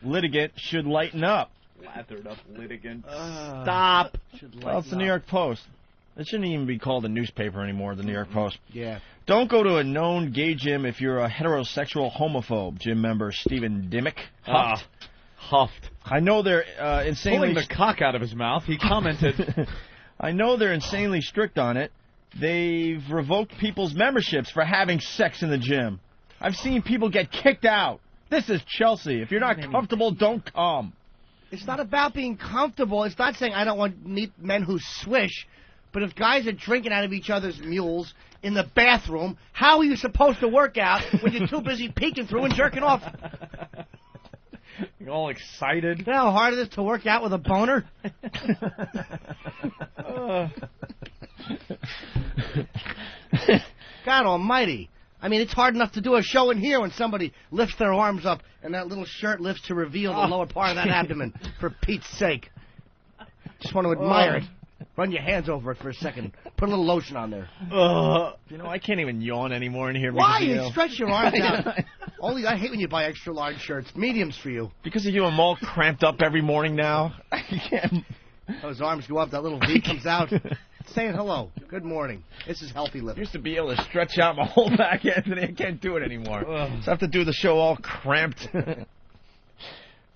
B: litigant should lighten up.
H: Lathered up litigant. Stop.
B: Well, it's the New York Post. It shouldn't even be called a newspaper anymore, the New York Post.
C: Yeah.
B: Don't go to a known gay gym if you're a heterosexual homophobe, gym member Stephen Dimmick huffed.
H: Huffed.
B: I know they're insanely...
H: Pulling the cock out of his mouth, he commented.
B: I know they're insanely strict on it. They've revoked people's memberships for having sex in the gym. I've seen people get kicked out. This is Chelsea. If you're not comfortable, don't come.
C: It's not about being comfortable. It's not saying I don't want men who swish. But if guys are drinking out of each other's mules in the bathroom, how are you supposed to work out when you're too busy peeking through and jerking off?
H: You're all excited.
C: You know how hard it is to work out with a boner? God almighty. I mean, it's hard enough to do a show in here when somebody lifts their arms up and that little shirt lifts to reveal the lower part of that abdomen, for Pete's sake. Just want to admire it. Run your hands over it for a second. Put a little lotion on there.
B: You know, I can't even yawn anymore in here.
C: Why? You stretch your arms out. Only I hate when you buy extra large shirts. Mediums for you.
B: Because of you, I'm all cramped up every morning now. I can't.
C: Those arms go up, that little V comes out. Saying hello. Good morning. This is healthy living.
B: I used to be able to stretch out my whole back, Anthony. I can't do it anymore. So I have to do the show all cramped.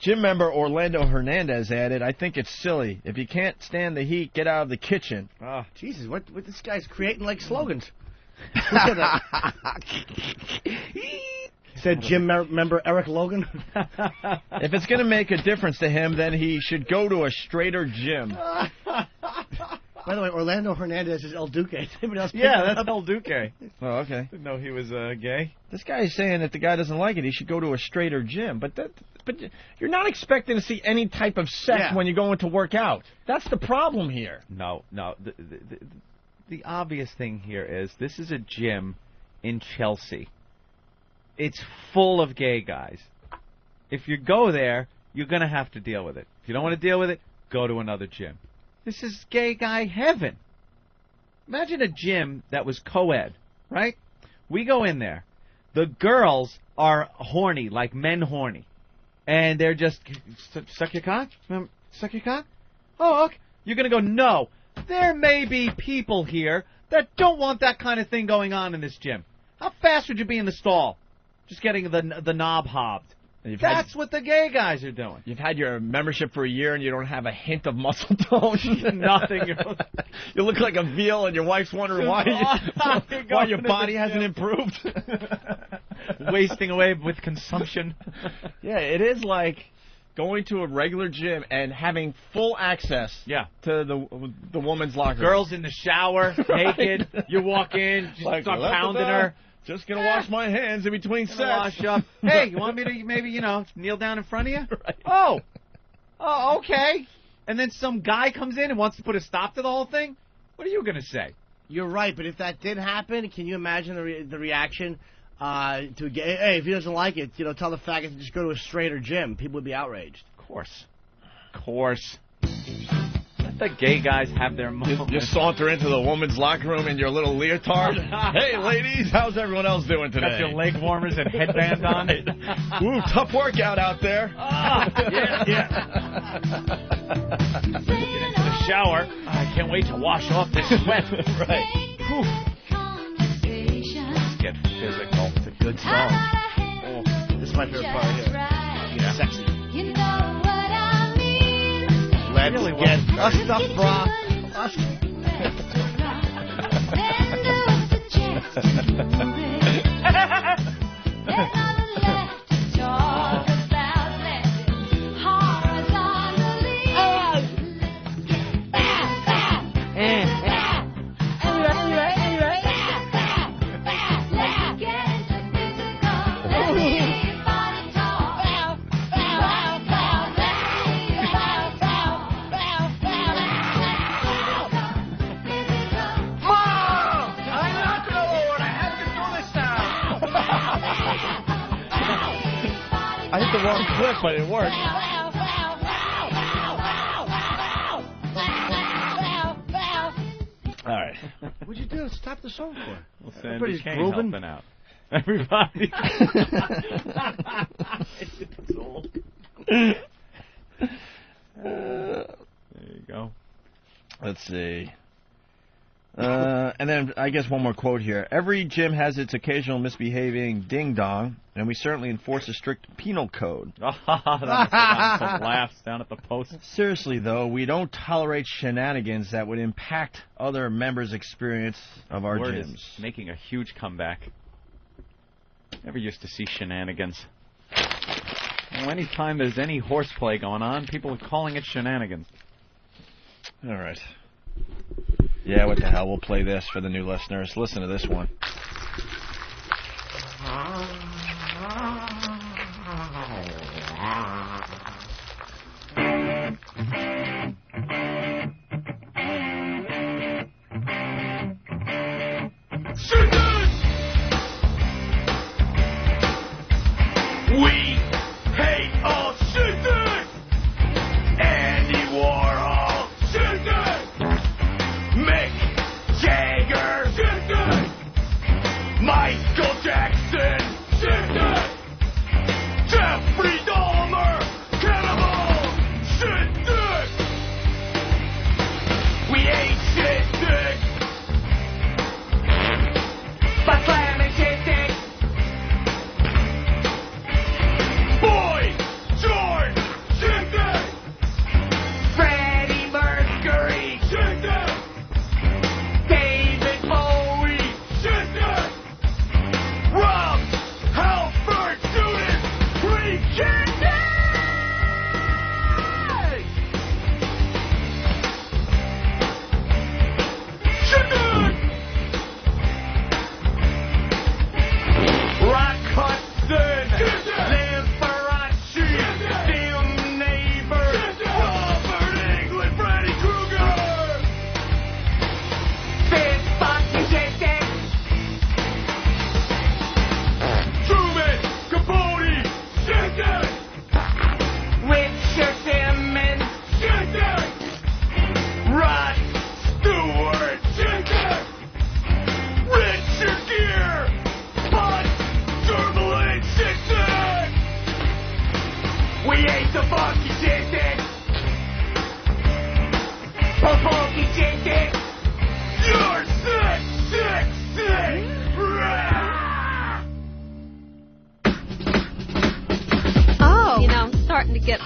B: Gym member Orlando Hernandez added, I think it's silly. If you can't stand the heat, get out of the kitchen.
C: Oh, Jesus, what this guy's creating like slogans. Said gym member Eric Logan.
B: If it's going to make a difference to him, then he should go to a straighter gym.
C: By the way, Orlando Hernandez is El Duque. Anybody else?
H: Yeah, that's El Duque.
B: Oh, okay.
H: Didn't know he was gay.
B: This guy is saying that the guy doesn't like it. He should go to a straighter gym. But you're not expecting to see any type of sex when you're going to work out. That's the problem here.
H: No. The obvious thing here is this is a gym in Chelsea. It's full of gay guys. If you go there, you're going to have to deal with it. If you don't want to deal with it, go to another gym. This is gay guy heaven. Imagine a gym that was co-ed, right? We go in there. The girls are horny, like men horny. And they're just, suck your cock? Suck your cock? Oh, okay. You're going to go, no. There may be people here that don't want that kind of thing going on in this gym. How fast would you be in the stall? Just getting the knob hobbed. That's what the gay guys are doing.
B: You've had your membership for a year and you don't have a hint of muscle tone.
H: Nothing.
B: You look like a veal and your wife's wondering why your body hasn't improved.
H: Wasting away with consumption.
B: Yeah, it is like going to a regular gym and having full access to the woman's locker room.
H: Girls in the shower, naked. You walk in, just start pounding her.
B: Just going to wash my hands in between sets.
H: Wash up. Hey, you want me to maybe, kneel down in front of you? Right. Oh, okay. And then some guy comes in and wants to put a stop to the whole thing? What are you going to say?
C: You're right, but if that did happen, can you imagine the reaction to gay? Hey, if he doesn't like it, tell the faggot to just go to a straighter gym. People would be outraged.
H: Of course. Let the gay guys have their moments.
B: You saunter into the woman's locker room in your little leotard. Hey, ladies, how's everyone else doing today?
H: Got your leg warmers and headband on.
B: Ooh, tough workout out there.
H: Yeah. Get into the shower. I can't wait to wash off this sweat.
B: Right.
H: Get physical.
C: It's a good song. Oh, this is my favorite part here. Yeah. Sexy. Let's
H: really
C: get us stuff, brah.
B: I hit the wrong clip, but it worked. All right.
C: What'd you do? Stop the song for?
H: Well, Sandy Kane helping out. Everybody. There you go.
B: Let's see. And then I guess one more quote here. Every gym has its occasional misbehaving ding-dong, and we certainly enforce a strict penal code.
H: That must have gotten some laughs down at the post.
B: Seriously, though, we don't tolerate shenanigans that would impact other members' experience of our
H: Word
B: gyms.
H: Is making a huge comeback. Never used to see shenanigans. Well, anytime there's any horseplay going on, people are calling it shenanigans.
B: All right. Yeah, what the hell? We'll play this for the new listeners. Listen to this one.
O: We hate all shooters! Andy Warhol, shooters! Mick Jagger, shooters! Michael Jackson, shooters! Jeffrey Dahmer, cannibal, shooters! We hate shooters! By slamming shooters! Boy George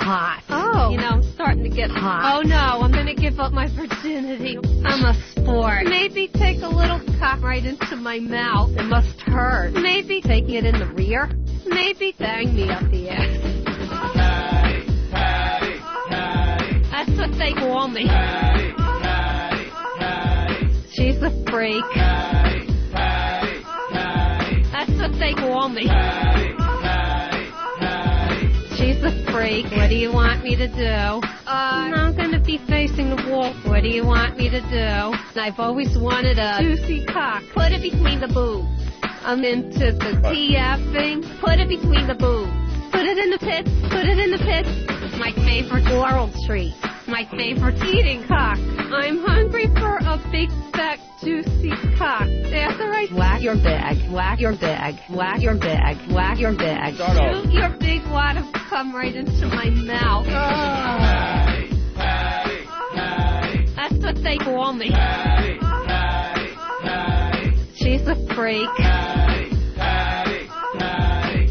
G: hot. Oh. You know, I'm starting to get hot. Oh, no, I'm going to give up my virginity. I'm a sport. Maybe take a little cock right into my mouth. It must hurt. Maybe taking it in the rear. Maybe bang me up the ass. That's what they call me. She's a freak. That's what they call me. She's a freak. What do you want me to do? I'm gonna be facing the wall. What do you want me to do? I've always wanted a juicy cock. Put it between the boobs. I'm into the TFing. Put it between the boobs. Put it in the pits. Put it in the pits. My favorite Laurel Street. My favorite eating cock. I'm hungry for a big, fat, juicy cock. After I whack your bag, whack your bag, whack your bag, whack your bag. Shoot your big wad of cum right into my mouth. That's what they call me. She's a freak.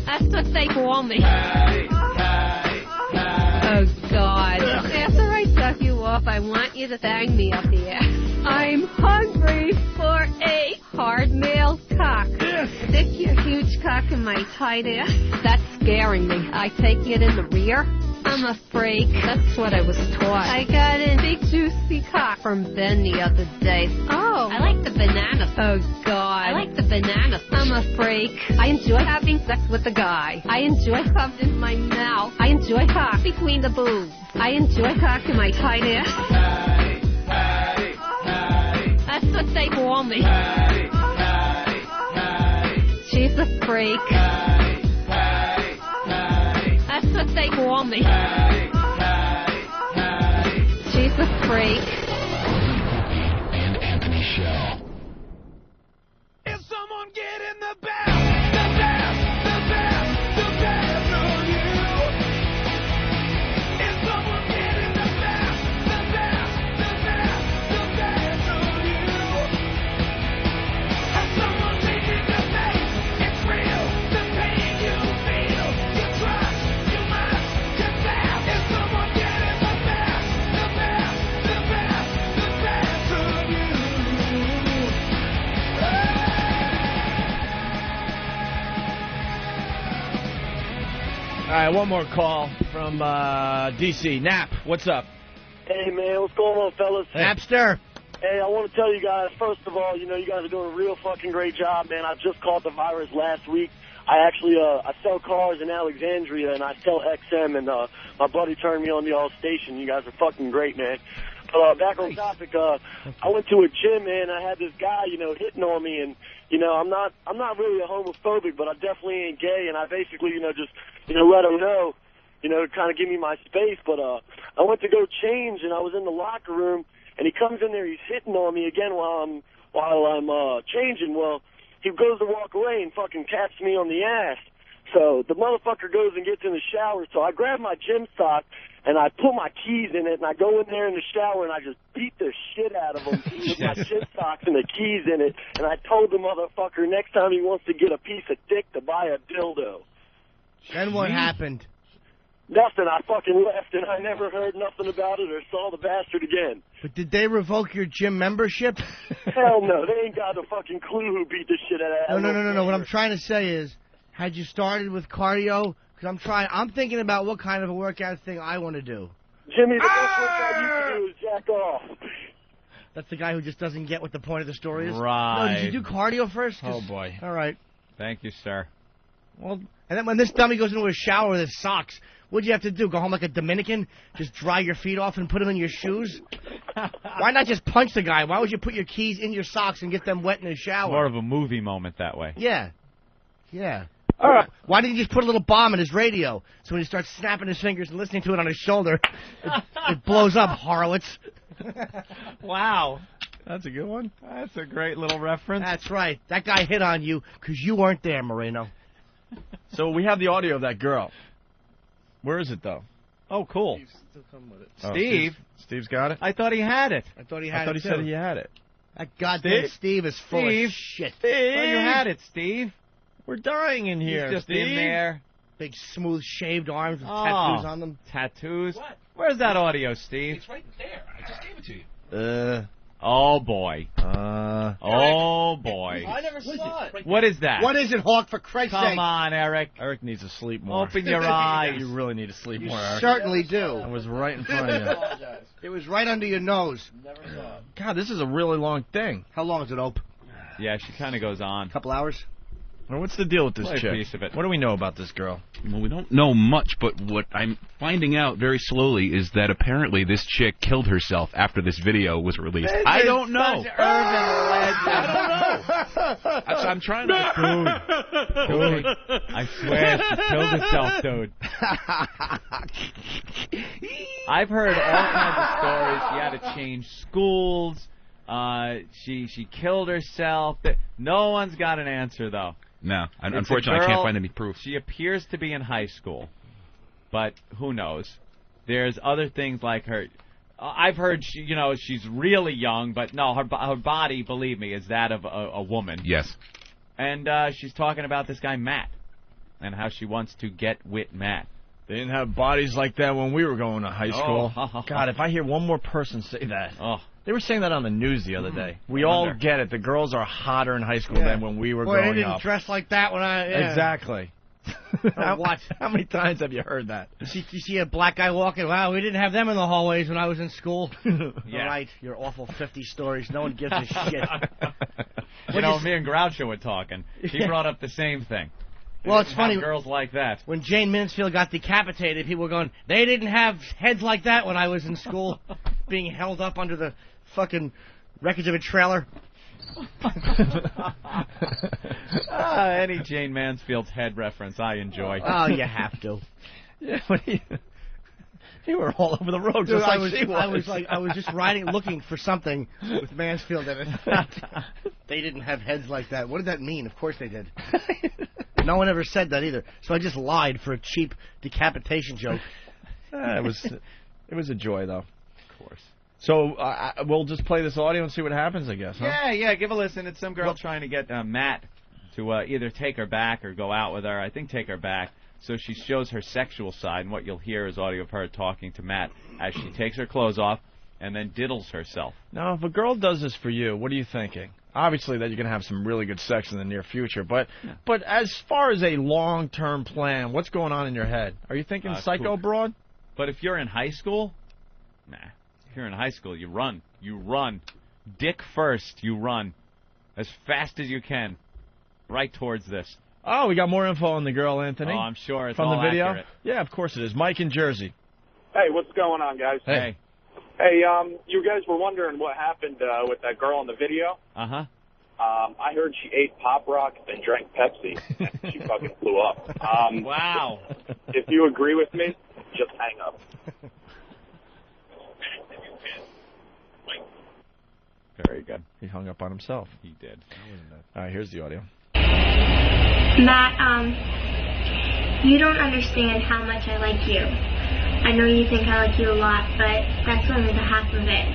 G: That's what they call me. Oh, God. After I suck you off, I want you to bang me up the ass. I'm hungry for a hard-nailed cock. Stick your huge cock in my tight ass. That's scaring me. I take it in the rear. I'm a freak. That's what I was taught. I got a big juicy cock from Ben the other day. Oh, I like the bananas. Oh, God. I like the bananas. I'm a freak. I enjoy having sex with a guy. I enjoy cum in my mouth. I enjoy cock between the boobs. I enjoy cock in my tight ass. That's what they call me. She's a freak. That's what they call me. She's a freak.
O: And Anthony Show. If someone get in the best of you. If someone get in the best of you. Has someone taken the bait? It's real. The pain you feel, you trust, you must confess. If someone get in the best of you.
B: All right, one more call from D.C. Nap, what's up?
M: Hey, man, what's going on, fellas?
B: Napster.
M: Hey, I want to tell you guys, first of all, you know, you guys are doing a real fucking great job, man. I just caught the virus last week. I actually, I sell cars in Alexandria, and I sell XM, and my buddy turned me on the all station. You guys are fucking great, man. But back on topic, I went to a gym, man. I had this guy, you know, hitting on me, and, you know, I'm not really a homophobic, but I definitely ain't gay, and I basically, you know, just, you know, let him know, you know, kind of give me my space. But I went to go change, and I was in the locker room, and he comes in there, he's hitting on me again while I'm changing. Well, he goes to walk away and fucking taps me on the ass. So the motherfucker goes and gets in the shower. So I grab my gym sock and I put my keys in it, and I go in there in the shower and I just beat the shit out of him with my gym socks and the keys in it. And I told the motherfucker next time he wants to get a piece of dick to buy a dildo.
C: Then what happened?
M: Nothing. I fucking left, and I never heard nothing about it or saw the bastard again.
C: But did they revoke your gym membership?
M: Hell no. They ain't got a fucking clue who beat the shit out of that.
C: No. What I'm trying to say is, had you started with cardio? Because I'm thinking about what kind of a workout thing I want to do.
M: Jimmy, the best workout you can do is jack off.
C: That's the guy who just doesn't get what the point of the story is?
H: Right.
C: No, did you do cardio first?
H: Oh, boy.
C: All right.
H: Thank you, sir.
C: Well, and then when this dummy goes into a shower with his socks, what'd you have to do? Go home like a Dominican? Just dry your feet off and put them in your shoes? Why not just punch the guy? Why would you put your keys in your socks and get them wet in the shower?
H: More of a movie moment that way.
C: Yeah. All right. Why didn't you just put a little bomb in his radio so when he starts snapping his fingers and listening to it on his shoulder, it blows up, Horowitz?
H: Wow.
B: That's a good one.
H: That's a great little reference.
C: That's right. That guy hit on you because you weren't there, Moreno.
B: So we have the audio of that girl. Where is it, though?
H: Oh, cool.
I: Still come with it.
H: Steve?
B: Steve's got it?
H: I thought he had it.
C: I thought he
B: said he had it.
C: That goddamn Steve is full of shit.
H: Oh, you had it, Steve.
B: We're dying in here,
H: He's just
B: Steve.
H: in there.
C: Big, smooth, shaved arms with tattoos on them.
H: Tattoos? What? Where's that audio, Steve?
N: It's right there. I just gave it to you.
H: Oh, boy. Oh, boy.
C: I never saw it.
H: What is that?
C: What is it, Hawk, for Christ's sake?
H: Come on, Eric.
B: Eric needs to sleep more.
H: Open your eyes.
B: You really need to sleep more, Eric.
C: Certainly do.
B: I was right in front of you.
C: It was right under your nose.
N: Never saw it.
B: God, this is a really long thing.
C: How long is it, Ope?
H: Yeah, she kind of goes on.
C: Couple hours?
B: Well, what's the deal with this
H: Play a
B: chick?
H: piece of it.
B: What do we know about this girl?
N: Well, we don't know much, but what I'm finding out very slowly is that apparently this chick killed herself after this video was released. I don't know. I don't know. I'm trying to...
H: Dude, I swear she killed herself, dude. I've heard all kinds of stories. She had to change schools. She killed herself. No one's got an answer, though.
N: No, unfortunately, I can't find any proof.
H: She appears to be in high school, but who knows? There's other things like her. I've heard she's really young, but no, her body, believe me, is that of a woman.
N: Yes.
H: And she's talking about this guy Matt, and how she wants to get with Matt.
B: They didn't have bodies like that when we were going to high school. God, if I hear one more person say that. They were saying that on the news the other day. We all get it. The girls are hotter in high school than when we were growing up.
C: They didn't dress like that when I... Yeah.
B: Exactly.
C: What?
B: How many times have you heard that?
C: You see a black guy walking, wow, we didn't have them in the hallways when I was in school.
H: Yeah.
C: All right, your awful 50 stories. No one gives a shit.
H: Me and Groucho were talking. He brought up the same thing.
C: Well, it's funny.
H: Girls like that.
C: When Jane Mansfield got decapitated, people were going, they didn't have heads like that when I was in school, being held up under the fucking wreckage of a trailer.
H: Any Jane Mansfield's head reference I enjoy.
C: Oh, you have to.
B: Yeah, you were all over the road,
C: Dude,
B: just like she was.
C: I was just looking for something with Mansfield in it. They didn't have heads like that. What did that mean? Of course they did. No one ever said that either. So I just lied for a cheap decapitation joke.
B: It was a joy, though.
H: Of course.
B: So we'll just play this audio and see what happens, I guess, huh?
H: Yeah, give a listen. It's some girl trying to get Matt to either take her back or go out with her. I think take her back. So she shows her sexual side, and what you'll hear is audio of her talking to Matt as she takes her clothes off and then diddles herself.
B: Now, if a girl does this for you, what are you thinking? Obviously that you're going to have some really good sex in the near future, but as far as a long-term plan, what's going on in your head? Are you thinking psycho broad?
H: But if you're in high school, nah. If you're in high school, you run. You run. Dick first, you run. As fast as you can. Right towards this.
B: Oh, we got more info on the girl, Anthony.
H: Oh, I'm sure it's
B: from
H: all
B: the video.
H: Accurate.
B: Yeah, of course it is. Mike in Jersey.
R: Hey, what's going on, guys?
B: Hey.
R: Hey, you guys were wondering what happened with that girl in the video.
H: Uh-huh.
R: I heard she ate Pop Rocks and drank Pepsi, and she fucking blew up.
H: Wow.
R: If you agree with me, just hang up.
H: Very good.
B: He hung up on himself.
H: He did.
B: All right, here's the audio.
S: Matt, you don't understand how much I like you. I know you think I like you a lot, but that's only the half of it.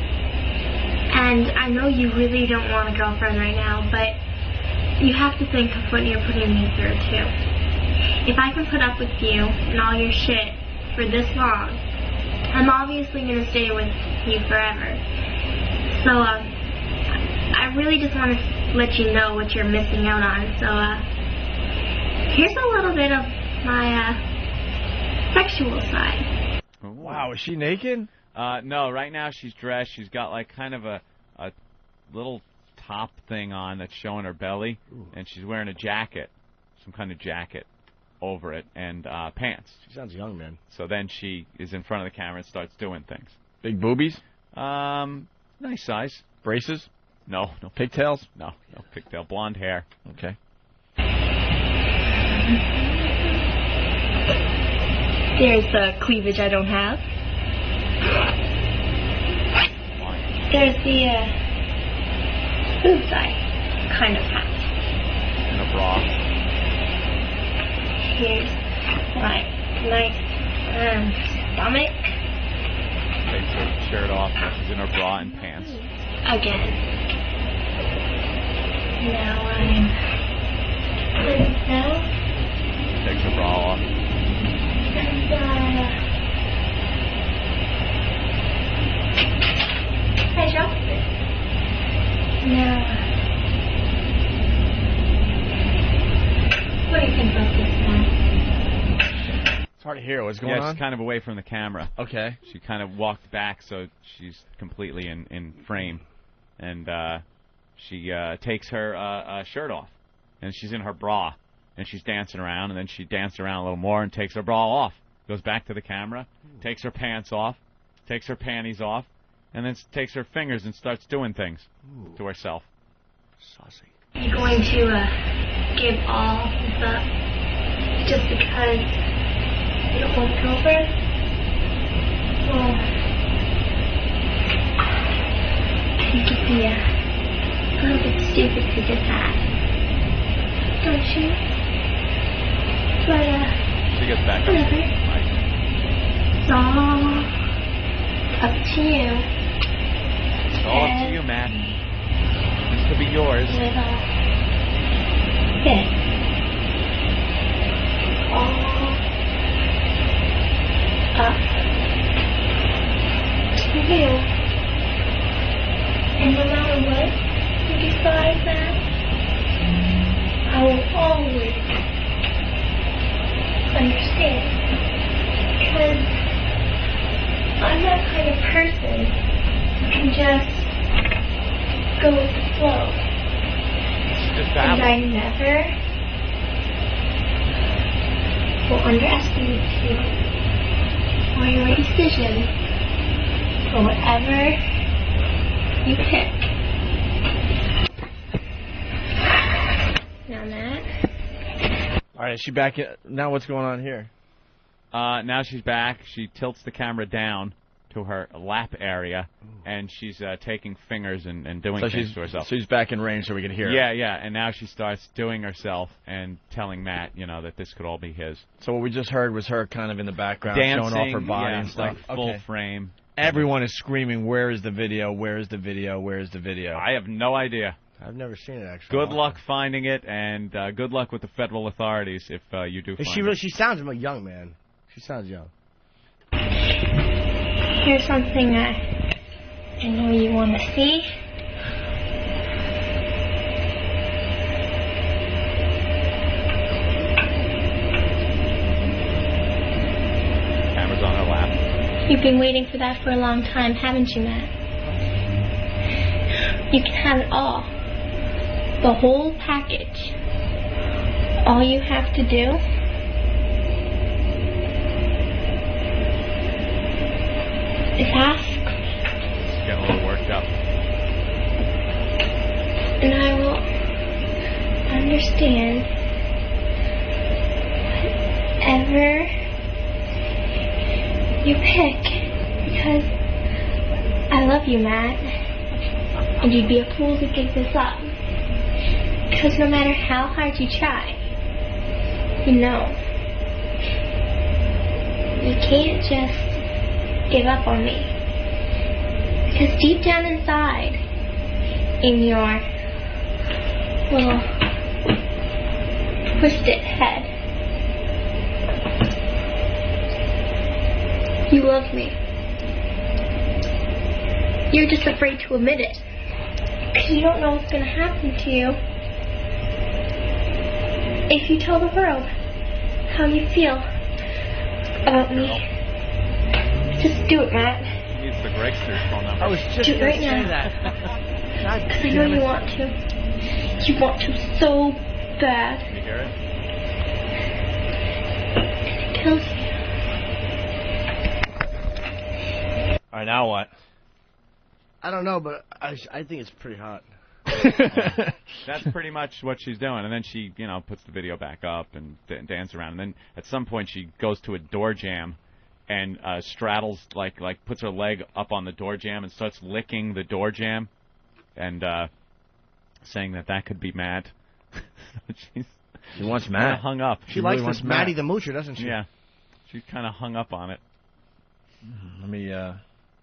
S: And I know you really don't want a girlfriend right now, but you have to think of what you're putting me through, too. If I can put up with you and all your shit for this long, I'm obviously going to stay with you forever. So, I really just want to let you know what you're missing out on. So, here's a little bit of my sexual side.
B: Wow, is she naked?
H: No, right now she's dressed. She's got like kind of a little top thing on that's showing her belly, and she's wearing a jacket, some kind of jacket over it, and pants.
C: She sounds young, man.
H: So then she is in front of the camera and starts doing things.
B: Big boobies?
H: Nice size.
B: Braces?
H: No.
B: Pigtails?
H: No pigtail. Blonde hair.
B: Okay.
S: There's the cleavage I don't have. There's the boobs I kind of have.
H: In a bra.
S: Here's my nice stomach.
H: Takes her shirt off. She's in her bra and pants.
S: Again. Now I'm...
H: Takes her bra off.
C: hard to hear. What's going
H: Yeah,
C: on?
H: she's kind of away from the camera.
C: Okay.
H: She kind of walked back so she's completely in frame. And she takes her shirt off. And she's in her bra. And she's dancing around. And then she dances around a little more and takes her bra off. Goes back to the camera. Takes her pants off. Takes her panties off. And then takes her fingers and starts doing things to herself.
C: Saucy.
S: You're going to give all this up just because you don't want a girlfriend? Well, I think it'd be a little bit stupid to do that. Don't you? But,
H: She gets back up.
S: whatever. It's all up to you.
H: It's all up to you, Matt. This could be yours.
S: With this. All up to you. And no matter what you decide, Matt, I will always understand. Because I'm that kind of person who can just go with the flow. And I never will underestimate you or your decision for whatever you pick. Now, Matt.
B: All right, is she back? Now what's going on here?
H: Now she's back. She tilts the camera down to her lap area, and she's taking fingers and doing things to herself.
B: So she's back in range so we can hear her.
H: Yeah, and now she starts doing herself and telling Matt, that this could all be his.
B: So what we just heard was her kind of in the background
H: Dancing,
B: showing off her body
H: yeah,
B: and stuff.
H: like full frame.
B: Everyone is screaming, "Where is the video? Where is the video? Where is the video?"
H: I have no idea.
C: I've never seen it, actually.
H: Good luck finding it, and good luck with the federal authorities if you do find it.
C: She sounds young, man. She sounds young.
S: Here's something I know you want to see.
H: Camera's on her lap.
S: You've been waiting for that for a long time, haven't you, Matt? You can have it all. The whole package. All you have to do is ask.
H: She's getting a little worked up.
S: And I will understand whatever you pick. Because I love you, Matt. And you'd be a fool to give this up. Because no matter how hard you try, you can't just give up on me. Because deep down inside, in your little twisted head, you love me. You're just afraid to admit it. Because you don't know what's going to happen to you if you tell the world how you feel about me. Just do it, Matt.
H: He needs the Gregster's phone number.
C: I was just
S: Do it right now. Because I know you want to. You want to so bad.
H: Can you hear it?
S: It kills you.
B: All right, now what?
C: I don't know, but I think it's pretty hot.
H: That's pretty much what she's doing. And then she, puts the video back up and dances around. And then at some point she goes to a door jamb and straddles, like puts her leg up on the door jamb and starts licking the door jamb and saying that could be Matt. She
B: wants
H: kind
B: Matt.
H: of hung up.
C: She likes this Matty the Moocher, doesn't she?
H: Yeah. She kind of hung up on it.
B: Let me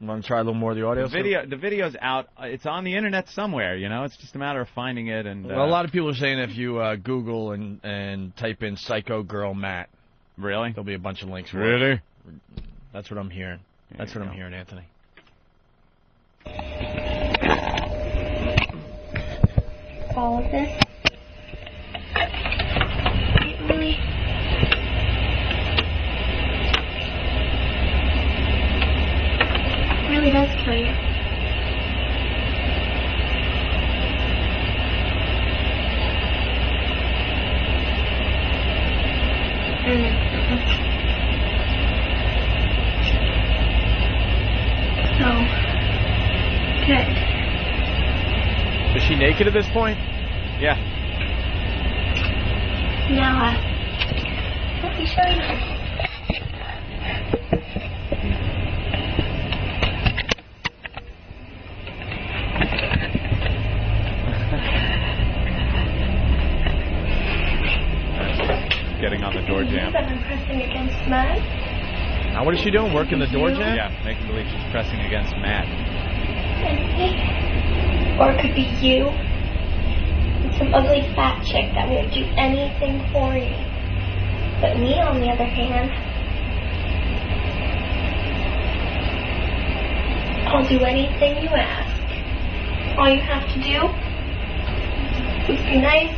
B: want to try a little more of the audio?
H: The video's out. It's on the internet somewhere, It's just a matter of finding it. And
B: Well, a lot of people are saying if you Google and type in Psycho Girl Matt.
H: Really?
B: There'll be a bunch of links for
H: Really?
B: it. That's what I'm hearing. That's what I'm hearing, Anthony.
S: All of this. It really
B: naked at this point?
H: Yeah.
S: Now, let me show you.
H: Getting on the door jam.
S: That I'm pressing against Matt.
B: Now, what is she doing? Working the door jam?
H: Yeah, making believe she's pressing against Matt.
S: Or it could be you. And some ugly fat chick that won't do anything for you. But me, on the other hand, I'll do anything you ask. All you have to do is be nice,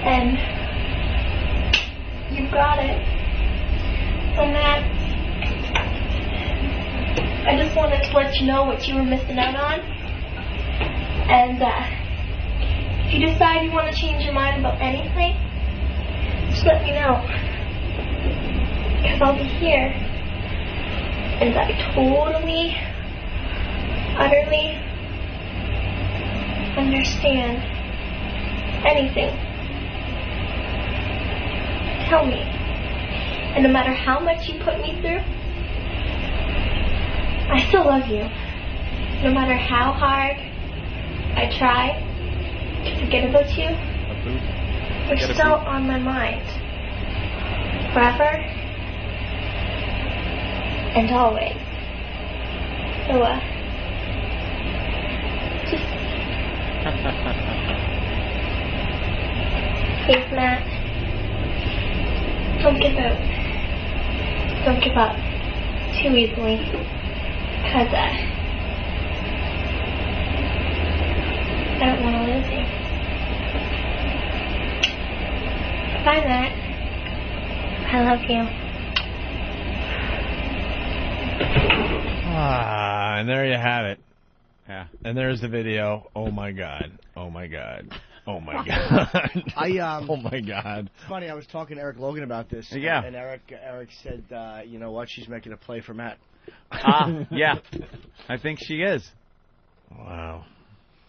S: and you've got it. So Matt, I just wanted to let you know what you were missing out on. And if you decide you want to change your mind about anything, just let me know. Because I'll be here. And I totally, utterly understand anything. Tell me. And no matter how much you put me through, I still love you. No matter how hard I try to forget about you, you're still on my mind. Forever and always. So, just... Please, Matt, don't give up. Don't give up too easily. Because, I don't want to lose you. Bye, Matt. I love you.
B: Ah, and there you have it.
H: Yeah.
B: And there's the video. Oh, my God. Oh, my God. Oh, my God. Oh, my God.
C: It's funny, I was talking to Eric Logan about this.
B: Yeah.
C: And Eric said, you know what, she's making a play for Matt.
H: Yeah. I think she is.
B: Wow.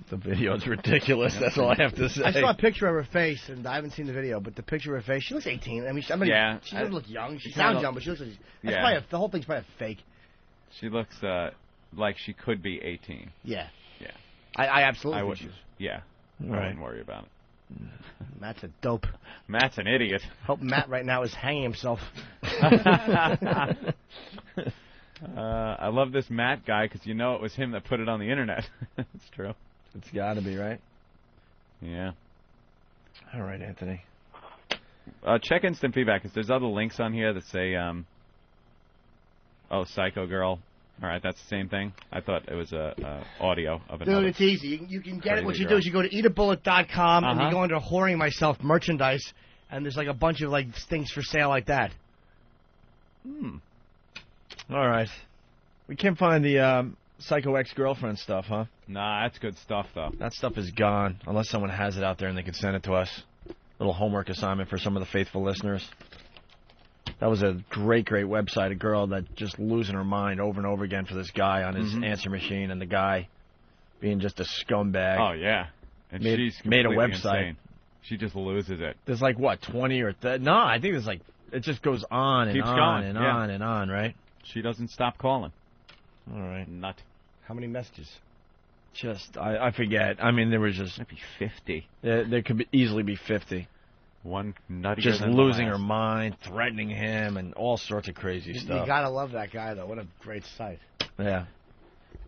B: The video's ridiculous. That's all I have to say.
C: I saw a picture of her face, and I haven't seen the video, but the picture of her face, she looks 18. I mean,
H: yeah,
C: she doesn't look young. She sounds young, but she looks like... the whole thing's probably a fake.
H: She looks like she could be 18.
C: Yeah.
H: Yeah.
C: I absolutely
H: I
C: think
H: would.
C: she is.
H: Yeah.
B: All
H: I
B: right.
H: wouldn't worry about it.
C: Matt's a dope.
H: Matt's an idiot.
C: Hope Matt right now is hanging himself.
H: I love this Matt guy because you know it was him that put it on the internet. It's true.
B: It's got to be, right?
H: Yeah.
B: All right, Anthony.
H: Check instant feedback because there's other links on here that say, Psycho Girl. All right, that's the same thing. I thought it was audio of another.
C: Dude, it's easy. You can get it. What you
H: girl.
C: do is you go to eatabullet.com and
H: Uh-huh.
C: you go into Whoring Myself merchandise, and there's like a bunch of like things for sale like that.
B: All right. We can't find the Psycho Ex-Girlfriend stuff, huh?
H: Nah, that's good stuff, though.
B: That stuff is gone, unless someone has it out there and they can send it to us. Little homework assignment for some of the faithful listeners. That was a great, great website. A girl that just losing her mind over and over again for this guy on his answer machine, and the guy being just a scumbag.
H: Oh, yeah. And she's
B: made a
H: completely
B: website.
H: Insane. She just loses it.
B: There's like, what, 20 or... No, I think there's like... It just goes on and
H: Keeps
B: on
H: going,
B: and
H: yeah.
B: on and on, right?
H: She doesn't stop calling.
B: All right.
H: Nut.
C: How many messages?
B: Just, I forget. I mean, there was just...
H: Maybe 50.
B: There could easily be 50.
H: One nuttier
B: Just
H: than the
B: losing
H: last.
B: her mind, threatening him, and all sorts of crazy stuff.
C: You gotta love that guy, though. What a great site.
B: Yeah.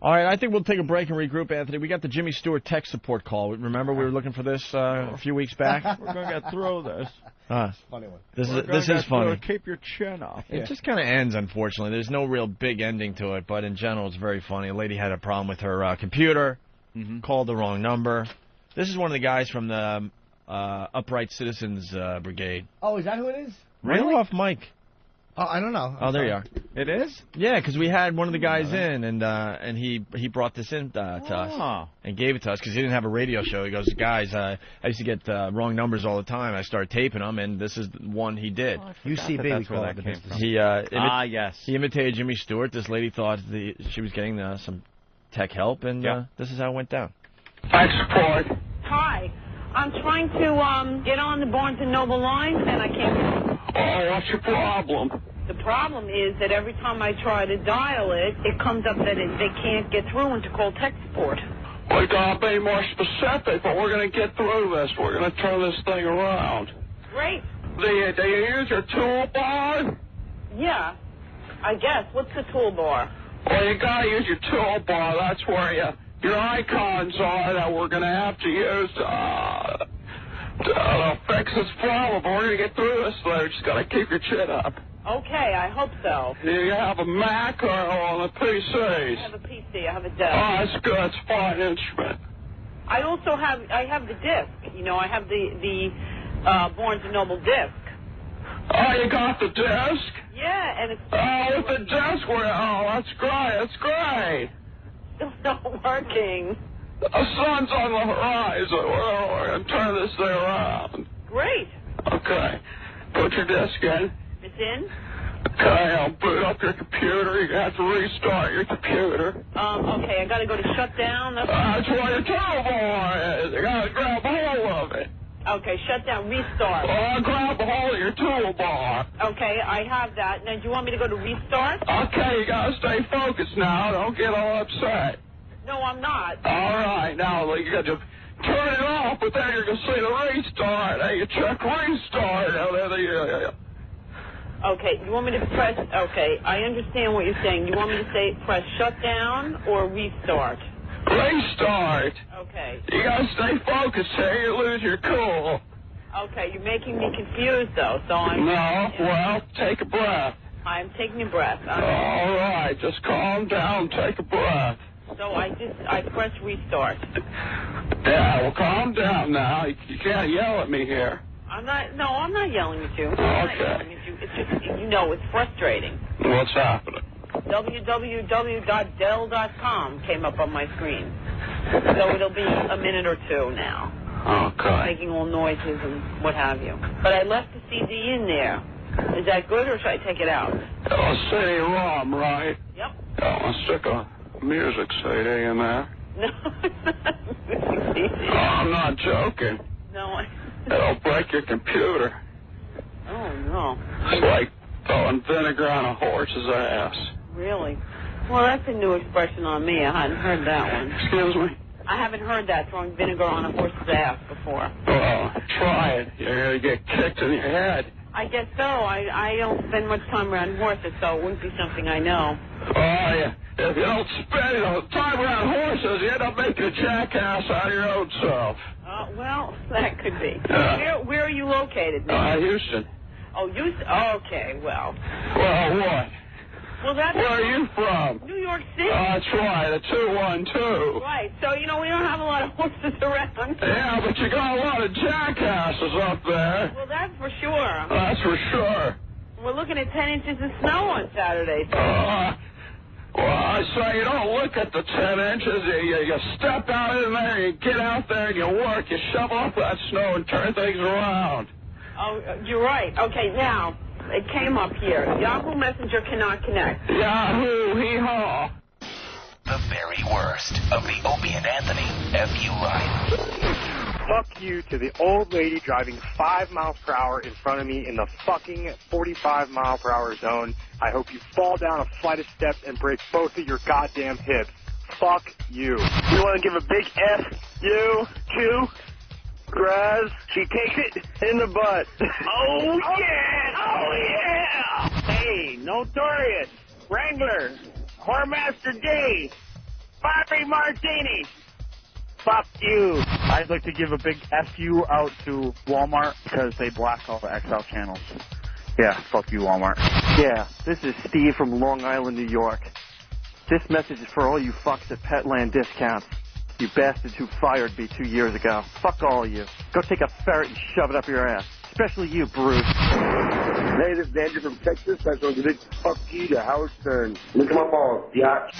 B: All right, I think we'll take a break and regroup, Anthony. We got the Jimmy Stewart tech support call. Remember we were looking for this a few weeks back?
H: We're going to get through this.
C: Funny one.
B: This is funny.
H: Keep your chin up.
B: It just kind of ends, unfortunately. There's no real big ending to it, but in general, it's very funny. A lady had a problem with her computer, called the wrong number. This is one of the guys from the Upright Citizens Brigade.
C: Oh, is that who it is?
B: Really? Off mic.
C: Oh, I don't know.
B: Oh, there you are.
H: It is?
B: Yeah, because we had one of the guys in, and he brought this in to us and gave it to us because he didn't have a radio show. He goes, guys, I used to get wrong numbers all the time. I started taping them, and this is the one he did.
C: UCB, we call it the business.
B: He
H: yes.
B: He imitated Jimmy Stewart. This lady thought she was getting some tech help, and this is how it went down.
O: Tech support.
K: Hi. I'm trying to get on the Barnes & Noble line, and I can't.
O: Oh, what's your problem?
K: The problem is that every time I try to dial it, it comes up that they can't get through and to call tech support.
O: We gotta be more specific, but we're gonna get through this. We're gonna turn this thing around.
K: Great.
O: Do you use your toolbar?
K: Yeah, I guess. What's the toolbar?
O: Well, you gotta use your toolbar. That's where your icons are that we're gonna have to use to fix this problem. But we're gonna get through this. So you just gotta keep your chin up.
K: Okay, I hope so.
O: Do you have a Mac or on a PC?
K: I have a PC. I have a desk.
O: Oh, that's good. It's a fine instrument.
K: I also have the disc. You know, I have the Barnes & Noble disc.
O: Oh, you got the disc?
K: Yeah, and it's...
O: Oh, with the disc, that's great. That's great.
K: It's not working.
O: The sun's on the horizon. We're going to turn this thing around.
K: Great.
O: Okay. Put your disc in.
K: It's in?
O: Okay, I'll boot up your computer. You have to restart your computer.
K: Okay, I got to go to shutdown.
O: That's where your toolbar is. You got to grab a hold of it.
K: Okay, shut down, restart.
O: Grab a hold of your toolbar.
K: Okay, I have that. Now, do you want me to go to restart?
O: Okay, you got to stay focused now. Don't get all upset.
K: No, I'm not.
O: All right, now you got to turn it off, but then you're going to see the restart. Hey, you check restart.
K: Okay, you want me to press... Okay, I understand what you're saying. You want me to press shutdown or restart?
O: Restart.
K: Okay.
O: You got to stay focused here. You lose your cool.
K: Okay, you're making me confused, though, so I'm...
O: No, well, take a breath.
K: I'm taking a breath.
O: All right, just calm down, take a breath.
K: So I press restart.
O: Yeah, well, calm down now. You can't yell at me here.
K: I'm not yelling at you.
O: Okay.
K: I'm not yelling at you. It's just, it's frustrating.
O: What's happening?
K: www.dell.com came up on my screen. So it'll be a minute or two now.
O: Okay.
K: Making all noises and what have you. But I left the CD in there. Is that good, or should I take it out?
O: CD-ROM, right?
K: Yep.
O: I'll stick a music CD in there.
K: No, it's not music CD.
O: I'm not joking.
K: No.
O: It'll break your computer.
K: Oh, no.
O: It's like throwing vinegar on a horse's ass.
K: Really? Well, that's a new expression on me. I hadn't heard that one.
O: Excuse me?
K: I haven't heard that, throwing vinegar on a horse's ass before.
O: Well, try it. You're going to get kicked in your head.
K: I guess so. I don't spend much time around horses, so it wouldn't be something I know.
O: Oh, yeah. If you don't spend time around horses, you end up making a jackass out of your own self.
K: Well, that could be. Where are you located now?
O: Houston.
K: Oh, Houston? Okay, well.
O: Well, what?
K: Well, that's...
O: Where are you from?
K: New York City.
O: That's right, a 212.
K: Right, so, we don't have a lot of horses around.
O: Yeah, but you got a lot of jackasses up there.
K: Well, that's for sure.
O: That's for sure.
K: We're looking at 10 inches of snow on Saturday.
O: Well, I say you don't look at the 10 inches. You step out in there, you get out there, and you work. You shove off that snow and turn things around.
K: Oh, you're right. Okay, now, it came up here. Yahoo Messenger cannot connect.
O: Yahoo, hee-haw.
T: The very worst of the Opie and Anthony FU line.
U: Fuck you to the old lady driving 5 miles per hour in front of me in the fucking 45 mile per hour zone. I hope you fall down a flight of steps and break both of your goddamn hips. Fuck you. You want to give a big F-U to Graz? She takes it in the butt. Oh, yeah! Oh, yeah! Hey, Notorious, Wrangler, Whoremaster J, Bobby Martini. Fuck you. I'd like to give a big F-U out to Walmart because they block all the XL channels. Yeah, fuck you, Walmart. Yeah, this is Steve from Long Island, New York. This message is for all you fucks at Petland Discounts. You bastards who fired me 2 years ago. Fuck all of you. Go take a ferret and shove it up your ass. Especially you, Bruce.
V: Hey, this is Andrew from Texas. I told you big fuck you to Howard Stern. Look at my balls, yeah.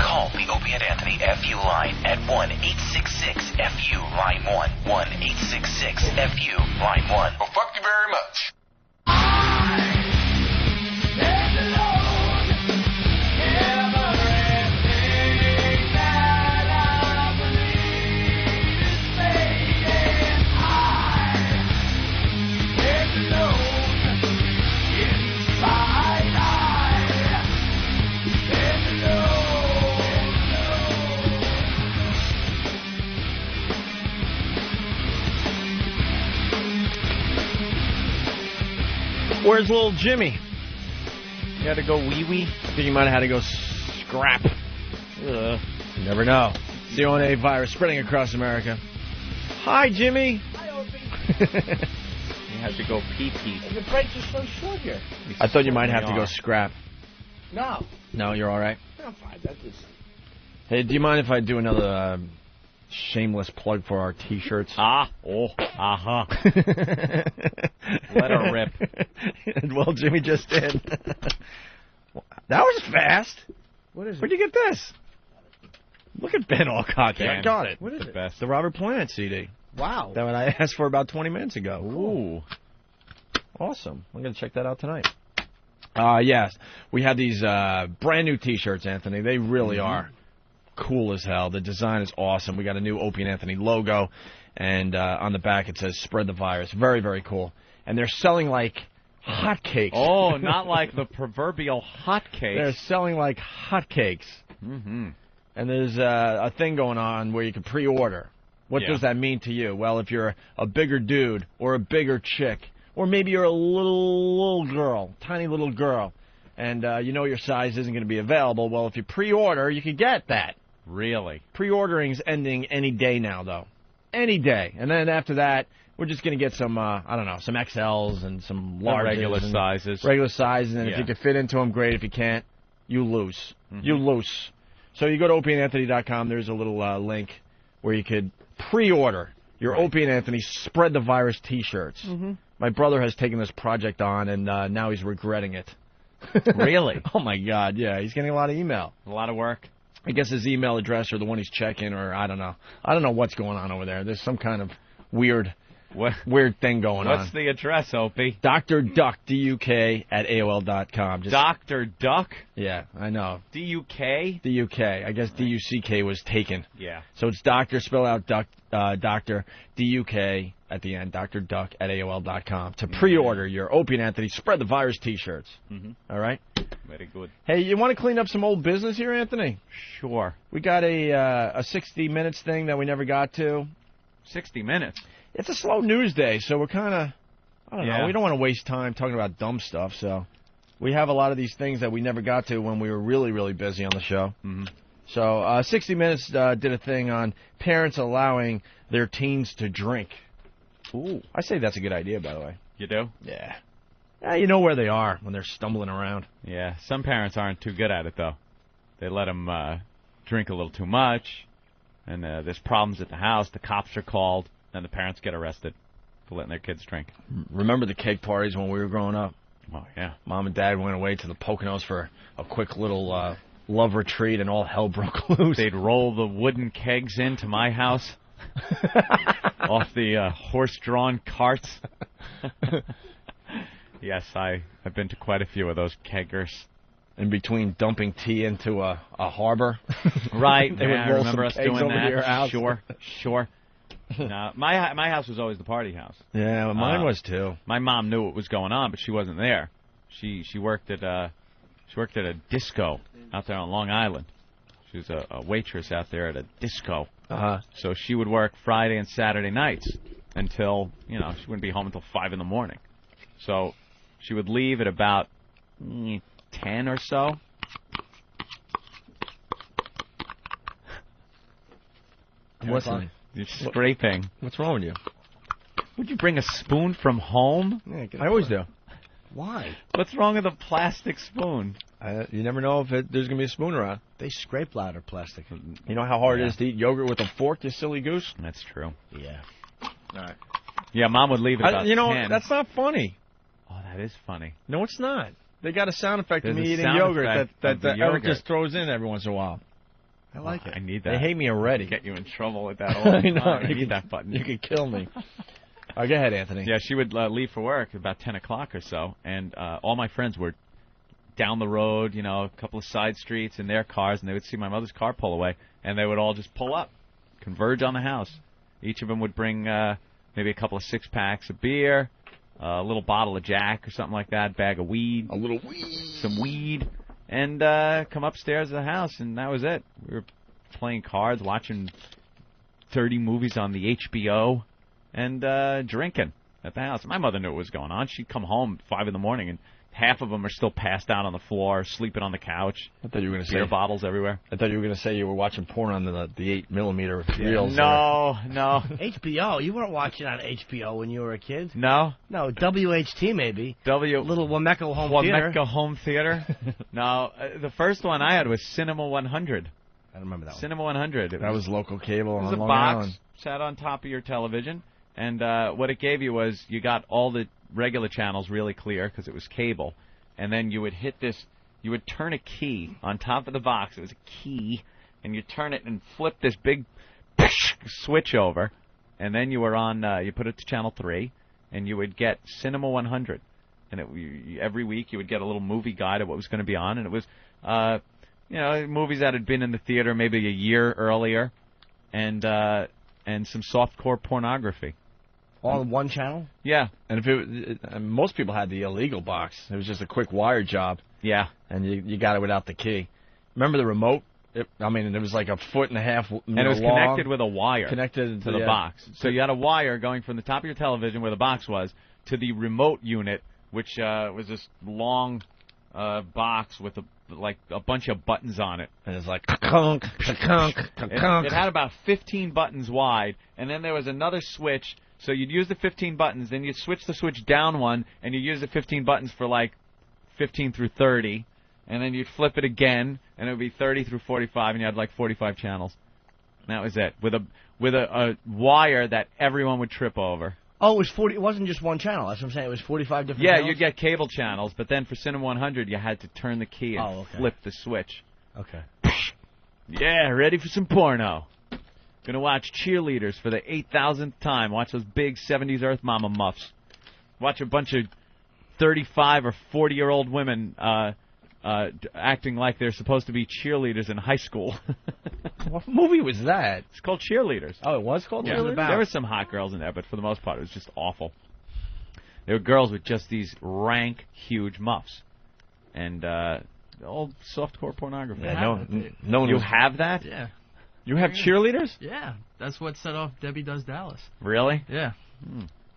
T: Call the Opie and Anthony FU line at 1-866-FU line 1. 1-866-FU line 1. Well, fuck you very much.
B: Where's little Jimmy?
H: You had to go wee-wee?
B: I think he might have had to go scrap.
H: Ugh.
B: You never know. The ONA virus spreading across America. Hi, Jimmy.
H: Hi, Opie. You had to go pee-pee.
C: The breaks are so short here.
B: I thought you might have to go scrap.
C: No.
B: No, you're all right.
C: I'm fine. That's just...
B: Hey, do you mind if I do another shameless plug for our T-shirts?
H: Let her rip.
B: Well, Jimmy just did. That was fast.
C: What is it?
B: Where'd you get this? Look at Ben all cocky. I got it.
C: What is it?
H: Best.
B: The Robert Plant CD.
C: Wow.
B: That one I asked for about 20 minutes ago.
H: Ooh.
B: Awesome. I'm going to check that out tonight. Yes. We have these brand new T-shirts, Anthony. They really are cool as hell. The design is awesome. We got a new Opie and Anthony logo, and on the back it says "Spread the Virus." Very, very cool. And they're selling like hotcakes.
H: Oh, not like the proverbial hotcakes.
B: They're selling like hotcakes.
H: Mm-hmm.
B: And there's a thing going on where you can pre-order. What does that mean to you? Well, if you're a bigger dude or a bigger chick, or maybe you're a little girl, tiny little girl, and you know your size isn't going to be available, well, if you pre-order, you can get that.
H: Really?
B: Pre-ordering's ending any day now, though. Any day. And then after that, we're just going to get some, some XLs and some larges.
H: Regular sizes.
B: Regular sizes, and if you can fit into them, great. If you can't, you lose. You lose. So you go to opieandanthony.com. There's a little link where you could pre-order your Opie and Anthony Spread the Virus T-shirts. My brother has taken this project on, and now he's regretting it.
H: Really?
B: Oh, my God, yeah. He's getting a lot of email.
H: A lot of work.
B: I guess his email address or the one he's checking, or I don't know. I don't know what's going on over there. There's some kind of weird thing going on.
H: What's the address, Opie?
B: Dr. Duck, D-U-K, at AOL.com.
H: Dr. Duck?
B: Yeah, I know.
H: D-U-K?
B: D-U-K. I guess D-U-C-K was taken.
H: Yeah.
B: So it's Doctor, spell out Duck, Doctor, D-U-K at the end, Dr. Duck at AOL.com to pre-order your Opie and Anthony Spread the Virus T-shirts. All right?
H: Very good.
B: Hey, you want to clean up some old business here, Anthony?
H: Sure.
B: We got a 60 Minutes thing that we never got to.
H: 60 Minutes?
B: It's a slow news day, so we're kind of, I don't know, we don't want to waste time talking about dumb stuff, so we have a lot of these things that we never got to when we were really, really busy on the show. So 60 Minutes did a thing on parents allowing their teens to drink.
H: Ooh.
B: I say that's a good idea, by the way.
H: You do?
B: Yeah. You know where they are when they're stumbling around.
H: Yeah, some parents aren't too good at it, though. They let them drink a little too much, and there's problems at the house. The cops are called, and the parents get arrested for letting their kids drink.
B: Remember the cake parties when we were growing up?
H: Oh, yeah.
B: Mom and Dad went away to the Poconos for a quick little love retreat, and all hell broke loose.
H: They'd roll the wooden kegs into my house off the horse-drawn carts. Yes, I've been to quite a few of those keggers.
B: In between dumping tea into a harbor.
H: Right.
B: They would
H: I
B: roll
H: remember
B: some
H: us doing
B: kegs over
H: that.
B: to your house.
H: Sure. No, my house was always the party house.
B: Yeah, mine was too.
H: My mom knew what was going on, but she wasn't there. She worked at a disco out there on Long Island. She was a waitress out there at a disco. So she would work Friday and Saturday nights until, she wouldn't be home until 5 in the morning. So she would leave at about 10 or so.
B: What's
H: You're scraping.
B: What's wrong with you?
H: Would you bring a spoon from home?
B: Yeah, I always do.
C: Why?
H: What's wrong with a plastic spoon?
B: You never know if there's going to be a spoon around.
C: They scrape louder plastic.
B: You know how hard it is to eat yogurt with a fork, you silly goose?
H: That's true.
C: Yeah.
B: All right.
H: Yeah, Mom would leave at about 10.
B: That's not funny.
H: Oh, that is funny.
B: No, it's not. They got a sound effect of
H: There's
B: me
H: a
B: eating
H: sound
B: yogurt
H: effect
B: that
H: of the
B: Eric
H: yogurt.
B: just throws in every once in a while.
C: I like it.
H: I need that.
B: They hate me already.
H: Get you in trouble with that all the
B: I know.
H: time. I need that button.
B: You could kill me. All right, go ahead, Anthony.
H: Yeah, she would leave for work about 10 o'clock or so, and all my friends were down the road, a couple of side streets in their cars, and they would see my mother's car pull away, and they would all just pull up, converge on the house. Each of them would bring maybe a couple of 6-packs of beer, a little bottle of Jack or something like that, bag of weed.
B: A little weed.
H: Some weed. And come upstairs to the house, and that was it. We were playing cards, watching 30 movies on the HBO, and drinking. at the house. My mother knew what was going on. She'd come home at 5 in the morning, and half of them are still passed out on the floor, sleeping on the couch.
B: I thought you were going to say
H: beer bottles everywhere.
B: I thought you were going to say you were watching porn on the 8mm reels.
H: No.
C: HBO. You weren't watching on HBO when you were a kid.
H: No.
C: No. WHT maybe. Little Wameco
H: Home Theater. No. The first one I had was Cinema 100.
C: I don't remember that one.
H: Cinema 100.
B: That was local cable
H: on
B: Long
H: Long Island. It was a
B: Island.
H: box sat on top of your television, and what it gave you was you got all the regular channels really clear because it was cable, and then you would hit this. You would turn a key on top of the box. It was a key, and you turn it and flip this big switch over, and then you were on. You put it to channel 3, and you would get Cinema 100, and every week you would get a little movie guide of what was going to be on, and it was. Movies that had been in the theater maybe a year earlier, and some softcore pornography.
C: All in one channel?
H: Yeah.
B: And most people had the illegal box. It was just a quick wire job.
H: Yeah.
B: And you got it without the key. Remember the remote? It was like 1.5 foot
H: and it was
B: long,
H: connected with a wire.
B: Connected
H: to the box. So you had a wire going from the top of your television where the box was to the remote unit, which was this long box with a bunch of buttons on it.
B: And it's like
H: it had about 15 buttons wide, and then there was another switch. So you'd use the 15 buttons, then you'd switch the switch down one, and you'd use the 15 buttons for like 15 through 30, and then you'd flip it again, and it would be 30 through 45, and you had like 45 channels. And that was it, with a wire that everyone would trip over.
C: Oh, it was 40. It wasn't just one channel. That's what I'm saying. It was 45 different channels?
H: You'd get cable channels, but then for Cinema 100, you had to turn the key and flip the switch.
C: Okay.
H: Yeah, ready for some porno. Gonna watch Cheerleaders for the 8,000th time. Watch those big 70s Earth Mama muffs. Watch a bunch of 35 or 40-year-old women acting like they're supposed to be cheerleaders in high school.
B: What movie was that?
H: It's called Cheerleaders.
B: Oh, it was called Cheerleaders?
H: There were some hot girls in there, but for the most part, it was just awful. There were girls with just these rank, huge muffs. And old softcore pornography.
I: Yeah,
B: no one
H: You have that?
I: Yeah.
B: You have cheerleaders?
I: Yeah. That's what set off Debbie Does Dallas.
H: Really?
I: Yeah.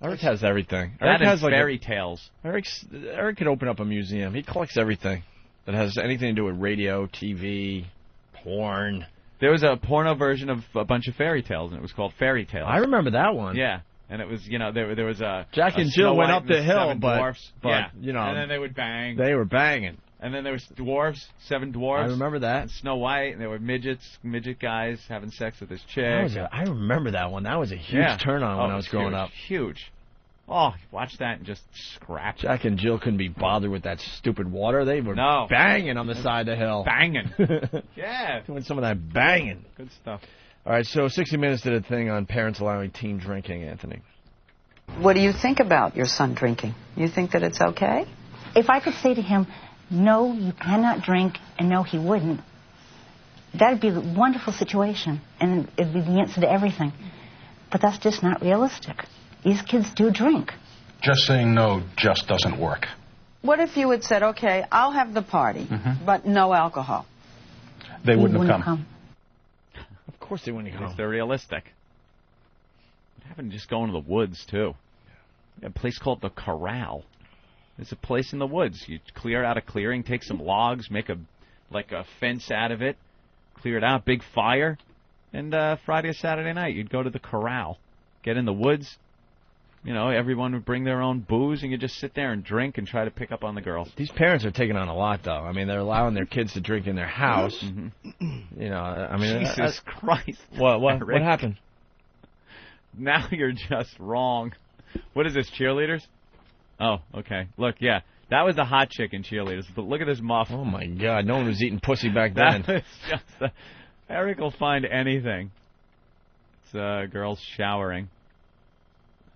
B: Eric has everything.
H: That
B: Eric has
H: and fairy tales.
B: Eric could open up a museum. He collects everything that has anything to do with radio, TV, porn.
H: There was a porno version of a bunch of fairy tales, and it was called Fairy Tales.
C: I remember that one.
H: Yeah. And it was, there was a
B: Jack and
H: Snow
B: Jill went
H: White
B: up
H: and
B: the hill,
H: Seven
B: but
H: Dwarfs.
B: and
H: then they would bang.
B: They were banging.
H: And then there was dwarves, 7 dwarves.
B: I remember that.
H: And Snow White, and there were midget guys having sex with this chick.
C: I remember that one. That was a huge turn on when I was growing up.
H: Huge. Oh, watch that and just scratch.
B: Jack and Jill couldn't be bothered with that stupid water. They were banging on the side of the hill.
H: Banging. Yeah.
B: Doing some of that banging.
H: Good stuff.
B: All right, so 60 Minutes did a thing on parents allowing teen drinking, Anthony.
A: What do you think about your son drinking? You think that it's okay?
P: If I could say to him, no, you cannot drink, and no, he wouldn't, that would be a wonderful situation, and it would be the answer to everything. But that's just not realistic. These kids do drink.
W: Just saying no just doesn't work.
A: What if you had said, okay, I'll have the party, but no alcohol?
W: They wouldn't have come.
B: Of course they wouldn't come.
H: They're realistic. What happened to just going to the woods, too? A place called the Corral. It's a place in the woods. You clear out a clearing, take some logs, make a fence out of it, clear it out, big fire, and Friday or Saturday night you'd go to the Corral, get in the woods. Everyone would bring their own booze, and you just sit there and drink and try to pick up on the girls.
B: These parents are taking on a lot, though. I mean, they're allowing their kids to drink in their house.
H: Jesus Christ!
B: What happened?
H: Now you're just wrong. What is this, Cheerleaders? Oh, okay. Look, yeah. That was the hot chick in Cheerleaders. But look at this muff.
B: Oh, my God. No one was eating pussy back then.
H: That was just Eric will find anything. It's girls showering.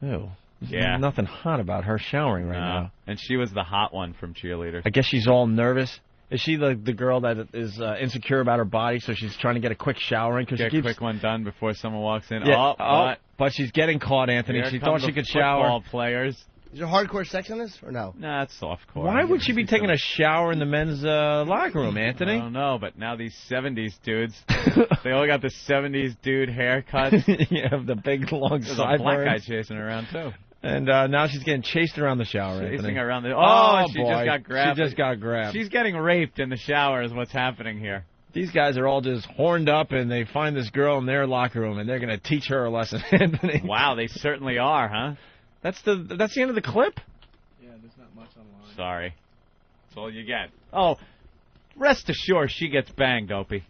B: Ew.
H: Yeah.
B: Nothing hot about her showering right now.
H: And she was the hot one from Cheerleaders.
B: I guess she's all nervous. Is she the girl that is insecure about her body, so she's trying to get a quick shower in?
H: Get a quick one done before someone walks in.
B: Yeah. But she's getting caught, Anthony. She thought she could shower.
H: Football players.
C: Is there hardcore sex in this, or no?
H: Nah, it's softcore.
B: Why would she be taking a shower in the men's locker room, Anthony?
H: I don't know, but now these 70s dudes, they all got the 70s dude haircuts.
B: Yeah, the big long sideburns.
H: There's a black guy chasing around, too.
B: And now she's getting chased around the shower.
H: Chasing
B: Anthony.
H: around the...
B: Oh,
H: she
B: boy.
H: just got grabbed.
B: She just got grabbed.
H: She's getting raped in the shower is what's happening here.
B: These guys are all just horned up, and they find this girl in their locker room, and they're going to teach her a lesson, Anthony.
H: Wow, they certainly are, huh?
B: That's the end of the clip?
I: Yeah, there's not much online.
H: Sorry. That's all you get. Oh, rest assured she gets banged, Opie.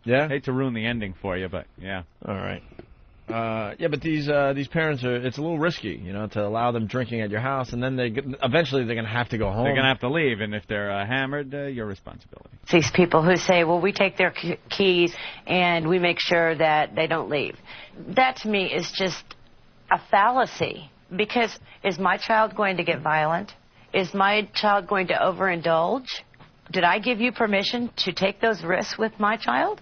B: Yeah?
H: Hate to ruin the ending for you, but yeah.
B: All right. Yeah, but these parents it's a little risky, to allow them drinking at your house, and then eventually they're going to have to go home.
H: They're going to have to leave, and if they're hammered, your responsibility.
D: These people who say, well, we take their keys and we make sure that they don't leave. That, to me, is just a fallacy, because is my child going to get violent? Is my child going to overindulge? Did I give you permission to take those risks with my child?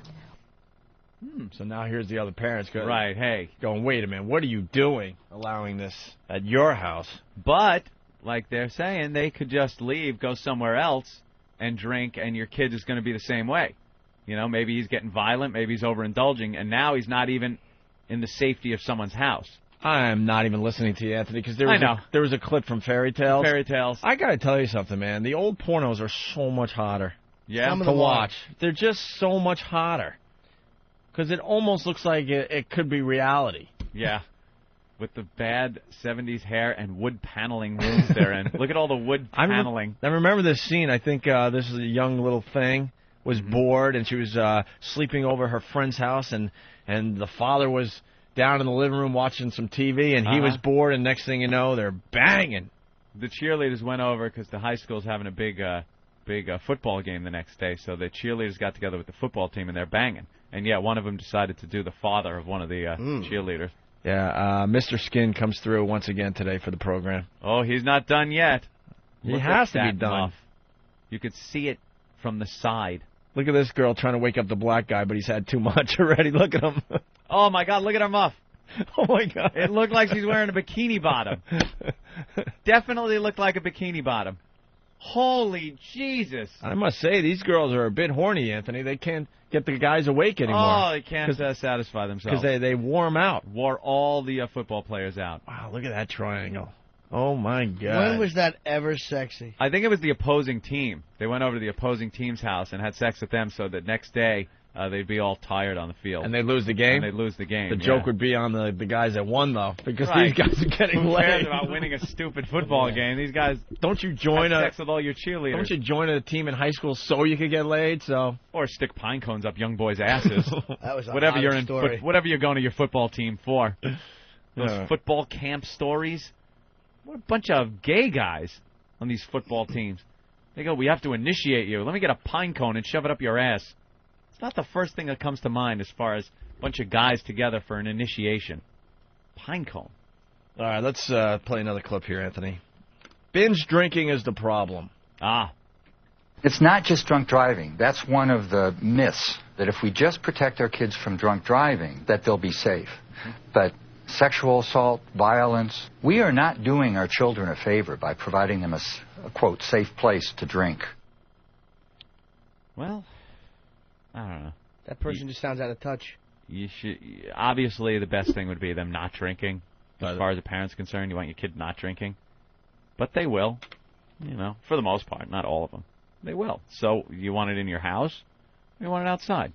B: So now here's the other parents going,
H: right, hey.
B: Going, wait a minute, what are you doing allowing this at your house?
H: But, like they're saying, they could just leave, go somewhere else, and drink, and your kid is going to be the same way. Maybe he's getting violent, maybe he's overindulging, and now he's not even in the safety of someone's house.
B: I'm not even listening to you, Anthony, because there was a clip from Fairy Tales.
H: Fairy Tales.
B: I got to tell you something, man. The old pornos are so much hotter.
H: Yeah?
B: To watch. They're just so much hotter. Because it almost looks like it could be reality.
H: Yeah. With the bad 70s hair and wood paneling rooms they're in. Look at all the wood paneling.
B: I remember this scene. I think this is a young little thing was bored, and she was sleeping over her friend's house, and the father was down in the living room watching some TV, and he was bored, and next thing you know, they're banging.
H: The cheerleaders went over because the high school's having a big football game the next day, so the cheerleaders got together with the football team, and they're banging. And, yeah, one of them decided to do the father of one of the cheerleaders.
B: Yeah, Mr. Skin comes through once again today for the program.
H: Oh, he's not done yet.
B: He has to be done.
H: You could see it from the side.
B: Look at this girl trying to wake up the black guy, but he's had too much already. Look at him.
H: Oh, my God, look at her muff.
B: Oh, my God.
H: It looked like she's wearing a bikini bottom. Definitely looked like a bikini bottom. Holy Jesus.
B: I must say, these girls are a bit horny, Anthony. They can't get the guys awake anymore.
H: Oh, they can't satisfy themselves.
B: Because they wore them out.
H: Wore all the football players out.
B: Wow, look at that triangle. Oh, my God.
C: When was that ever sexy?
H: I think it was the opposing team. They went over to the opposing team's house and had sex with them so that next day they'd be all tired on the field.
B: And they'd lose the game?
H: And they'd lose the game,
B: The joke would be on the guys that won, though, because
H: right.
B: these guys are getting
H: Who cares
B: laid.
H: about winning a stupid football game? These guys
B: don't you join
H: have sex with all your cheerleaders.
B: Don't you join a team in high school so you could get laid?
H: Or stick pine cones up young boys' asses.
C: That was a
H: whatever you're
C: story.
H: whatever you're going to your football team for. Those football camp stories. What a bunch of gay guys on these football teams. They go, we have to initiate you. Let me get a pine cone and shove it up your ass. It's not the first thing that comes to mind as far as a bunch of guys together for an initiation. Pine cone.
B: All right, let's play another clip here, Anthony. Binge drinking is the problem.
J: It's not just drunk driving. That's one of the myths, that if we just protect our kids from drunk driving, that they'll be safe. But sexual assault, violence, we are not doing our children a favor by providing them a quote, safe place to drink.
H: Well, I don't know.
C: That person just sounds out of touch.
H: You should obviously the best thing would be them not drinking. As far as the parent's concerned, you want your kid not drinking, but they will. For the most part, not all of them. They will. So you want it in your house? Or you want it outside?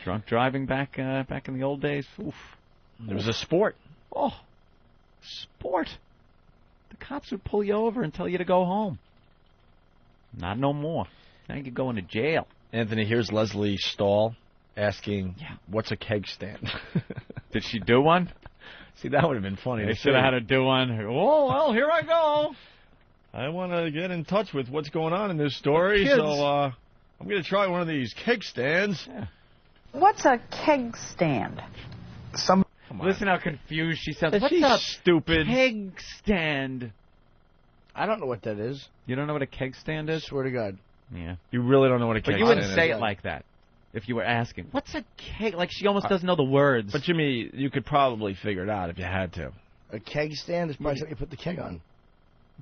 H: Drunk driving back in the old days. Oof.
B: It was a sport.
H: Oh, sport. The cops would pull you over and tell you to go home. Not no more. Now you could go into jail.
B: Anthony, here's Leslie Stahl asking, what's a keg stand?
H: Did she do one?
B: See, that would have been funny.
H: They should have had her do one. Oh, well, here I go.
B: I want to get in touch with what's going on in this story, so I'm going to try one of these keg stands.
H: Yeah.
A: What's a keg stand?
H: Listen how confused she sounds. What's
B: She's
H: a
B: stupid
H: keg stand?
C: I don't know what that is.
H: You don't know what a keg stand is?
C: Swear to God.
H: Yeah.
B: You really don't know what a keg
H: But you
B: stand
H: wouldn't
B: is.
H: say it like that if you were asking. What's a keg? Like she almost doesn't know the words.
B: But, Jimmy, you could probably figure it out if you had to.
C: A keg stand is probably something you put the keg on.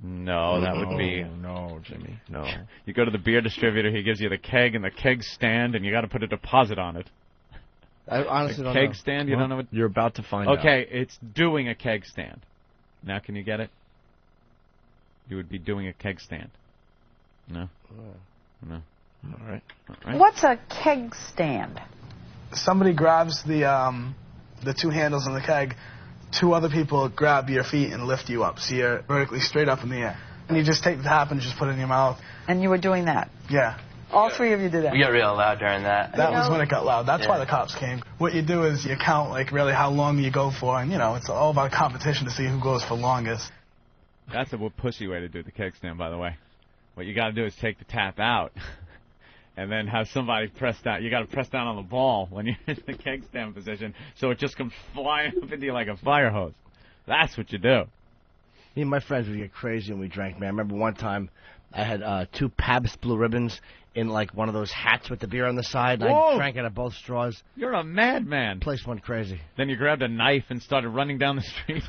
H: No, that would be...
B: No, Jimmy, no.
H: You go to the beer distributor, he gives you the keg and the keg stand, and you got to put a deposit on it.
C: I honestly don't know.
H: Keg stand? You don't know what?
B: You're about to find out.
H: Okay, it's doing a keg stand. Now can you get it? You would be doing a keg stand. No? No.
B: All right.
A: What's a keg stand?
E: Somebody grabs the two handles on the keg. Two other people grab your feet and lift you up, so you're vertically straight up in the air. And you just take the top and just put it in your mouth.
A: And you were doing that?
E: Yeah.
A: All three of you did that?
F: We got real loud during that.
E: That was when it got loud. That's why the cops came. What you do is you count, like, really how long you go for, and, you know, it's all about competition to see who goes for longest.
H: That's a pussy way to do the keg stand, by the way. What you got to do is take the tap out and then have somebody press down. You got to press down on the ball when you're in the keg stand position so it just comes flying up into you like a fire hose. That's what you do.
C: Me and my friends would get crazy when we drank, man. I remember one time I had 2 Pabst Blue Ribbons in, like, one of those hats with the beer on the side, and I drank out of both straws.
H: You're a madman.
C: Place went crazy.
H: Then you grabbed a knife and started running down the street.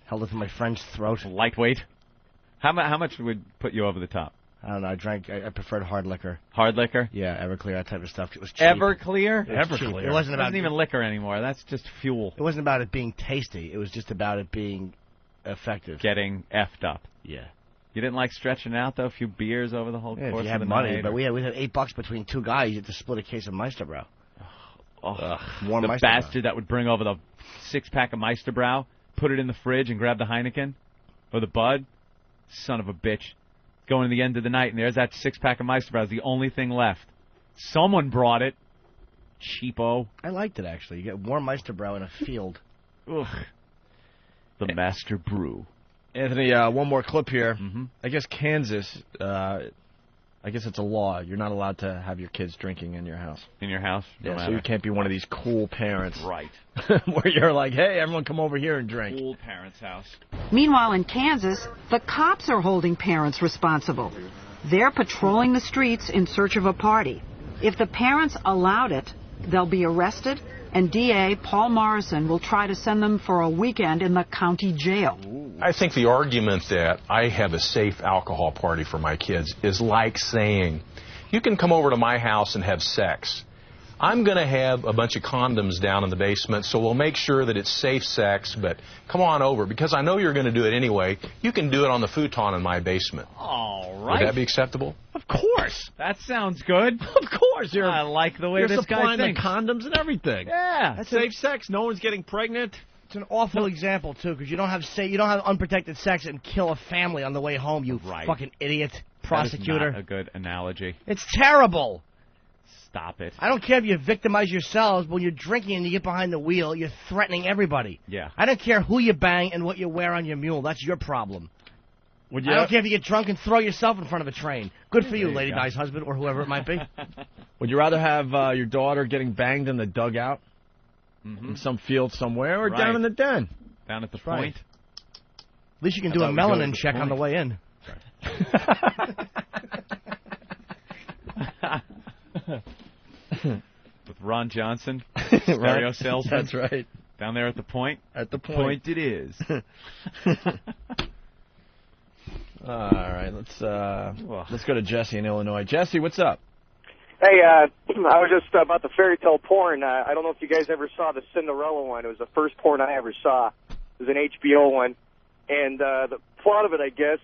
C: Held it to my friend's throat.
H: Lightweight. How much would put you over the top?
C: I don't know. I preferred hard liquor.
H: Hard liquor?
C: Yeah, Everclear, that type of stuff. It was cheap.
H: Everclear?
C: It was cheap. It wasn't about
H: even liquor anymore. That's just fuel.
C: It wasn't about it being tasty. It was just about it being effective.
H: Getting effed up.
C: Yeah.
H: You didn't like stretching out, though? A few beers over the whole course
C: if you had
H: of the
C: money,
H: night?
C: but we had $8 between 2 guys. You had to split a case of Meisterbrow. Warm
H: the
C: Meisterbrow.
H: bastard that would bring over the 6-pack of Meisterbrow, put it in the fridge, and grab the Heineken or the Bud. Son of a bitch. Going to the end of the night, and there's that 6-pack of Meisterbrow. It's the only thing left. Someone brought it. Cheapo.
C: I liked it, actually. You get warm Meisterbrow in a field.
H: Ugh. The Master Brew.
B: Anthony, one more clip here. I guess Kansas, I guess it's a law. You're not allowed to have your kids drinking in your house.
H: In your house?
B: Yeah, so you can't be one of these cool parents.
H: Right.
B: Where you're like, hey, everyone come over here and drink.
H: Cool parents' house.
A: Meanwhile, in Kansas, the cops are holding parents responsible. They're patrolling the streets in search of a party. If the parents allowed it, they'll be arrested, and DA Paul Morrison will try to send them for a weekend in the county jail.
W: I think the argument that I have a safe alcohol party for my kids is like saying, you can come over to my house and have sex. I'm going to have a bunch of condoms down in the basement, so we'll make sure that it's safe sex, but come on over. Because I know you're going to do it anyway, you can do it on the futon in my basement.
H: All right.
W: Would that be acceptable?
B: Of course.
H: That sounds good.
B: Of course.
H: I like the way
B: you're
H: this guy
B: supplying
H: thinks.
B: the condoms and everything.
H: Yeah.
B: That's safe sex. No one's getting pregnant.
C: It's an awful example, too, because you don't have unprotected sex and kill a family on the way home, you fucking idiot prosecutor.
H: That is not a good analogy.
C: It's terrible.
H: Stop it.
C: I don't care if you victimize yourselves, but when you're drinking and you get behind the wheel, you're threatening everybody.
H: Yeah.
C: I don't care who you bang and what you wear on your mule. That's your problem. I don't care if you get drunk and throw yourself in front of a train. Good for you, Lady Di's husband, or whoever it might be.
B: Would you rather have your daughter getting banged in the dugout, in some field somewhere, or down in the den?
H: Down at the
C: Right.
H: point.
C: At least you can do a melanin check on the way in.
H: With Ron Johnson, stereo salesman.
B: That's right.
H: Down there at the point.
B: At the
H: point it is.
B: All right, let's go to Jesse in Illinois. Jesse, what's up?
Q: Hey, I was just about the fairy tale porn. I don't know if you guys ever saw the Cinderella one. It was the first porn I ever saw. It was an HBO one. And the plot of it, I guess,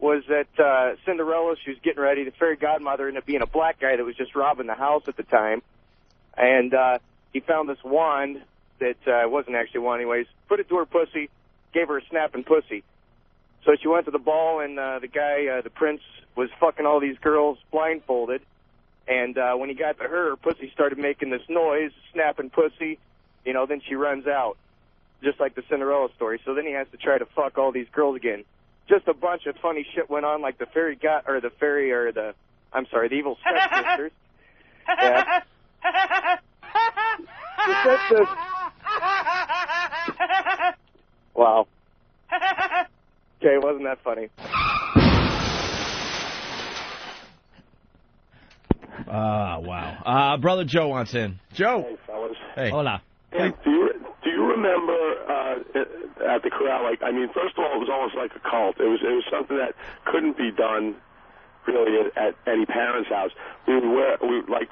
Q: was that Cinderella, she was getting ready. The fairy godmother ended up being a black guy that was just robbing the house at the time. And he found this wand that wasn't actually a wand anyways, put it to her pussy, gave her a snapping pussy. So she went to the ball, and the guy, the prince, was fucking all these girls blindfolded. And when he got to her pussy started making this noise, snapping pussy. You know, then she runs out, just like the Cinderella story. So then he has to try to fuck all these girls again. Just a bunch of funny shit went on, like the evil stepsisters. Yeah. Wow. Okay, wasn't that funny?
B: Wow. Brother Joe wants in. Joe.
V: Hey, fellas.
B: Hey.
C: Hola.
V: Hey, do you remember at the corral? Like, I mean, first of all, it was almost like a cult. It was something that couldn't be done really at any parent's house. We like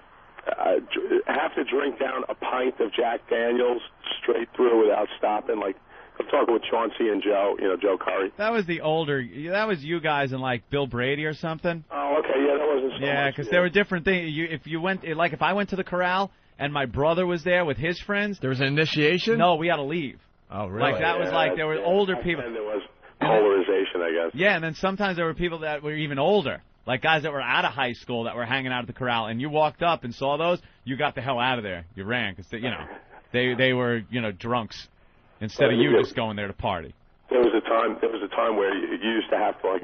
V: have to drink down a pint of Jack Daniels straight through without stopping. Like, I'm talking with Chauncey and Joe, Joe Curry.
H: That was the older. That was you guys and like Bill Brady or something.
V: Oh, okay, yeah, that wasn't so
H: Yeah,
V: much,
H: because there were different things. If you went, like, if I went to the corral and my brother was there with his friends,
B: there was an initiation.
H: No, we had to leave.
B: Oh, really?
H: Like that was like there were older people.
V: And there was polarization, I guess.
H: Yeah, and then sometimes there were people that were even older, like guys that were out of high school that were hanging out at the corral, and you walked up and saw those, you got the hell out of there. You ran because they were drunks instead of you just going there to party.
V: There was a time where you used to have to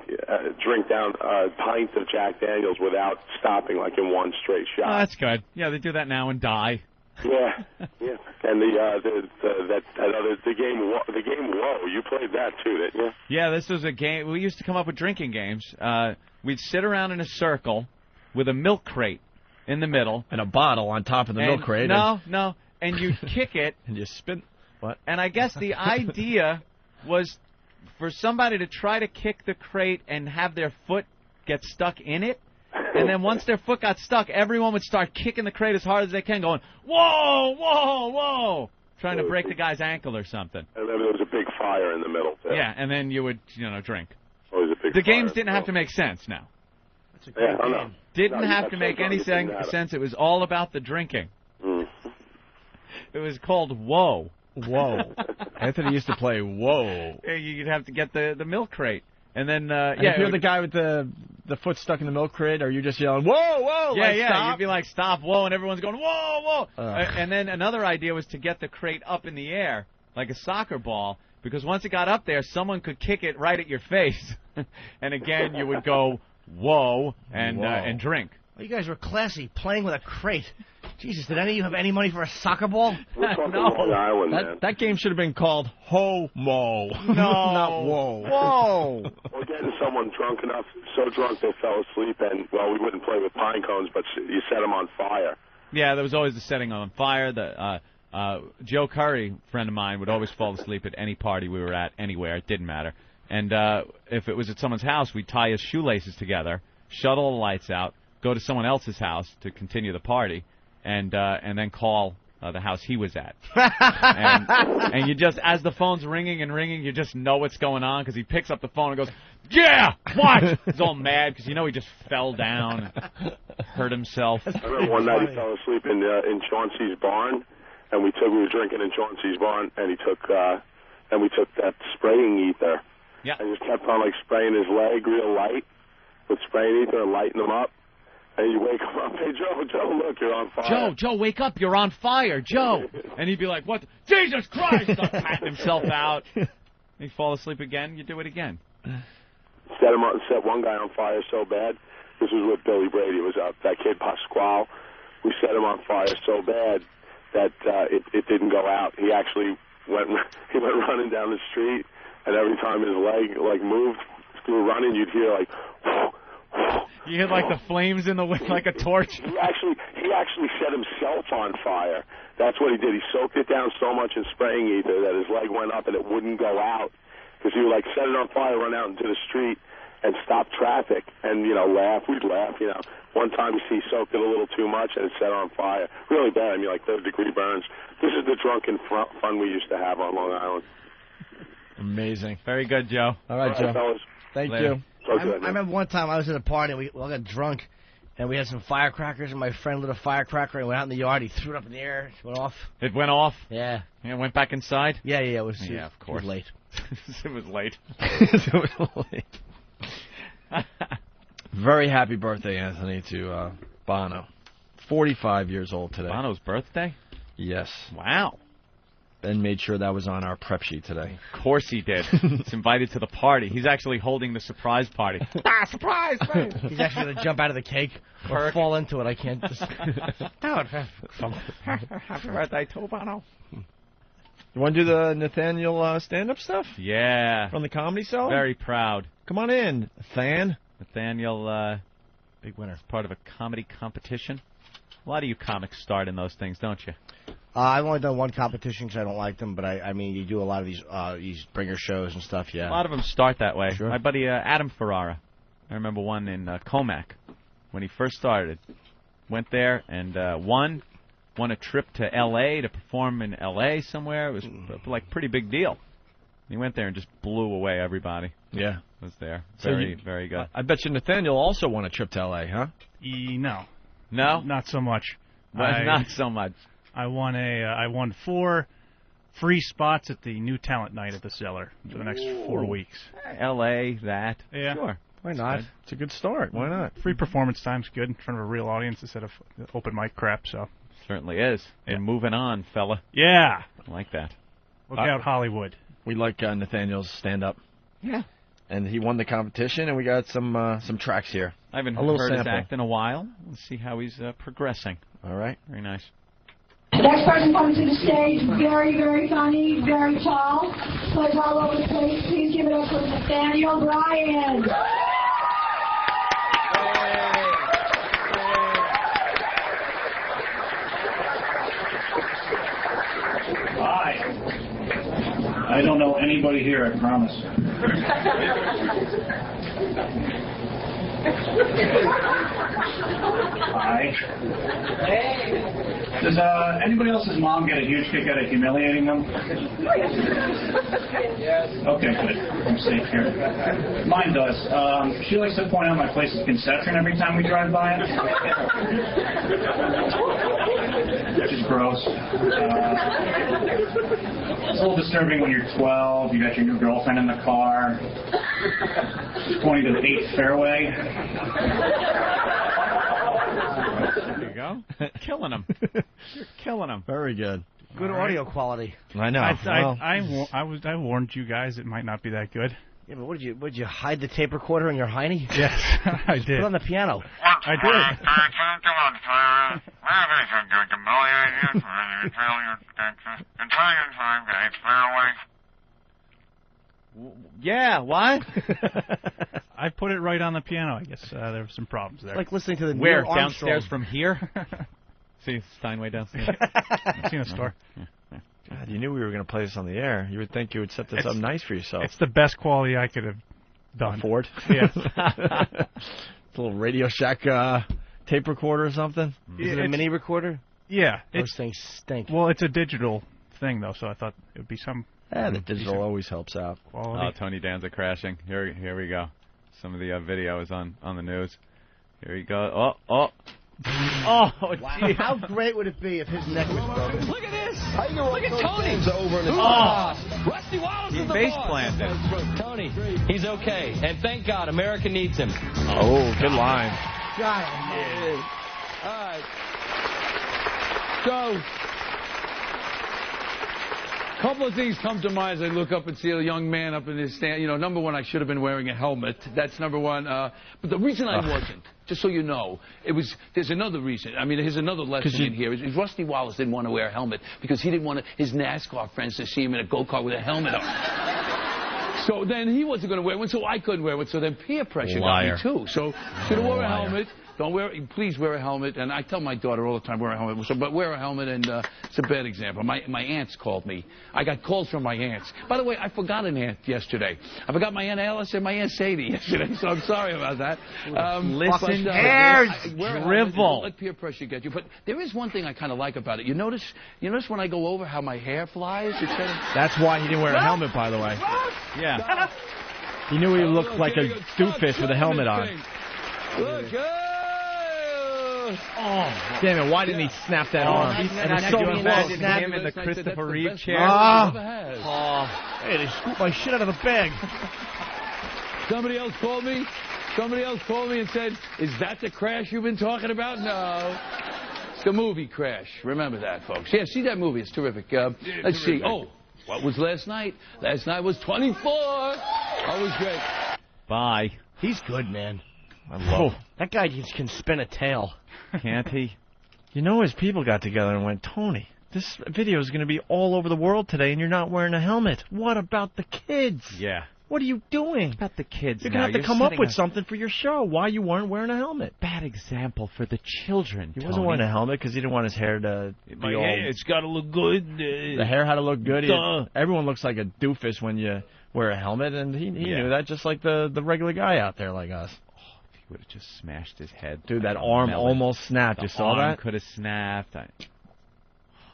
V: drink down a pint of Jack Daniels without stopping, like in one straight shot.
H: Oh, that's good. Yeah, they do that now and die.
V: Yeah. And the game Whoa, you played that too, didn't you?
H: Yeah, this was a game. We used to come up with drinking games. We'd sit around in a circle with a milk crate in the middle
B: and a bottle on top of the milk crate.
H: No, and you kick it
B: and you spin. What?
H: And I guess the idea was for somebody to try to kick the crate and have their foot get stuck in it. And then once their foot got stuck, everyone would start kicking the crate as hard as they can, going, whoa, whoa, whoa, trying to break the guy's ankle or something.
V: And then there was a big fire in the middle.
H: Yeah, and then you would, drink.
V: Always a big
H: the games
V: fire.
H: didn't have to make sense now.
V: That's a great game.
H: Didn't have to make any sense. It was all about the drinking. It was called Whoa.
B: Whoa. Anthony used to play Whoa.
H: You'd have to get the milk crate. And then,
B: if you're the guy with the foot stuck in the milk crate, are you just yelling, whoa, whoa, stop?
H: You'd be like, stop, whoa, and everyone's going, whoa, whoa. And then another idea was to get the crate up in the air, like a soccer ball, because once it got up there, someone could kick it right at your face. And again, you would go, whoa, and drink.
C: Well, you guys were classy, playing with a crate. Jesus, did any of you have any money for a soccer ball?
V: We're talking Long Island, man.
B: That game should have been called Ho-Mo.
H: No.
B: Not Whoa.
V: Whoa. Or getting someone drunk enough, so drunk they fell asleep, and, well, we wouldn't play with pine cones, but you set them on fire.
H: Yeah, there was always the setting on fire. Joe Curry, a friend of mine, would always fall asleep at any party we were at, anywhere. It didn't matter. And if it was at someone's house, we'd tie his shoelaces together, shut all the lights out, go to someone else's house to continue the party, and then call the house he was at. and you just, as the phone's ringing and ringing, you just know what's going on because he picks up the phone and goes, yeah, what? He's all mad because he just fell down and hurt himself.
V: I remember one night he fell asleep in Chauncey's barn, and we were drinking in Chauncey's barn, and we took that spraying ether.
H: Yeah.
V: And just kept on spraying his leg real light with spraying ether and lighting him up. And you wake him up, hey, Joe, look, you're on fire.
H: Joe, wake up, you're on fire, Joe. And he'd be like, what? Jesus Christ! Start patting himself out. He'd fall asleep again, you do it again.
V: Set one guy on fire so bad. This was with Billy Brady. It was that kid Pasquale. We set him on fire so bad that it didn't go out. He actually went running down the street, and every time his leg moved, he was running, you'd hear
H: You hear the flames in the wind like a torch.
V: He actually set himself on fire. That's what he did. He soaked it down so much in spraying ether that his leg went up and it wouldn't go out. Because he would set it on fire, run out into the street, and stop traffic. And laugh. We'd laugh. One time he soaked it a little too much and it set on fire. Really bad. Third-degree burns. This is the drunken fun we used to have on Long Island.
B: Amazing.
H: Very good, Joe.
B: All right, Joe.
V: Fellas.
B: Thank
H: Later.
B: you.
C: I remember one time I was at a party, and we all got drunk, and we had some firecrackers, and my friend lit a firecracker and went out in the yard. He threw it up in the air. It went off.
H: It went off?
C: Yeah.
H: And it went back inside?
C: Yeah, it was.
H: Yeah, of course.
C: It was late.
H: It was late.
B: It was late. Very happy birthday, Anthony, to Bono. 45 years old today.
H: Bono's birthday?
B: Yes.
H: Wow.
B: Ben made sure that was on our prep sheet today.
H: Of course he did. He's invited to the party. He's actually holding the surprise party.
C: Surprise! He's actually going to jump out of the cake or fall into it. I can't just...
H: Happy birthday to Bono.
B: You want to do the Nathaniel stand-up stuff?
H: Yeah.
B: From the Comedy Cellar?
H: Very proud.
B: Come on in,
H: Nathaniel,
C: big winner.
H: Part of a comedy competition. A lot of you comics start in those things, don't you?
C: I've only done one competition because I don't like them, but I mean, you do a lot of these bringer shows and stuff, yeah.
H: A lot of them start that way.
C: Sure.
H: My buddy Adam Ferrara, I remember one in Comac when he first started. went there and won a trip to L.A. to perform in L.A. somewhere. It was like a pretty big deal. He went there and just blew away everybody.
B: Yeah.
H: Was there.
B: So
H: Very good.
B: I bet you Nathaniel also won a trip to L.A., huh?
F: No.
H: No?
F: Not so much.
H: Not so much.
F: I won 4 free spots at the new talent night at the Cellar for the next 4 weeks.
H: L.A., that.
F: Yeah.
H: Sure.
B: Why not? It's a good start. Why not?
F: Free performance time's good in front of a real audience instead of open mic crap, so.
H: Certainly is. And moving on, fella.
F: Yeah.
H: I like that.
F: Look out, Hollywood.
B: We like Nathaniel's stand-up.
H: Yeah.
B: And he won the competition, and we got some tracks here.
H: I haven't
B: a little
H: heard
B: sample.
H: his act in a while. Let's see how he's progressing.
B: All right.
H: Very nice.
G: The next person comes to the stage, very, very funny, very tall, plays all over the place. Please give it up for Nathaniel Bryan.
L: Hi. I don't know anybody here, I promise. Hi. Does anybody else's mom get a huge kick out of humiliating them? Yes. Okay, good. I'm safe here. Mine does. She likes to point out my place's conception every time we drive by it. Which is gross. It's a little disturbing when you're 12, you got your new girlfriend in the car, she's pointing to the 8th fairway.
H: There you go. Killing him. You're killing him.
B: Very good.
C: Good audio quality.
B: I know.
F: I warned you guys it might not be that good.
C: Yeah, but what did you hide the tape recorder in your hiney?
F: Yes, I did.
C: Put it on the piano.
F: I did.
H: Yeah, what?
F: I put it right on the piano. I guess there were some problems there.
C: Like listening to the
H: Where?
C: Neil Armstrong.
H: Downstairs from here? See Steinway downstairs?
F: I've seen a store.
B: God, you knew we were going to play this on the air. You would think you would set this up nice for yourself.
F: It's the best quality I could have done.
B: Afford?
F: Yes.
B: It's a little Radio Shack tape recorder or something?
C: Is it a mini recorder?
F: Yeah.
C: Those things stink.
F: Well, it's a digital thing, though, so I thought it would be some...
B: Yeah, the digital always helps out.
F: Quality.
H: Oh, Tony Danza crashing. Here we go. Some of the video is on the news. Here we go. Oh,
C: wow. How great would it be if his neck was broken?
O: Look at this. Look at Tony.
B: Over in
O: Rusty Wallace is the
H: face
O: boss.
H: planted.
O: Tony, he's okay. And thank God, America needs him.
B: Oh, good line.
C: God,
O: All right. So,
X: A couple of things come to mind as I look up and see a young man up in his stand. You know, number one, I should have been wearing a helmet. That's number one. But the reason I wasn't, just so you know, there's another reason. I mean, here's another lesson in here. Is Rusty Wallace didn't want to wear a helmet because he didn't want his NASCAR friends to see him in a go-kart with a helmet on. So then he wasn't going to wear one, so I couldn't wear one. So then peer pressure got me, too. So should have worn a helmet. Don't wear. Please wear a helmet. And I tell my daughter all the time, wear a helmet. So, but wear a helmet, and it's a bad example. My aunts called me. I got calls from my aunts. By the way, I forgot an aunt yesterday. I forgot my Aunt Alice and my Aunt Sadie yesterday, so I'm sorry about that.
H: Listen,
X: drivel. Don't let peer pressure get you. But there is one thing I kind of like about it. You notice when I go over how my hair flies?
B: That's why he didn't wear a helmet, by the way.
H: Yeah.
B: He knew he looked like a doofus with a helmet on.
X: Look,
B: oh, damn it, why didn't he snap that arm?
H: And so imagine him in the Christopher Reeve chair.
B: Hey, they scooped my shit out of the bag.
X: Somebody else called me and said, is that the Crash you've been talking about? No. It's the movie Crash. Remember that, folks. Yeah, see that movie. It's terrific. Let's see. Oh, what was last night? Last night was 24. Always great.
H: Bye.
C: He's good, man.
B: I love
C: that guy can spin a tail.
H: Can't he?
B: You know, his people got together and went, Tony, this video is going to be all over the world today, and you're not wearing a helmet. What about the kids?
H: Yeah.
B: What are you doing?
H: What about the kids?
B: You're going to have to come up with something for your show. Why you weren't wearing a helmet?
H: Bad example for the children.
B: He wasn't wearing a helmet because he didn't want his hair to be all...
H: It's got to look good.
B: The hair had to look good. Everyone looks like a doofus when you wear a helmet, and he knew that, just like the regular guy out there like us.
H: would have just smashed his head.
B: Dude, that
H: like a
B: arm
H: melon.
B: almost snapped. You
H: The
B: saw
H: arm
B: that?
H: could have snapped.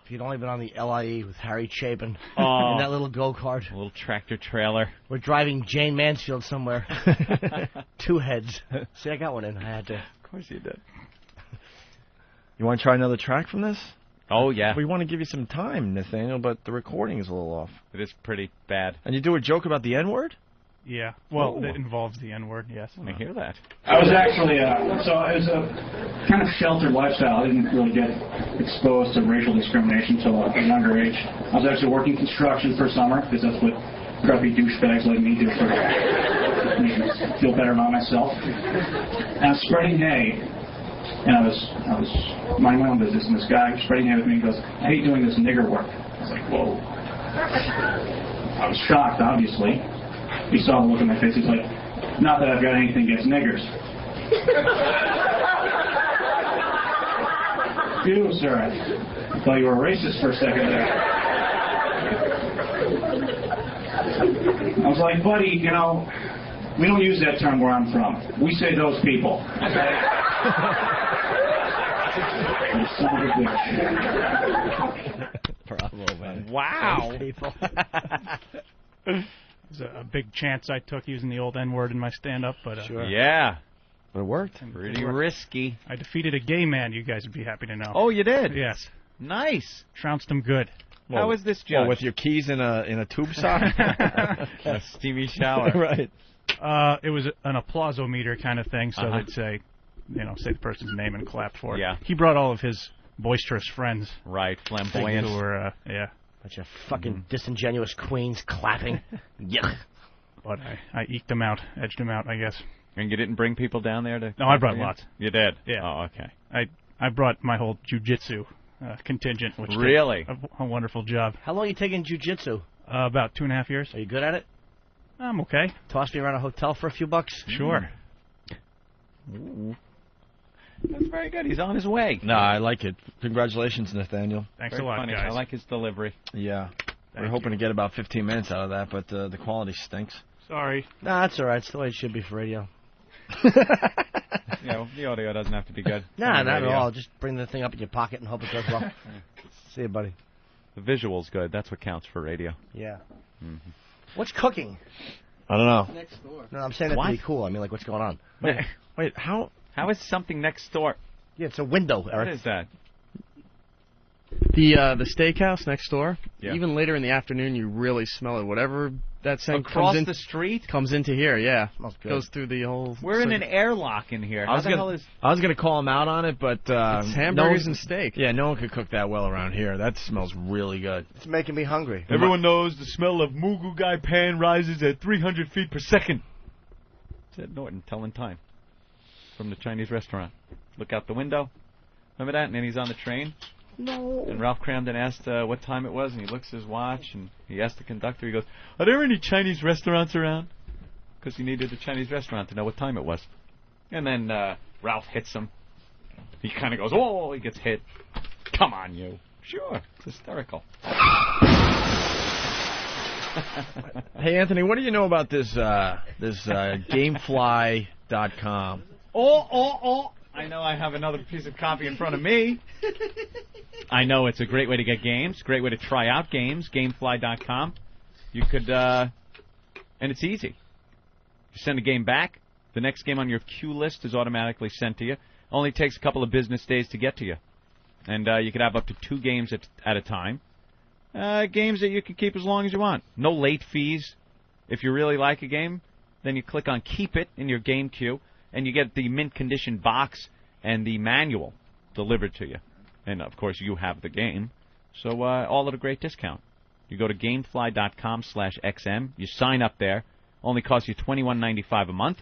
C: If you'd only been on the LIE with Harry Chapin
H: Oh.
C: in that little go-kart.
H: A little tractor trailer.
C: We're driving Jane Mansfield somewhere. 2 heads. See, I got one in. I had to.
H: Of course you did.
B: You want to try another track from this?
H: Oh, yeah.
B: We want to give you some time, Nathaniel, but the recording is a little off.
H: It is pretty bad.
B: And you do a joke about the N-word?
F: Yeah. Well,
B: Oh.
F: it involves the N-word, yes.
H: I hear that.
L: I was actually, so it was a kind of sheltered lifestyle. I didn't really get exposed to racial discrimination until a younger age. I was actually working construction for summer because that's what grumpy douchebags like me do for make me feel better about myself. And I was spreading hay, and I was minding my own business, and this guy spreading hay with me goes, "I hate doing this nigger work." I was like, whoa. I was shocked, obviously. He saw the look on my face. He's like, "Not that I've got anything against niggers." Ew, sir. I thought you were a racist for a second there. I was like, buddy, you know, we don't use that term where I'm from. We say those people. You son of a bitch.
C: Bravo, man.
H: Wow.
C: Those people.
F: It was a big chance I took using the old N-word in my stand-up, but
H: Yeah.
B: But it worked.
H: Pretty risky.
F: I defeated a gay man, you guys would be happy to know.
H: Oh, you did?
F: Yes.
H: Nice.
F: Trounced him good.
H: How was this judge?
B: Well, with your keys in a tube sock?
H: A steamy shower.
B: Right.
F: It was an applausometer kind of thing, so
H: Uh-huh.
F: they'd say the person's name and clap for it.
H: Yeah.
F: He brought all of his boisterous friends.
H: Right, flamboyant.
F: Who were,
C: Bunch of fucking disingenuous queens clapping. Yuck.
F: But I eked them out, edged them out, I guess.
H: And you didn't bring people down there to...
F: No, I brought lots.
H: You did?
F: Yeah.
H: Oh, okay.
F: I brought my whole jiu-jitsu contingent, which
H: Really?
F: did a wonderful job.
C: How long are you taking jiu-jitsu?
F: About 2.5 years.
C: Are you good at it?
F: I'm okay.
C: Toss me around a hotel for a few bucks?
F: Sure.
H: Ooh. That's very good. He's on his way.
B: No, I like it. Congratulations, Nathaniel.
F: Thanks
H: Very
F: a lot,
H: funny.
F: guys.
H: I like his delivery.
B: Yeah. We're
F: Thank
B: hoping
F: you.
B: to get about 15 minutes out of that, but the quality stinks.
F: Sorry.
C: Nah, that's all right. It's the way it should be for radio.
H: You know, the audio doesn't have to be good.
C: Nah,
H: On the
C: not at
H: radio.
C: all. Just bring the thing up in your pocket and hope it does well. See you, buddy.
H: The visual's good. That's what counts for radio.
C: Yeah.
H: Mm-hmm.
C: What's cooking?
B: I don't know.
C: Next door. No, I'm saying that
H: What?
C: to be cool. I mean, like, what's going on?
B: Wait, how
H: is something next door?
C: Yeah, it's a window,
H: What
C: Eric.
H: is that?
I: The steakhouse next door.
H: Yeah.
I: Even later in the afternoon, you really smell it. Whatever that scent
H: Across
I: comes in,
H: the street?
I: comes into here. Yeah,
C: Smells good.
I: goes through the whole.
H: We're in an airlock in here.
B: I
H: How
B: was
H: the hell
B: gonna,
H: is...
B: I was gonna call him out on it, but
I: It's hamburgers and steak.
B: Yeah, no one could cook that well around here. That smells really good.
C: It's making me hungry.
B: Everyone
H: knows the smell of Mugu Gai pan rises at 300 feet per second. Said Norton, telling time. From the Chinese restaurant. Look out the window. Remember that? And then he's on the train.
C: No.
H: And Ralph Cramden asked what time it was, and he looks at his watch, and he asked the conductor, he goes, "Are there any Chinese restaurants around?" Because he needed a Chinese restaurant to know what time it was. And then Ralph hits him. He kind of goes, "Oh," he gets hit. Come on, you. Sure. It's hysterical.
B: Hey, Anthony, what do you know about this Gamefly.com?
H: Oh. I know I have another piece of copy in front of me. I know it's a great way to get games, great way to try out games, Gamefly.com. You could, and it's easy. You send a game back, the next game on your queue list is automatically sent to you. Only takes a couple of business days to get to you. And you could have up to 2 games at a time. Games that you can keep as long as you want. No late fees. If you really like a game, then you click on Keep It in your game queue, and you get the mint condition box and the manual delivered to you. And, of course, you have the game. So all at a great discount. You go to Gamefly.com/XM. You sign up there. Only costs you $21.95 a month.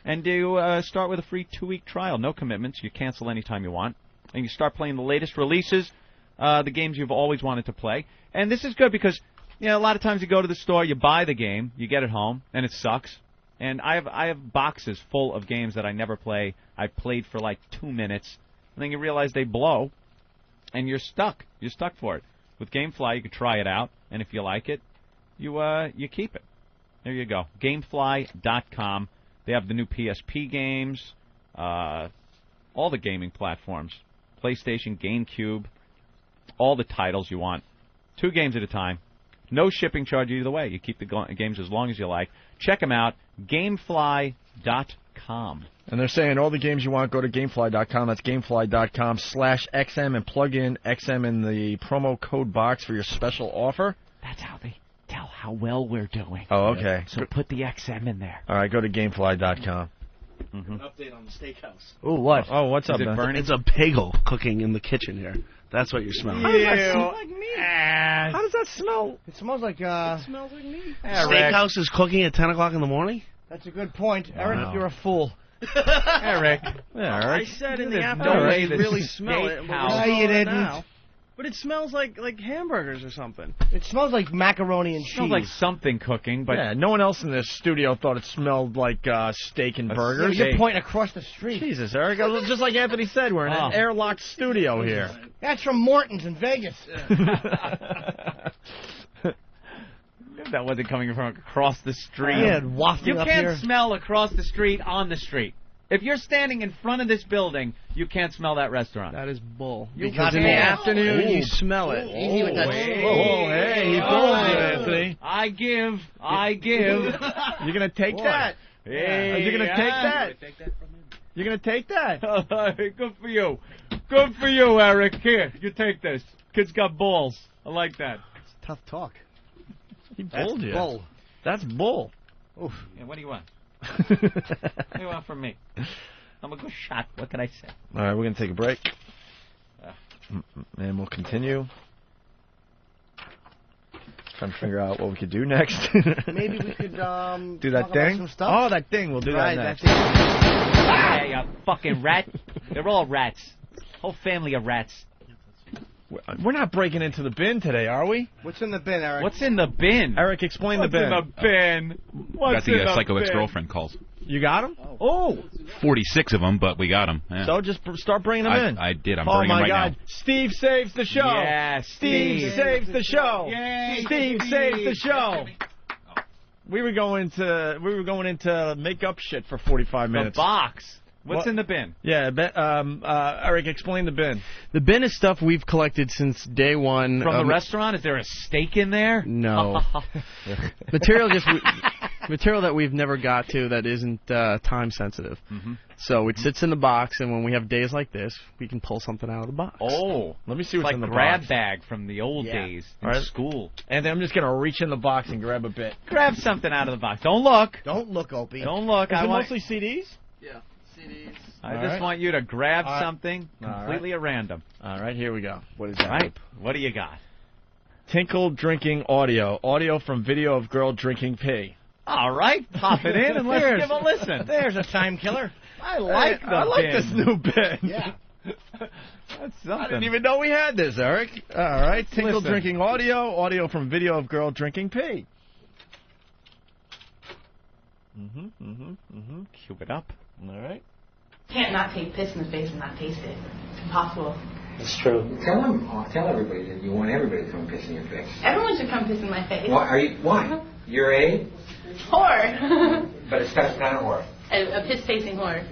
H: And you start with a free 2-week trial. No commitments. You cancel anytime you want. And you start playing the latest releases, the games you've always wanted to play. And this is good because, you know, a lot of times you go to the store, you buy the game, you get it home, and it sucks. And I have boxes full of games that I never play. I played for like 2 minutes, and then you realize they blow, and you're stuck. You're stuck for it. With GameFly, you can try it out, and if you like it, you keep it. There you go. Gamefly.com. They have the new PSP games. all the gaming platforms, PlayStation, GameCube, all the titles you want. 2 games at a time. No shipping charge either way. You keep the games as long as you like. Check them out, Gamefly.com.
B: And they're saying all the games you want, go to Gamefly.com. That's Gamefly.com/XM and plug in XM in the promo code box for your special offer.
H: That's how they tell how well we're doing.
B: Oh, okay.
H: So put the XM in there.
B: All right, go to Gamefly.com.
C: An update on the steakhouse.
B: Oh, what? Oh, what's up,
M: Is it
B: man?
M: burning? It's a bagel cooking in the kitchen here. That's what you're smelling.
B: How does that smell like meat? How does that smell?
C: It smells like
B: It smells like meat.
M: Steakhouse is cooking at 10 o'clock in the morning?
C: That's a good point. Eric, you're a fool.
H: Eric.
B: Yeah, Eric.
M: I said in the
H: There's
M: afternoon
H: no way
M: you
H: the
M: really smell it.
H: steakhouse-
C: No, you didn't.
M: Now. But it smells like hamburgers or something.
C: It smells like macaroni and cheese.
H: Smells like something cooking, but
B: Yeah, no one else in this studio thought it smelled like steak and burgers.
C: You're pointing across the street.
B: Jesus, Eric. Just like Anthony said, we're in an airlocked studio here.
C: That's from Morton's in Vegas.
H: that wasn't coming from across the street.
C: Yeah, wafting
H: You
C: up
H: can't
C: here.
H: smell across the street on the street. If you're standing in front of this building, you can't smell that restaurant.
M: That is bull.
H: You
M: Because in the
H: can't.
M: afternoon, you smell it.
C: Easy with that.
B: Hey, he pulled it, Anthony.
H: I give.
B: You're going to take that?
H: Hey,
B: You're going to take that? You're going to take that?
H: Good for you. Good for you, Eric. Here, you take this. Kid's got balls. I like that.
C: It's tough talk.
B: He pulled you.
C: Bull.
B: That's bull.
H: Yeah, what do you want? What do you want from me? I'm a good shot. What can I say?
B: All right, we're going to take a break. And we'll continue. Trying to figure out what we could do next.
C: Maybe we could
B: do
C: talk
B: that
C: about
B: thing.
C: some stuff.
B: Oh, that thing. We'll do
C: Right,
B: that next.
H: Yeah, you fucking rat. They're all rats. Whole family of rats.
B: We're not breaking into the bin today, are we?
C: What's in the bin, Eric?
H: What's in the bin?
B: Eric, explain
H: What's
B: the bin.
H: in the bin? What's
N: Got the
H: in the
N: Psycho
H: bin?
N: Ex-Girlfriend calls.
B: You got him? Oh.
N: 46 of them, but we got them. Yeah.
B: So just start bringing them in.
N: I did. I'm
B: Oh,
N: bringing them
B: my
N: right
B: God.
N: now.
B: Steve saves the show.
H: Yeah,
B: Steve saves the show.
H: Yay,
B: Steve saves the show. We were going into make up shit for 45
H: The
B: minutes.
H: box. What's
B: What?
H: in the bin?
B: Yeah, Eric, explain the bin.
I: The bin is stuff we've collected since day one.
H: From the restaurant? Is there a steak in there?
I: No. material that we've never got to that isn't time sensitive.
H: Mm-hmm.
I: So it sits in the box, and when we have days like this, we can pull something out of the box.
H: Oh,
B: let me see
H: it's
B: what's
H: like
B: in the
H: grab
B: box.
H: bag from the old days in
B: All right.
H: school.
B: And then I'm just gonna reach in the box and grab a bit.
H: Grab something out of the box. Don't look.
C: Don't look, Opie.
H: Don't look.
B: Is
H: I
B: it
H: want.
B: mostly CDs?
I: Yeah, CDs.
H: I
B: All
H: just
B: right.
H: want you to grab
B: All right.
H: something completely at random.
B: All right, here we go. What is that?
H: All right. What do you got?
B: Tinkle drinking audio. Audio from video of girl drinking pee.
H: All right. Pop it in and let's give a listen.
C: There's a time killer.
H: I like the
B: I like
H: bin.
B: this new bin.
C: Yeah.
H: That's something.
B: I didn't even know we had this, Eric. All right, Tinkle
H: Listen.
B: drinking audio. Audio from video of girl drinking pee.
H: Cue it up.
B: All right.
R: Can't not take piss in the face and not taste it. It's impossible.
S: It's true. Tell everybody that you want everybody to come piss in your face.
R: Everyone should come piss in my face.
S: Why? You're a?
R: Whore.
S: But it's kind of whore.
R: A piss-tasting whore.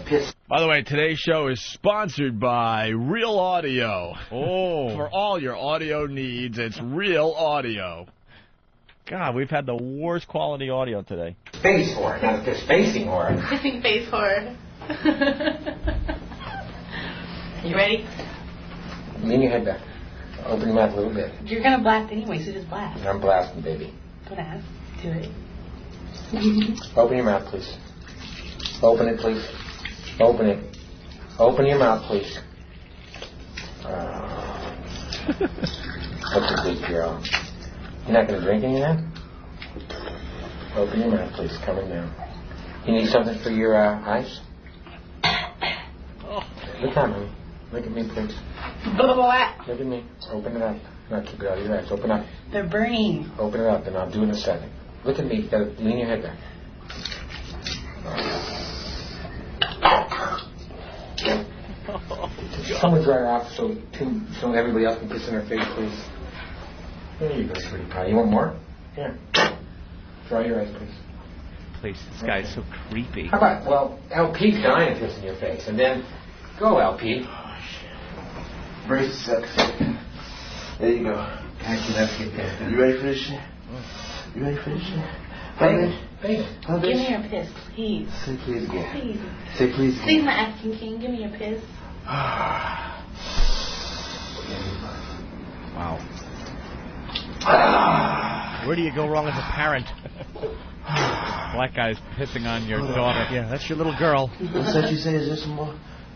S: Piss.
B: By the way, today's show is sponsored by Real Audio.
H: Oh.
B: For all your audio needs, it's Real Audio. God, we've had the worst quality audio today.
S: Face whore, not piss facing whore.
R: Pissing face whore. You ready?
S: Lean your head back. Open your mouth a little bit.
R: You're gonna blast anyway, so just blast.
S: I'm blasting, baby.
R: Blast. Do it.
S: Open your mouth, please. Open it, please. Open it. Open your mouth, please. What's a big girl? You're not going to drink any of that? Open your mouth, please. Coming down. You need something for your eyes? Look at me. Look at me, please. Look at me. Open it up. Not keep it out of your eyes. Open up.
R: They're burning.
S: Open it up, and I'll do it in a second. Look at me. You gotta lean your head back. Someone dry her off so everybody else can piss in her face, please. There you go, sweetie pie. You want more? Here. Dry your eyes, please.
H: place. This guy's so creepy.
S: How about, well, LP's dying to piss in your face, and then go, LP.
K: Brace yourself. There you go.
S: Actually, let's get pissed.
K: You ready for this shit? You ready for this shit?
S: Baby.
R: Give me your piss, please.
K: Say please again.
R: Please.
K: Say please again.
R: Please, my acting king. Give me your piss.
C: Wow. Where do you go wrong as a parent?
H: Black guy's pissing on your daughter.
C: Yeah, that's your little girl.
K: What's that you say? Is there some more?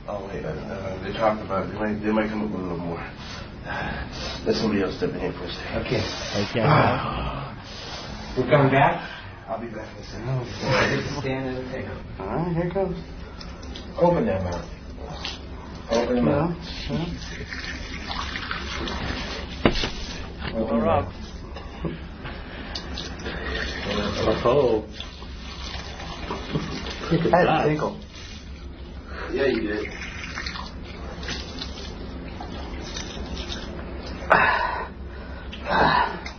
K: Oh, wait. They're talking about it. They might come up with a little more. Let somebody else step in here for a second.
S: Okay.
C: Okay.
S: We're coming back?
K: I'll be back in a second.
S: Just stand at the table.
K: All right, here it comes.
S: Open that mouth. Open the mouth. Open her up.
K: Oh. I had a tinkle. Yeah, you did.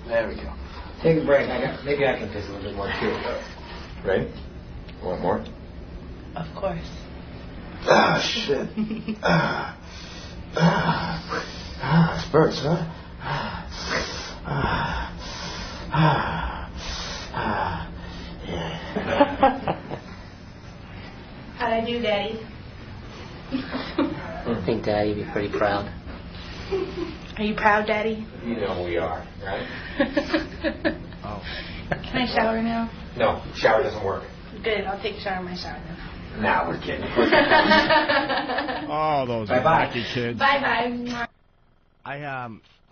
K: There we go.
S: Take a break. Maybe I can piss a little bit more too. Ready? Want more?
R: Of course.
K: Ah, shit. Spurts, huh?
R: How'd I do, Daddy?
S: I think Daddy'd be pretty proud.
R: Are you proud, Daddy?
S: You know we are, right?
C: Oh.
R: Can I shower now?
S: No, shower doesn't work.
R: Good, I'll take a shower in my shower now.
S: Nah, we're kidding.
C: Oh, those
S: Bye-bye.
C: wacky kids.
R: Bye-bye.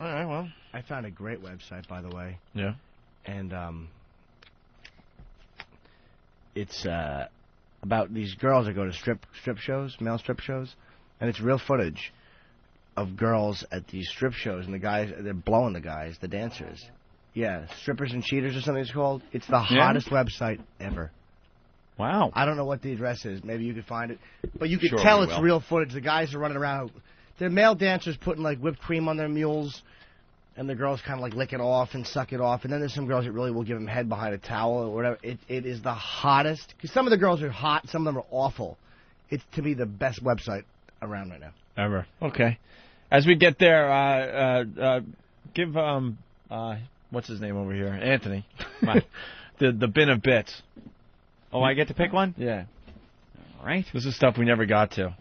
C: All right, well, I found a great website, by the way.
B: Yeah.
C: And, it's, about these girls that go to strip shows, male strip shows, and it's real footage of girls at these strip shows, and the guys, they're blowing the guys, the dancers. Yeah, Strippers and Cheaters or something it's called. It's the hottest website ever.
B: Wow.
C: I don't know what the address is. Maybe you could find it. But you can
B: Sure
C: tell
B: we
C: it's
B: will.
C: real footage. The guys are running around. They're male dancers putting, like, whipped cream on their mules, and the girls kind of, like, lick it off and suck it off. And then there's some girls that really will give them head behind a towel or whatever. It is the hottest. Because some of the girls are hot. Some of them are awful. It's, to me, the best website around right now.
B: Ever. Okay. As we get there, give what's his name over here, Anthony, the bin of bits.
H: Oh, I get to pick one?
B: Yeah.
H: All right.
B: This is stuff we never got to.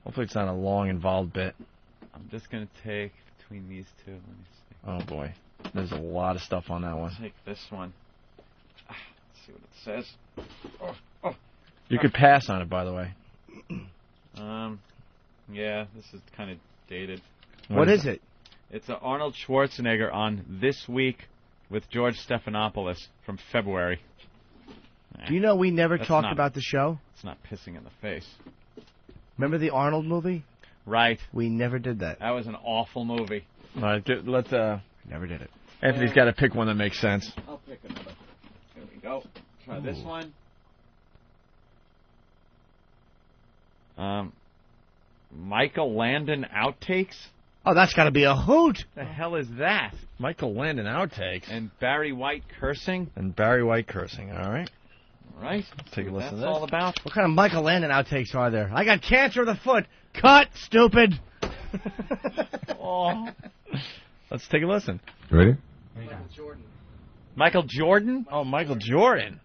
B: Hopefully it's not a long, involved bit.
H: I'm just going to take between these two. Let me see.
B: Oh, boy. There's a lot of stuff on that one.
H: Take this one. Let's see what it says.
B: You could pass on it, by the way.
H: Yeah, this is kind of dated.
C: What is it?
H: It's Arnold Schwarzenegger on This Week with George Stephanopoulos from February.
C: Do you know we never
H: That's
C: talked
H: not-
C: about the show?
H: It's not pissing in the face.
C: Remember the Arnold movie?
H: Right.
C: We never did that.
H: That was an awful movie.
B: All right, let's.
C: Never did it.
B: Anthony's got to pick one that makes sense.
H: I'll pick another. Here we go. Try this one. Michael Landon outtakes?
C: Oh, that's got to be a hoot.
H: The hell is that?
B: Michael Landon outtakes.
H: And Barry White cursing?
B: And Barry White cursing, all right?
H: All right.
B: Let's take a listen to
H: That's
B: this.
H: all about.
C: What kind of Michael Landon outtakes are there? I got cancer of the foot. Cut, stupid.
H: Oh.
B: Let's take a listen.
V: Ready?
H: Michael Jordan?
B: Oh, Michael Jordan.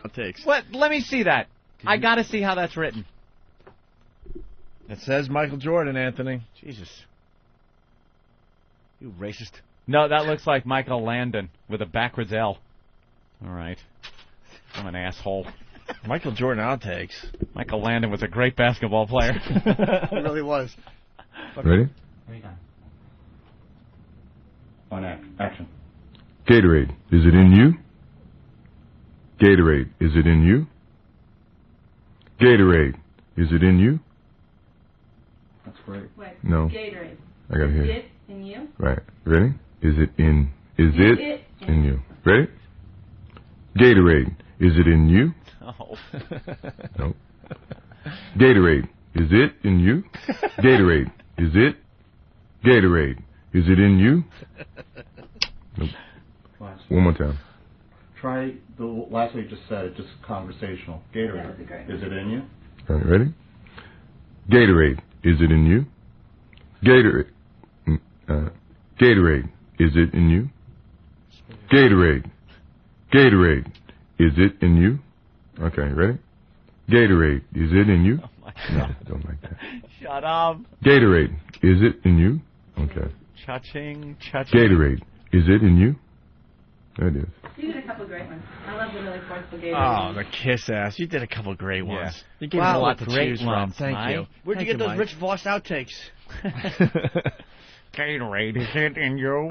B: Outtakes.
H: What? Let me see that. I got to see how that's written.
B: It says Michael Jordan, Anthony.
C: Jesus. You racist.
H: No, that looks like Michael Landon with a backwards L. All right. I'm an asshole.
B: Michael Jordan outtakes.
H: Michael Landon was a great basketball player.
C: He really was.
V: Ready?
L: On action.
V: Gatorade, is it in you? Gatorade, is it in you? Gatorade, is it in you?
L: That's great.
R: What?
V: No.
R: Gatorade.
V: I gotta hear
R: Is
V: you.
R: it in you?
V: Right. Ready? Is it in you? Ready? Gatorade, is it in you?
H: Oh.
V: No. Gatorade, is it in you? Gatorade, is it? Gatorade, is it in you? Nope.
D: One more time.
P: Try the last way you just said it, just conversational. Gatorade. Is it in you?
D: All right, ready? Gatorade, is it in you? Gatorade. Gatorade, is it in you? Gatorade. Gatorade, is it in you? Okay, ready? Gatorade, is it in you?
H: Oh my
D: No,
H: God.
D: don't like that.
H: Shut up.
D: Gatorade, is it in you? Okay.
H: Cha-ching, cha-ching.
D: Gatorade, is it in you? There it is.
R: You did a couple great ones. I love the really forceful Gatorade.
B: Oh, the kiss ass. You did a couple great ones.
H: Yeah.
B: You gave us a lot to
H: great
B: choose
H: ones,
B: from. Thank
H: Mike.
B: you.
C: Where'd
B: Thank
C: you get those
B: Mike.
C: Rich Voss outtakes?
B: Gatorade, is it in you?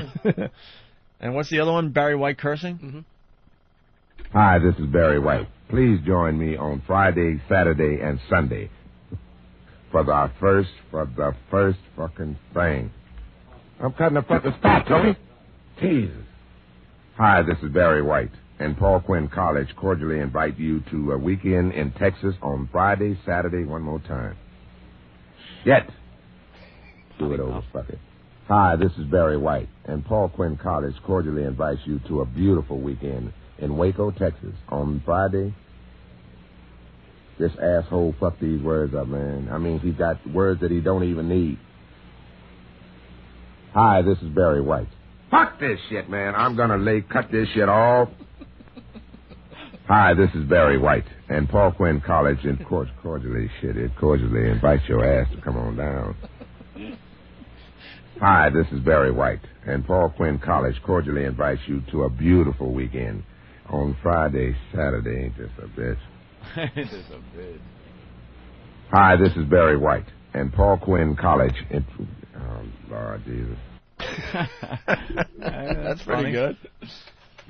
B: And what's the other one? Barry White cursing?
C: Mm-hmm.
T: Hi, this is Barry White. Please join me on Friday, Saturday, and Sunday for the first fucking thing. I'm cutting the fucking stop, Tony. Jesus. Hi, this is Barry White, and Paul Quinn College cordially invite you to a weekend in Texas on Friday, Saturday, one more time. Shit. Do it over, fuck it. Hi, this is Barry White, and Paul Quinn College cordially invites you to a beautiful weekend in Waco, Texas on Friday. This asshole fucked these words up, man. I mean, he's got words that he don't even need. Hi, this is Barry White. Fuck this shit, man. I'm gonna cut this shit off. Hi, this is Barry White, and Paul Quinn College cordially invites your ass to come on down. Hi, this is Barry White, and Paul Quinn College cordially invites you to a beautiful weekend on Friday, Saturday. Ain't this a bitch?
H: This is a bitch.
T: Hi, this is Barry White, and Paul Quinn College. Oh, Lord Jesus.
B: That's pretty good.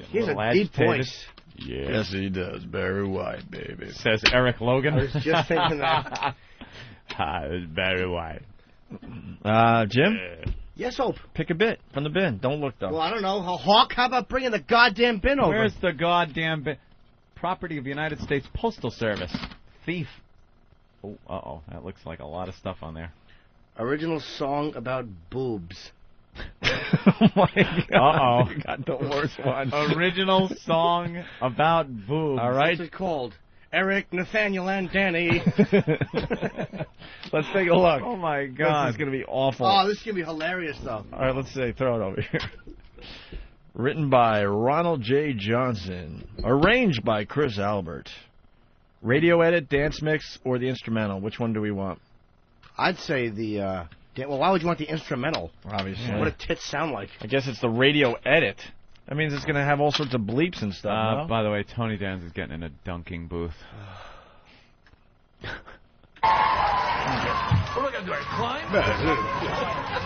C: He has a deep voice.
H: Yeah.
B: Yes, he does. Barry White, baby.
H: Says Eric Logan.
C: I was just thinking that.
H: Hi, it's Barry White.
B: Jim?
C: Yes, Hope.
B: Pick a bit from the bin. Don't look, though.
C: Well, I don't know. Hawk, how about bringing the goddamn bin over?
H: Where's the goddamn bin? Property of the United States Postal Service. Thief. Oh, uh-oh. That looks like a lot of stuff on there.
C: Original song about boobs.
B: Oh, my God.
H: Uh-oh.
B: You got the worst one.
H: Original song about boobs.
B: All right.
C: What's it called? Eric, Nathaniel, and Danny.
B: Let's take a look.
H: Oh, my God.
B: This is going to be awful.
C: Oh, this is going to be hilarious, though.
B: All right, let's see. Throw it over here. Written by Ronald J. Johnson. Arranged by Chris Albert. Radio edit, dance mix, or the instrumental? Which one do we want?
C: I'd say the... well, why would you want the instrumental?
B: Obviously.
C: What do tits sound like?
B: I guess it's the radio edit. That means it's going to have all sorts of bleeps and stuff. No?
H: By the way, Tony Danza is getting in a dunking booth.
O: What am I going to do? I climb?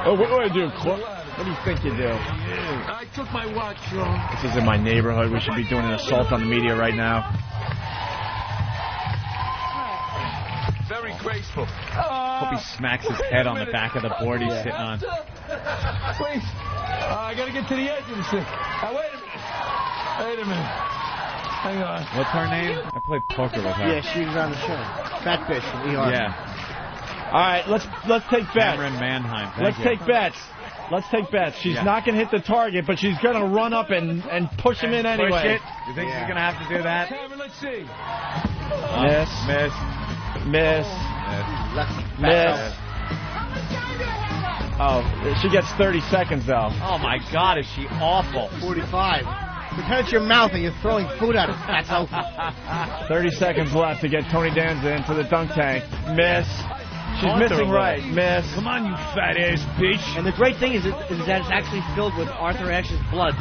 B: Oh, what do I do? What do you think you do?
O: I took my watch off.
B: This is in my neighborhood. We should be doing an assault on the media right now.
O: Very graceful.
H: Hope he smacks his head on the back of the board he's sitting on.
O: Wait. I got to get to the edge of this thing. Wait a minute. Wait a minute. Hang on.
H: What's her name? I played poker with her.
C: Yeah, she was on the show. Fat bitch from ER.
H: Yeah.
B: All right, let's take bets.
H: Cameron Manheim.
B: Let's take bets. Let's take bets. She's not going to hit the target, but she's going to run up and push him in anyway.
H: Push it. You think she's going to have to do that?
O: Cameron, let's see.
B: Miss.
H: Miss.
B: Miss. Oh, she gets 30 seconds, though.
H: Oh, my God, is she awful.
C: 45. Pretend it's your mouth and you're throwing food at it. That's how.
B: 30 seconds left to get Tony Danza into the dunk tank. Miss. She's missing right. Miss.
O: Come on, you fat ass bitch.
C: And the great thing is that it's actually filled with Arthur Ashe's blood.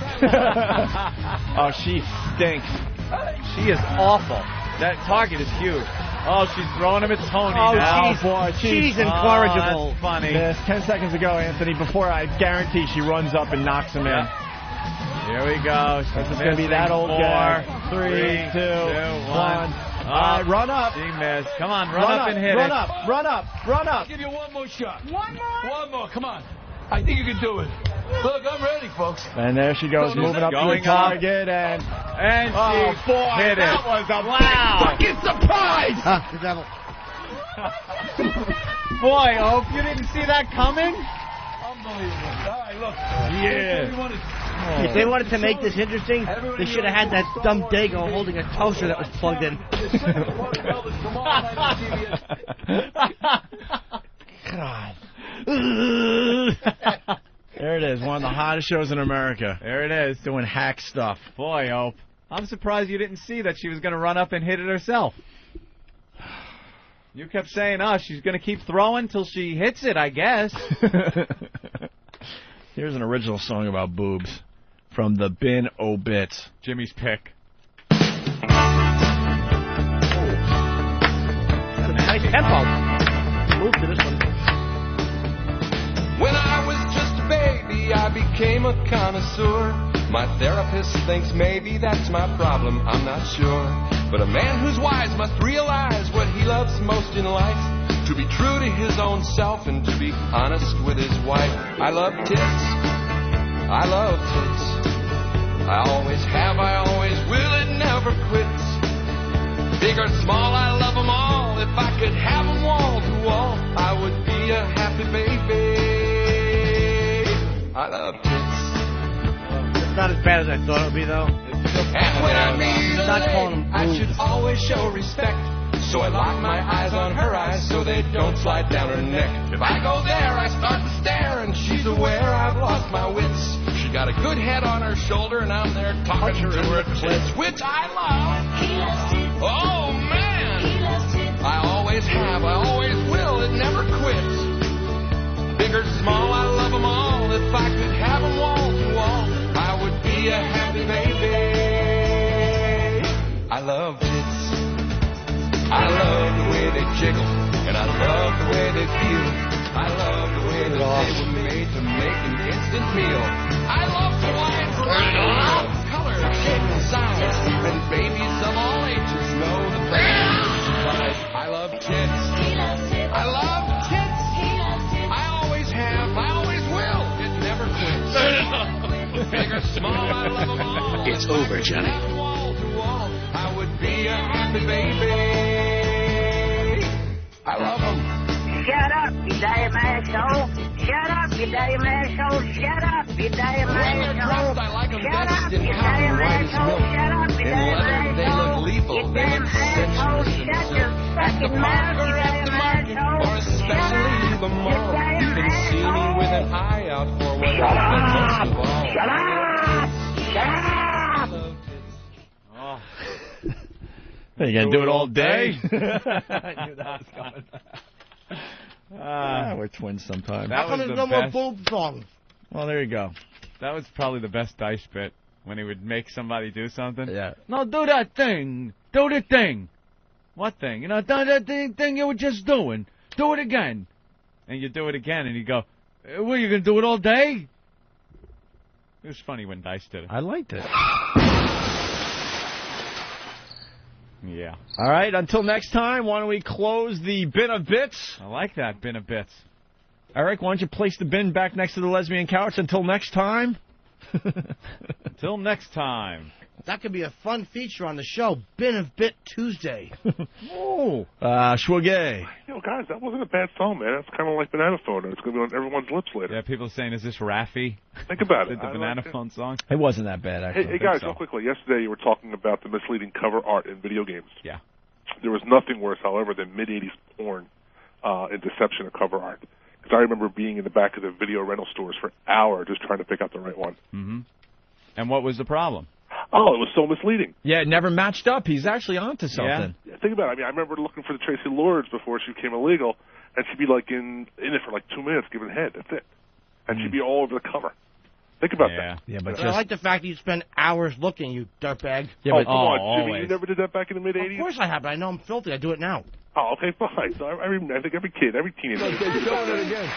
B: Oh, she stinks.
H: She is awful. That target is huge. Oh, she's throwing him at Tony now.
C: She's incorrigible.
H: That's funny.
B: Miss. 10 seconds ago, Anthony, before I guarantee she runs up and knocks him in.
H: Here we go.
B: This is going to be that old guy. 3, 2, 1. All right, run up.
H: She missed. Come on, run up and hit it.
B: Run up.
O: I'll give you one more shot. One more? One more. Come on. I think you can do it. Look, I'm ready, folks.
B: And there she goes, moving up to the target, and
H: she hit it.
B: That was a fucking surprise!
C: The devil.
H: Boy, I hope you didn't see that coming.
O: Unbelievable. All right, look.
B: Yeah.
O: We want to
C: If they wanted to make this interesting, they should have had that dumb Dago holding a toaster that was plugged in.
B: God. There it is, one of the hottest shows in America.
H: There it is.
B: Doing hack stuff.
H: Boy, Hope. I'm surprised you didn't see that she was going to run up and hit it herself. You kept saying, she's going to keep throwing till she hits it, I guess.
B: Here's an original song about boobs from the Bin Obits.
H: Jimmy's pick.
C: Nice tempo. Move to this one.
A: When I was just a baby, I became a connoisseur. My therapist thinks maybe that's my problem, I'm not sure. But a man who's wise must realize what he loves most in life. To be true to his own self and to be honest with his wife. I love tits. I love tits. I always have, I always will, it never quits. Big or small, I love them all. If I could have them wall to wall, I would be a happy baby. I love tits.
C: It's not as bad as I thought it would be, though.
A: And when I meet a lady, I should always show respect. So I lock my eyes on her eyes so they don't slide down her neck. If I go there, I start to stare, and she's aware I've lost my wits. She got a good head on her shoulder, and I'm there talking to her tits, which I love. Oh, man! I always have, I always will, it never quits. Big or small, I love them all. If I could have them wall to wall, I would be a happy baby. I love tits. I love the way they jiggle, and I love the way they feel. I love the way that they were made to make an instant meal. I love the wide variety of color, shape, and size, and babies of all ages know the place. I love tits. I love tits. I always have. I always will. It never quits. Big or small, I love them all.
M: It's over, Johnny.
A: I would be a happy baby. I love them.
O: Shut up, you damn asshole. Shut up, you damn asshole. Shut up, you damn asshole. Shut up, you damn asshole. Shut up, you damn asshole. You damn asshole. Shut your fucking mouth, you damn asshole.
A: Or especially the mall. You can see me with an eye out for what
O: Shut
A: I
O: up.
A: most of all.
O: Shut up. Shut up.
B: Are you going to do it all day?
C: I knew that was coming.
B: We're twins sometimes.
H: That was the best.
C: Boob songs.
B: Well, there you go.
H: That was probably the best Dice bit, when he would make somebody do something.
B: Yeah.
H: No, do that thing. Do the thing. What thing? You know, do that thing you were just doing. Do it again. And you do it again, and you go, what, you going to do it all day? It was funny when Dice did it.
B: I liked it.
H: Yeah.
B: All right, until next time, why don't we close the Bin of Bits?
H: I like that, Bin of Bits.
B: Eric, why don't you place the bin back next to the lesbian couch until next time?
H: Until next time.
C: That could be a fun feature on the show, Bin of Bit Tuesday.
B: Oh. Schwagay.
V: You know, guys, that wasn't a bad song, man. It's kind of like Banana Phone. It's going to be on everyone's lips later.
H: Yeah, people saying, is this Raffi?
V: Think about
H: Did
V: it.
H: the Banana Phone song?
B: It wasn't that bad, actually.
V: Hey, guys, real quickly. Yesterday you were talking about the misleading cover art in video games.
H: Yeah.
V: There was nothing worse, however, than mid-'80s porn and deception of cover art. Because I remember being in the back of the video rental stores for hours just trying to pick out the right one.
H: Mm-hmm. And what was the problem?
V: Oh, it was so misleading.
B: Yeah, it never matched up. He's actually onto something.
V: Yeah, think about it. I mean, I remember looking for the Tracy Lords before she became illegal, and she'd be like in it for like 2 minutes giving head. That's it. And she'd be all over the cover. Think about that.
B: Yeah, but
C: I like the fact that you spend hours looking, you dirtbag.
V: Yeah, but come on, Jimmy, you never did that back in the mid-'80s?
C: Of course I have, but I know I'm filthy. I do it now.
V: Oh, okay, fine. So I think every kid, every teenager.
P: They're showing it again.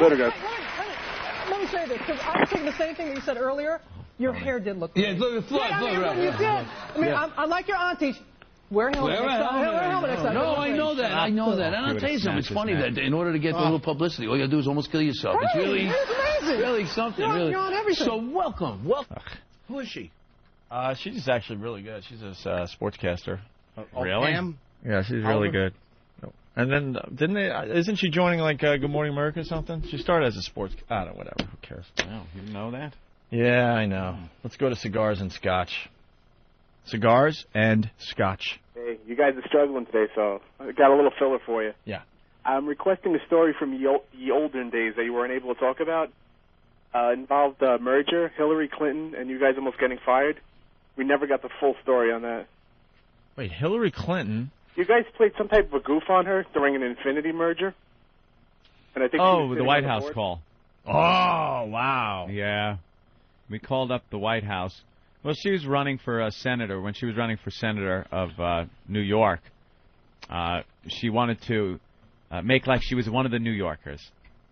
V: Later, guys.
E: Let me say this, because I was thinking the same thing that you said earlier. Your hair did look good.
P: Yeah, look,
E: You did. I mean, I'm like your aunties. Wear a helmet next time. Wear a helmet next time.
P: No, I know that. I know that. And I'll tell you something. It's funny that in order to get the little publicity, all you got to do is almost kill yourself. It's really, really something.
E: You're on everything.
P: So welcome.
C: Who is she?
B: She's actually really good. She's a sportscaster.
H: Really?
C: Pam?
B: Yeah, she's really good. And then, isn't she joining, like, Good Morning America or something? She started as a sports... I don't know, whatever. Who cares?
H: Oh, you didn't know that?
B: Yeah, I know. Let's go to cigars and scotch. Cigars and scotch.
J: Hey, you guys are struggling today, so I got a little filler for you.
B: Yeah.
J: I'm requesting a story from the olden days that you weren't able to talk about. Involved a merger, Hillary Clinton, and you guys almost getting fired. We never got the full story on that.
B: Wait, Hillary Clinton?
J: You guys played some type of a goof on her during an Infinity merger. And I think she was
H: the White House call.
B: Oh, wow.
H: Yeah. We called up the White House. Well, she was running for a senator. When she was running for senator of New York, she wanted to make like she was one of the New Yorkers.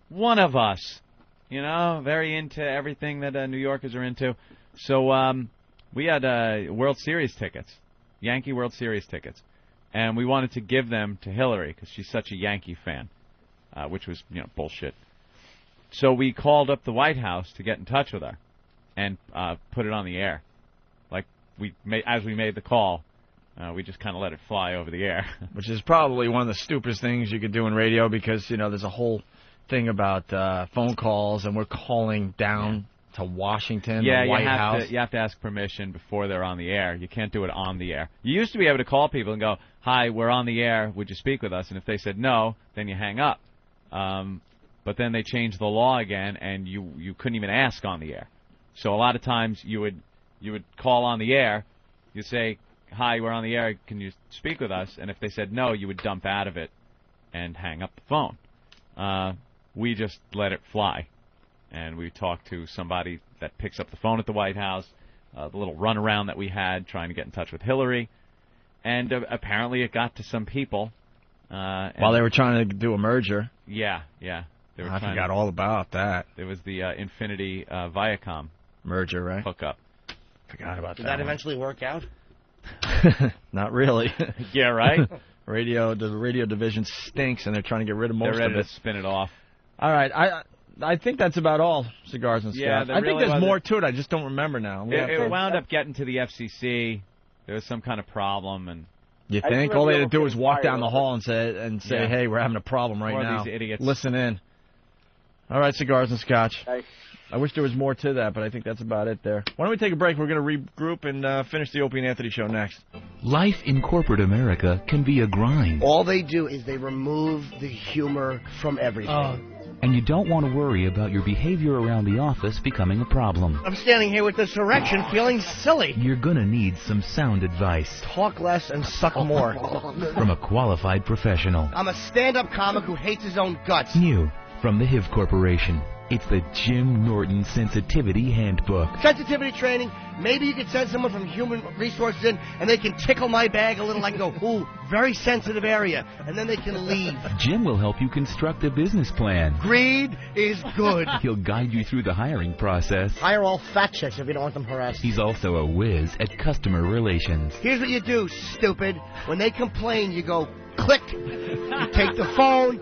H: One of us. You know, very into everything that New Yorkers are into. So we had World Series tickets, Yankee World Series tickets. And we wanted to give them to Hillary because she's such a Yankee fan, which was, bullshit. So we called up the White House to get in touch with her and put it on the air. Like, as we made the call, we just kind of let it fly over the air.
B: Which is probably one of the stupidest things you could do in radio because, there's a whole thing about phone calls and we're calling down to Washington, the White House.
H: You have to ask permission before they're on the air. You can't do it on the air. You used to be able to call people and go, "Hi, we're on the air. Would you speak with us?" And if they said no, then you hang up. But then they changed the law again, and you couldn't even ask on the air. So a lot of times you would call on the air. You say, "Hi, we're on the air. Can you speak with us?" And if they said no, you would dump out of it and hang up the phone. We just let it fly. And we talked to somebody that picks up the phone at the White House, the little runaround that we had trying to get in touch with Hillary. And apparently it got to some people.
B: While they were trying to do a merger.
H: Yeah. They were
B: I forgot all about that.
H: There was the Infinity Viacom
B: merger, right?
H: Hookup.
B: Forgot about
C: Did that eventually work out?
B: Not really.
H: Yeah, right?
B: The radio division stinks, and they're trying to get rid of most of it.
H: They're ready to spin it off.
B: All right, I think that's about all, cigars and scotch. I think there's more to it. I just don't remember now.
H: It wound up getting to the FCC. There was some kind of problem, and
B: you think all they had to do was walk down the hall and say, "Hey, we're having a problem right now.
H: These idiots.
B: Listen in." All right, cigars and scotch.
J: Thanks.
B: I wish there was more to that, but I think that's about it there. Why don't we take a break? We're going to regroup and finish the Opie and Anthony show next.
Q: Life in corporate America can be a grind.
C: All they do is they remove the humor from everything.
Q: And you don't want to worry about your behavior around the office becoming a problem.
C: I'm standing here with this erection feeling silly.
Q: You're going to need some sound advice.
C: Talk less and suck more.
Q: From a qualified professional.
C: I'm a stand-up comic who hates his own guts.
Q: New from the HIV Corporation. It's the Jim Norton Sensitivity Handbook.
C: Sensitivity training. Maybe you could send someone from Human Resources in, and they can tickle my bag a little. I can go, ooh, very sensitive area, and then they can leave.
Q: Jim will help you construct a business plan.
C: Greed is good.
Q: He'll guide you through the hiring process.
C: Hire all fat chicks if you don't want them harassed.
Q: He's also a whiz at customer relations.
C: Here's what you do, stupid. When they complain, you go, click. You take the phone.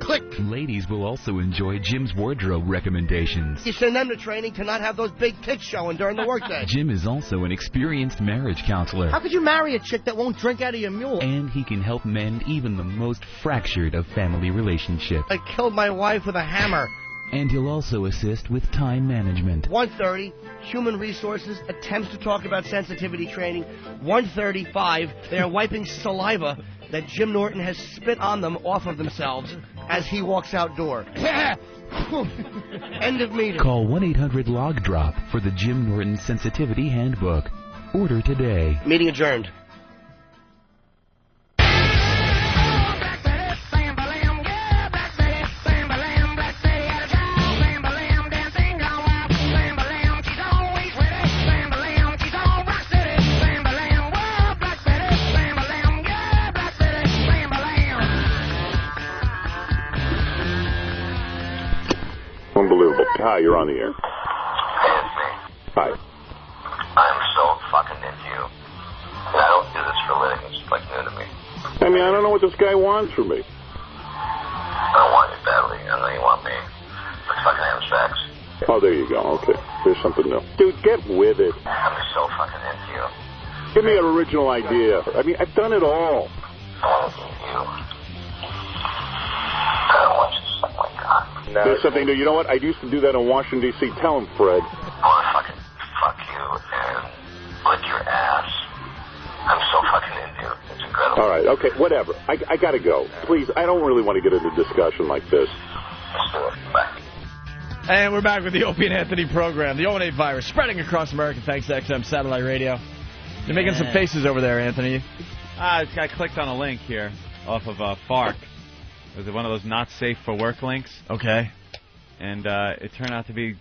C: Click.
Q: Ladies will also enjoy Jim's wardrobe recommendations.
C: You send them to training to not have those big tits showing during the workday.
Q: Jim is also an experienced marriage counselor.
C: How could you marry a chick that won't drink out of your mule?
Q: And he can help mend even the most fractured of family relationships.
C: I killed my wife with a hammer.
Q: And he'll also assist with time management.
C: 1:30, Human Resources attempts to talk about sensitivity training. 1:35, they are wiping saliva that Jim Norton has spit on them off of themselves as he walks outdoor. End of meeting.
Q: Call 1-800-LOG-DROP for the Jim Norton Sensitivity Handbook. Order today.
C: Meeting adjourned.
V: Unbelievable. Hi, you're on the air. Hi.
U: I'm so fucking into you. And I don't do this for a living. It's like new to me.
V: I mean, I don't know what this guy wants from me.
U: I don't want you badly. I know you want me. Let's fucking have sex.
V: Oh, there you go. Okay. There's something new. Dude, get with it.
U: I'm so fucking into you.
V: Give me an original idea. I mean, I've done it all.
U: I want to eat you. I don't want you to suck my cock.
V: There's something new. You know what? I used to do that in Washington, D.C. Tell him, Fred.
U: I want to fuck
F: All right, okay, whatever. I got to go. Please, I don't really want to get into a discussion like this.
B: And we're back with the Opie and Anthony program. The O&A virus spreading across America thanks to XM Satellite Radio. You're making some faces over there, Anthony.
H: I clicked on a link here off of FARC. Was it one of those not safe for work links?
B: Okay.
H: And it turned out to be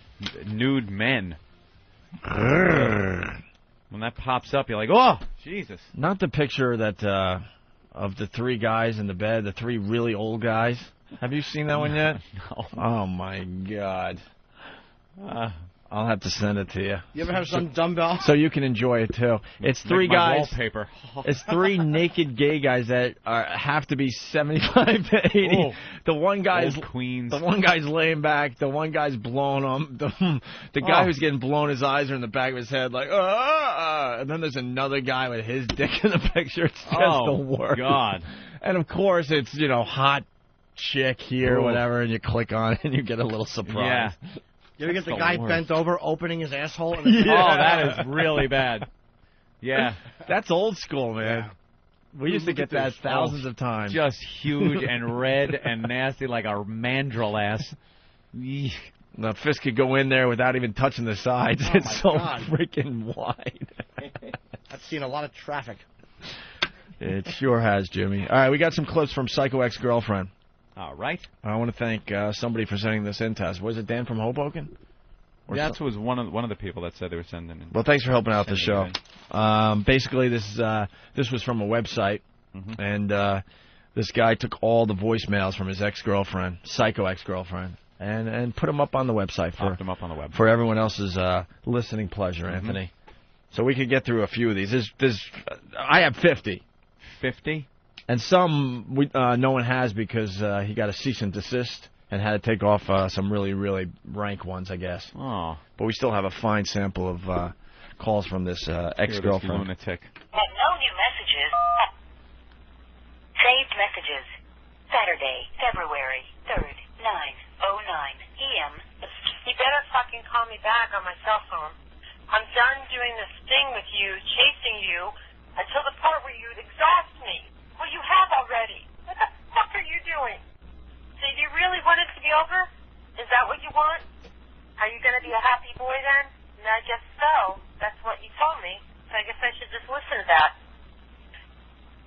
H: nude men. When that pops up, you're like, oh, Jesus.
B: Not the picture that of the three guys in the bed, the three really old guys. Have you seen that one yet?
H: No.
B: Oh, my God. I'll have to send it to you.
C: You ever have some dumbbell?
B: So you can enjoy it, too. It's three guys.
H: Wallpaper.
B: It's three naked gay guys that have to be 75 to 80.
H: Oh.
B: The one guy's
H: Queens.
B: The one guy's laying back. The one guy's blowing them. The guy who's getting blown, his eyes are in the back of his head, like, and then there's another guy with his dick in the picture. It's just the worst.
H: God.
B: And of course, it's hot chick here, or whatever, and you click on it and you get a little surprise.
H: Yeah.
C: You ever get the guy bent over opening his asshole? And
H: Oh, that is really bad. Yeah.
B: That's old school, man. We used to get that thousands of times.
H: Just huge and red and nasty like a mandrill ass.
B: The fist could go in there without even touching the sides.
C: Oh,
B: it's so
C: God.
B: freaking wide.
C: I've seen a lot of traffic.
B: It sure has, Jimmy. All right, we got some clips from Psycho Ex-Girlfriend.
H: All right.
B: I want to thank somebody for sending this in to us. Was it Dan from Hoboken?
H: That was one of the people that said they were sending in.
B: Well, thanks for helping out the show. Basically, this was from a website, and this guy took all the voicemails from his ex-girlfriend, Psycho Ex-Girlfriend, and put them up on the website for everyone else's listening pleasure, Anthony. So we could get through a few of these. I have 50.
H: 50?
B: And some no one has because he got a cease and desist and had to take off some really, really rank ones, I guess.
H: Oh.
B: But we still have a fine sample of calls from this ex-girlfriend.
H: Lunatic.
G: No new messages. Saved messages. Saturday, February 3rd, 9:09 p.m. You better fucking call me back on my cell phone. I'm done doing this thing with you, chasing you, until the part where you exhaust me. Well, you have already. What the fuck are you doing? So you really want it to be over? Is that what you want? Are you going to be a happy boy then? And I guess so. That's what you told me. So I guess I should just listen to that.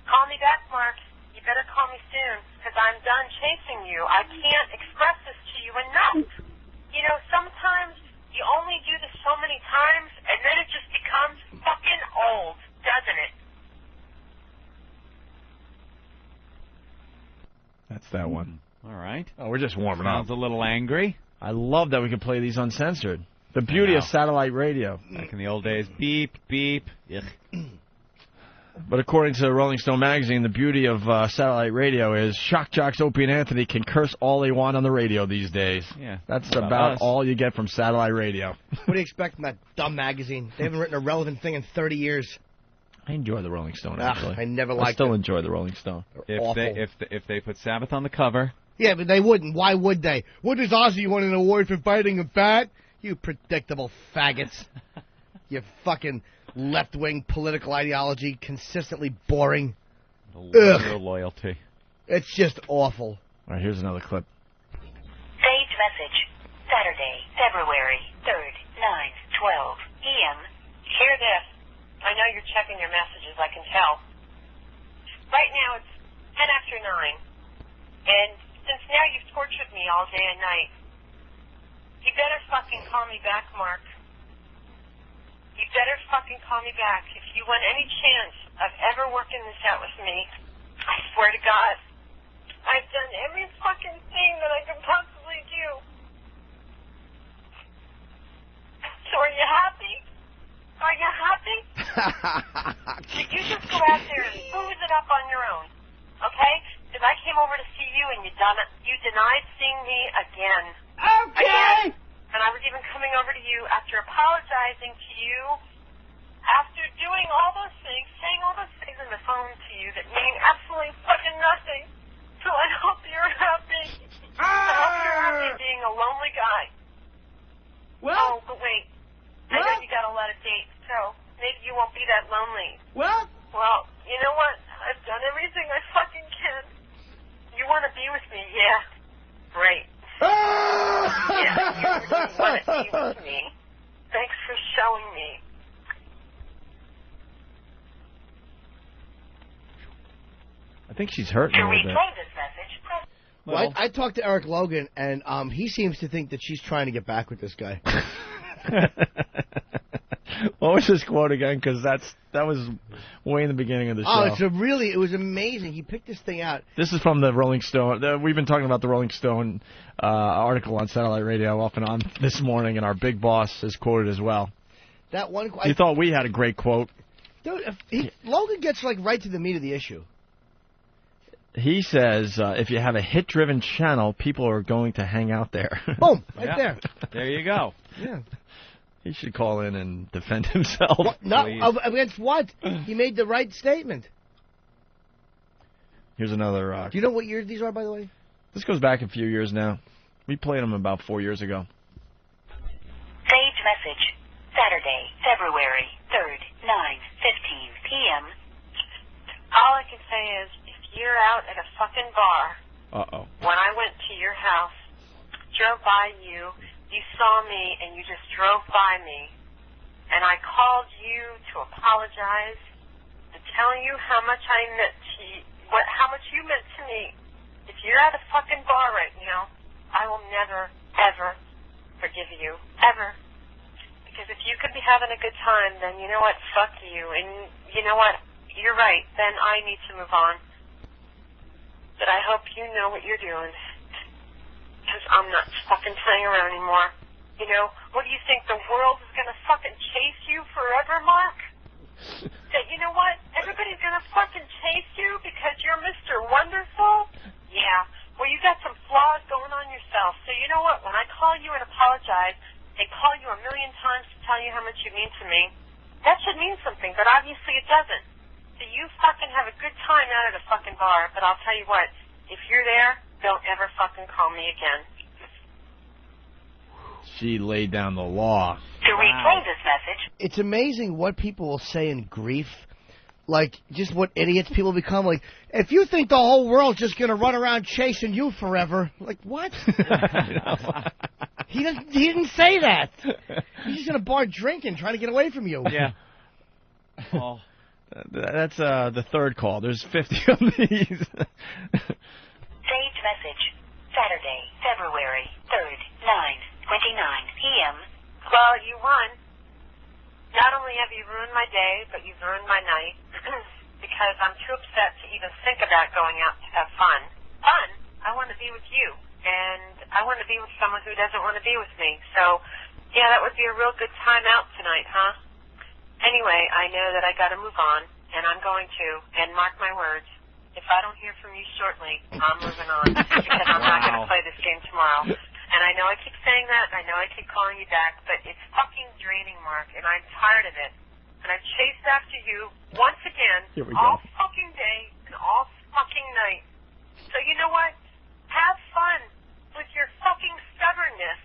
G: Call me back, Mark. You better call me soon, because I'm done chasing you. I can't express this to you enough. You know, sometimes you only do this so many times, and then it just becomes fucking old, doesn't it?
B: That's that one.
H: All right.
B: Oh, we're just warming up.
H: Sounds a little angry.
B: I love that we can play these uncensored. The beauty of satellite radio.
H: Back in the old days, beep, beep.
B: But according to Rolling Stone magazine, the beauty of satellite radio is shock jocks Opie and Anthony can curse all they want on the radio these days.
H: Yeah.
B: That's about all you get from satellite radio.
C: What do you expect from that dumb magazine? They haven't written a relevant thing in 30 years.
B: I enjoy the Rolling Stone, actually.
C: I never liked
B: I still enjoy the Rolling Stone.
H: If they put Sabbath on the cover.
C: Yeah, but they wouldn't. Why would they? What does Ozzy want an award for fighting a bat? You predictable faggots. You fucking left-wing political ideology, consistently boring.
H: No loyalty.
C: It's just awful.
B: All right, here's another clip.
G: Saved message. Saturday, February 3rd, 9:12 p.m. Hear this. I know you're checking your messages, I can tell. Right now it's 10 after 9. And since now you've tortured me all day and night, you better fucking call me back, Mark. You better fucking call me back. If you want any chance of ever working this out with me, I swear to God, I've done every fucking thing that I can possibly do. So are you happy? Are you happy? You just go out there and booze it up on your own, okay? Because I came over to see you and you denied seeing me again.
E: Okay!
G: Again. And I was even coming over to you after apologizing to you, after doing all those things, saying all those things on the phone to you that mean absolutely fucking nothing. So I hope you're happy. I hope you're happy being a lonely guy.
E: Well,
G: oh, but wait. I know you got a lot of dates, so maybe you won't be that lonely.
E: Well,
G: you know what? I've done everything you want to be with me, yeah. Great. Yeah, you really want to be with me. Thanks for showing me.
B: I think she's hurting
G: To
B: a little bit.
G: replay this message, press...
C: Well, I talked to Eric Logan, and he seems to think that she's trying to get back with this guy.
B: What was his quote again? Because that was way in the beginning of the show.
C: Oh, it was amazing. He picked this thing out.
B: This is from the Rolling Stone. We've been talking about the Rolling Stone article on Satellite Radio off and on this morning, and our big boss is quoted as well.
C: That one.
B: You thought we had a great quote.
C: Dude, Logan gets right to the meat of the issue.
B: He says, if you have a hit-driven channel, people are going to hang out there.
C: Boom, there.
H: There you go.
C: Yeah.
B: He should call in and defend himself.
C: Against what? He made the right statement.
B: Here's another...
C: Do you know what year these are, by the way?
B: This goes back a few years now. We played them about 4 years ago.
G: Saved message. Saturday, February 3rd, 9:15 p.m. All I can say is, if you're out at a fucking bar, when I went to your house, drove by you, you saw me and you just drove by me, and I called you to apologize and telling you how much I meant to you, how much you meant to me. If you're at a fucking bar right now, I will never, ever forgive you. Ever. Because if you could be having a good time, then you know what? Fuck you. And you know what? You're right. Then I need to move on. But I hope you know what you're doing. Because I'm not fucking playing around anymore. You know, what do you think? The world is going to fucking chase you forever, Mark? That, you know what? Everybody's going to fucking chase you because you're Mr. Wonderful? Yeah. Well, you got some flaws going on yourself. So you know what? When I call you and apologize and call you a million times to tell you how much you mean to me, that should mean something. But obviously it doesn't. So you fucking have a good time out at a fucking bar. But I'll tell you what. If you're there, don't ever fucking call me again.
B: She laid down the law.
G: To replay this message.
C: It's amazing what people will say in grief. Like, just what idiots people become. Like, if you think the whole world's just going to run around chasing you forever. Like, what? He didn't say that. He's just in a bar drinking, trying to get away from you.
B: Yeah. Oh. That's the third call. There's 50 of these.
G: Saved message. Saturday, February 3rd, 9:29 p.m. Well, you won. Not only have you ruined my day, but you've ruined my night. Because I'm too upset to even think about going out to have fun. Fun? I want to be with you. And I want to be with someone who doesn't want to be with me. So, yeah, that would be a real good time out tonight, huh? Anyway, I know that I got to move on, and I'm going to. And mark my words, if I don't hear from you shortly, I'm moving on. Because I'm not going to play this game tomorrow. And I know I keep saying that, and I know I keep calling you back, but it's fucking draining, Mark, and I'm tired of it. And I've chased after you once again, all fucking day and all fucking night. So you know what? Have fun with your fucking stubbornness.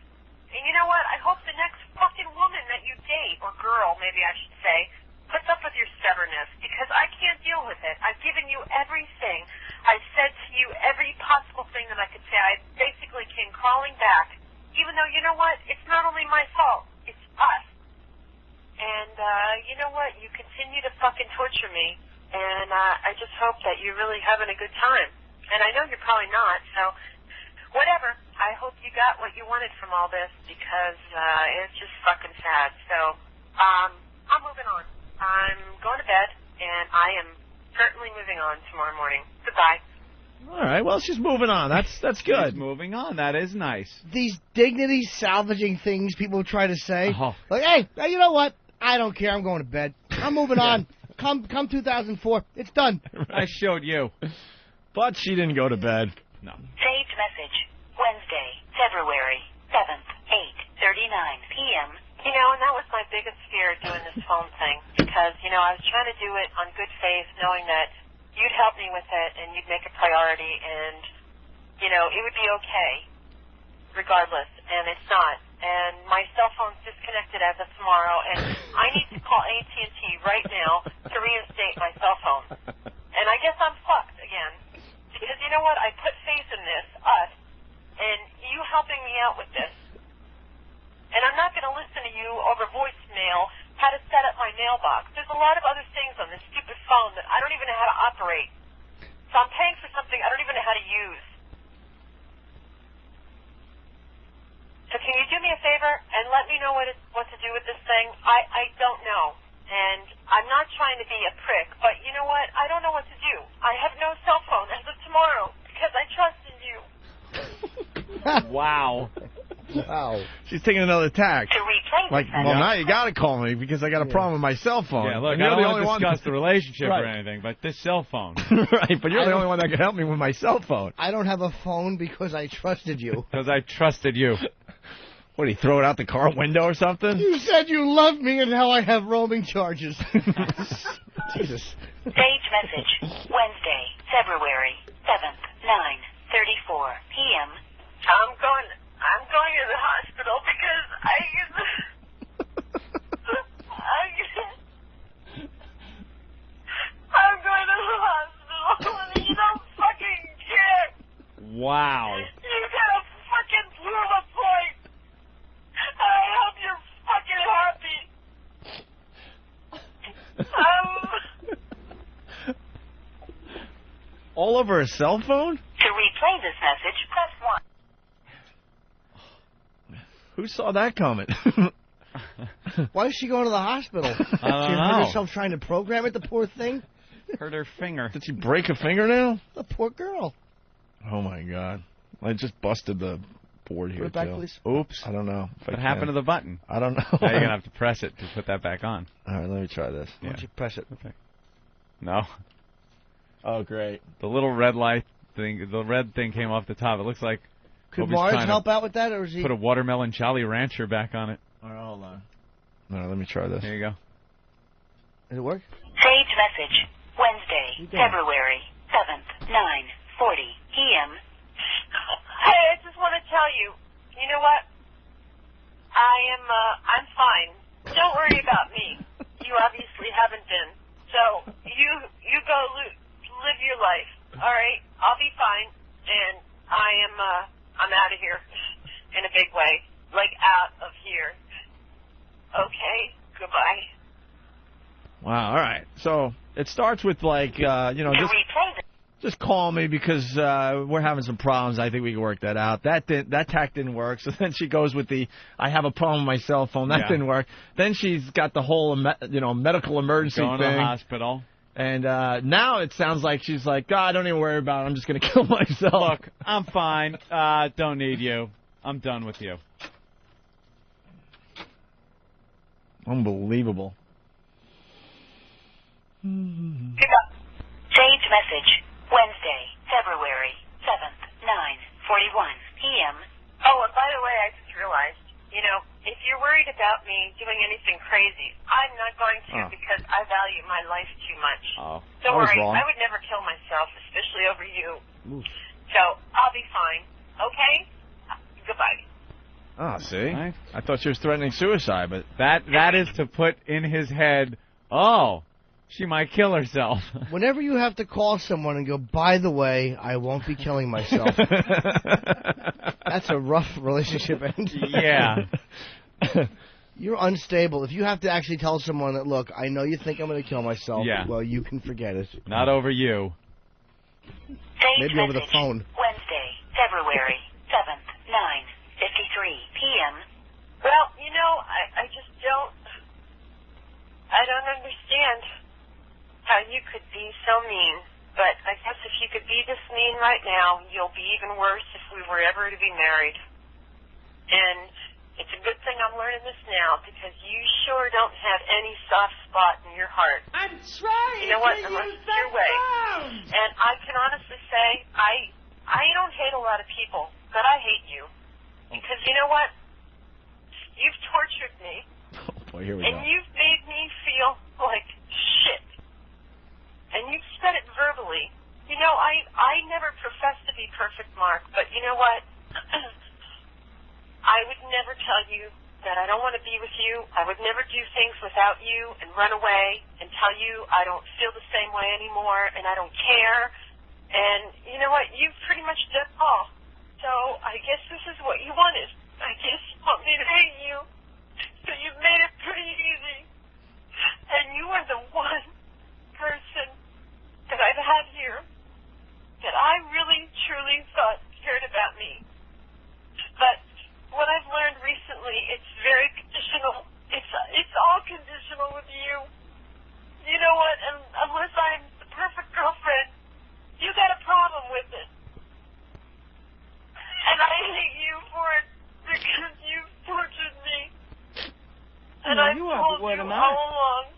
G: And you know what? I hope the next fucking woman that you date, or girl, maybe I should say, puts up with your stubbornness, because I can't deal with it. I've given you everything. I've said to you every possible thing that I could say. I basically came crawling back, even though, you know what? It's not only my fault. It's us. And, you know what? You continue to fucking torture me, and I just hope that you're really having a good time. And I know you're probably not, so whatever. I hope you got what you wanted from all this, because it's just fucking sad. So, I'm moving on. I'm going to bed, and I am certainly moving on tomorrow morning. Goodbye.
B: All right, well, she's moving on. That's good.
H: She's moving on. That is nice.
C: These dignity-salvaging things people try to say. Like, hey, you know what? I don't care. I'm going to bed. I'm moving on. Come 2004. It's done.
H: I showed you.
B: But she didn't go to bed. No.
G: Saved message. Wednesday, February 7th, 8:39 p.m. You know, and that was my biggest fear doing this phone thing. Because, you know, I was trying to do it on good faith, knowing that you'd help me with it and you'd make it priority and, you know, it would be okay regardless. And it's not. And my cell phone's disconnected as of tomorrow, and I need to call AT&T right now to reinstate my cell phone. And I guess I'm fucked again. Because you know what? I put faith mailbox. There's a lot of other things on this stupid phone that I don't even know how to operate. So I'm paying for something I don't even know how to use. So can you do me a favor and let me know what to do with this thing? I don't know. And I'm not trying to be a prick, but you know what? I don't know what to do. I have no cell phone as of tomorrow because I trusted you.
B: Wow. Wow. She's taking another tack.
G: To replay
B: like, well, now you got to call me because I got a problem with my cell phone.
H: Yeah, look,
B: And
H: I
B: you're
H: don't
B: the
H: want
B: only
H: to
B: one
H: discuss the relationship
B: Right.
H: or anything, but this cell phone.
B: Right, but you're the only one that can help me with my cell phone.
C: I don't have a phone because I trusted you.
H: Because I trusted you.
B: What, did he throw it out the car window or something?
C: You said you loved me and now I have roaming charges.
B: Jesus.
G: Stage message, Wednesday, February 7th, 9:34 p.m. I'm going to the hospital because I'm going to the hospital and you don't fucking care.
H: Wow.
G: You gotta fucking prove a point. I hope you're fucking happy.
B: All over a cell phone?
G: To replay this message, press 1.
B: Who saw that coming?
C: Why is she going to the hospital?
H: I don't
C: She hurt
H: know.
C: herself trying to program it, the poor thing?
H: Hurt her finger.
B: Did she break a fingernail?
C: The poor girl.
B: Oh, my God. I just busted the board here,
C: Put it back,
B: too.
C: please.
B: Oops. I don't know.
H: What happened to the button?
B: I don't know.
H: Now you're going to have to press it to put that back on.
B: All right, let me try this.
C: Why don't you press it?
H: Okay. No.
B: Oh, great.
H: The little red light thing, the red thing came off the top. It looks like
C: Could
H: Kobe's
C: Mars
H: trying to
C: help out with that, or is he...
H: put a watermelon Jolly Rancher back on it.
B: All right, hold on. All right, let me try this.
H: There you go.
C: Does it work?
G: Sage message, Wednesday, February 7th, 9:40 p.m. Hey, I just want to tell you, you know what? I'm fine. Don't worry about me. You obviously haven't been. So, you go live your life, all right? I'll be fine, and I'm out of here in a big way. Like, out of here. Okay, goodbye.
B: Wow, all right. So it starts with, like, just call me because we're having some problems. I think we can work that out. That tack didn't work. So then she goes with I have a problem with my cell phone. That didn't work. Then she's got the whole, medical emergency
H: Going
B: thing.
H: to the hospital.
B: And now it sounds like she's like, God, don't even worry about it. I'm just going to kill myself.
H: Look, I'm fine. Don't need you. I'm done with you.
B: Unbelievable.
G: Sage message, Wednesday, February 7th, 9:41 p.m. Oh, and by the way, I just realized, if you're worried about me doing anything crazy, I'm not going to because I value my life too much.
B: Oh,
G: Don't
B: I was
G: worry,
B: wrong.
G: I would never kill myself, especially over you.
B: Oof.
G: So, I'll be fine, okay? Goodbye.
B: Ah, see? I thought she was threatening suicide, but
H: that is to put in his head, oh, she might kill herself.
C: Whenever you have to call someone and go, by the way, I won't be killing myself. That's a rough relationship end.
H: Yeah.
C: You're unstable. If you have to actually tell someone that, look, I know you think I'm going to kill myself.
H: Yeah.
C: Well, you can forget it.
H: Not over you.
C: Maybe over the phone.
G: Wednesday, February 7th, 9:53 p.m. Well, I just I don't understand how you could be so mean. But I guess if you could be this mean right now, you'll be even worse if we were ever to be married. And it's a good thing I'm learning this now because you sure don't have any soft spot in your heart.
O: I'm trying.
G: You know what? Unless it's your way. And I can honestly say I don't hate a lot of people, but I hate you. Because you know what? You've tortured me.
B: Oh, boy, here we
G: And
B: go.
G: you've made me feel like shit. And you've said it verbally. I never professed to be perfect, Mark, but you know what? I would never tell you that I don't want to be with you. I would never do things without you and run away and tell you I don't feel the same way anymore and I don't care. And you know what? You've pretty much done all. So I guess this is what you wanted. I guess you want me to hate you. So you've made it pretty easy. And you are the one person that I've had here that I really, truly thought cared about me. But what I've learned recently, it's very conditional. It's all conditional with you. You know what? And unless I'm the perfect girlfriend, you got a problem with it. And I hate you for it because you've tortured me. And I've told you all along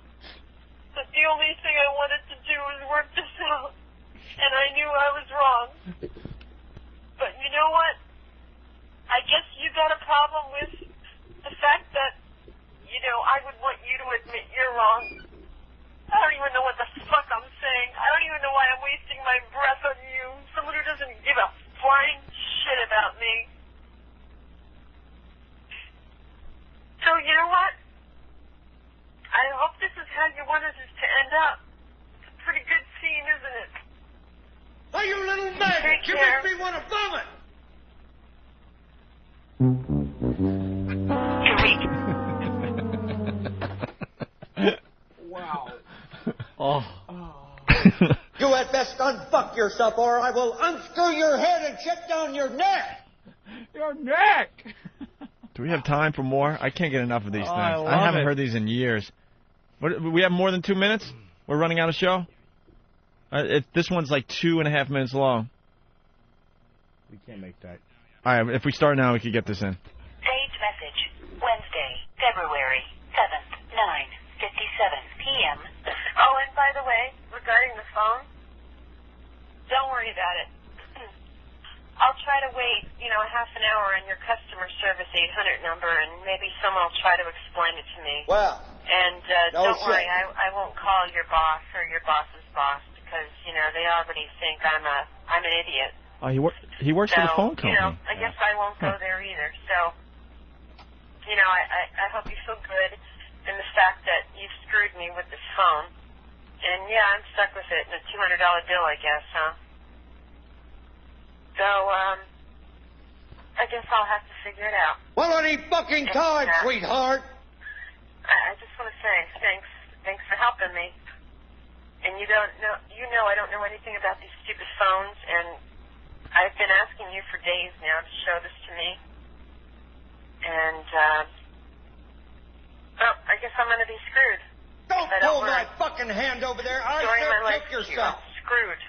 G: that the only thing I wanted to do was work this out. And I knew I was wrong. But you know what? I guess you got a problem with the fact that, you know, I would want you to admit you're wrong. I don't even know what the fuck I'm saying. I don't even know why I'm wasting my breath on you. Someone who doesn't give a flying shit about me. So, you know what? I hope this is how you wanted this to end up. It's a pretty good scene, isn't it?
O: Why, you little maggot! You make me want to vomit!
E: Wow.
B: Oh.
O: You at best unfuck yourself, or I will unscrew your head and check down your neck!
E: Your neck!
B: Do we have time for more? I can't get enough of these things.
H: I
B: haven't heard these in years. What, we have more than 2 minutes? We're running out of show? This one's like 2.5 minutes long.
C: We can't make that.
B: All right, if we start now, we could get this in.
G: Saved message, Wednesday, February 7th, 9:57 p.m. Oh, and by the way, regarding the phone, don't worry about it. I'll try to wait, a half an hour on your customer service 800 number, and maybe someone will try to explain it to me.
O: Well,
G: and don't worry, I won't call your boss or your boss's boss because they already think I'm an idiot.
B: Oh, he works for the phone company.
G: I guess I won't go there either. So, I hope you feel good in the fact that you screwed me with this phone. And yeah, I'm stuck with it, and a $200 bill, I guess, huh? So, I guess I'll have to figure it out.
O: well, any fucking time, sweetheart!
G: I just want to say thanks for helping me. And I don't know anything about these stupid phones, and I've been asking you for days now to show this to me. And, I guess I'm going to be screwed.
O: Don't pull that fucking hand over there. I said choke yourself.
G: I'm screwed.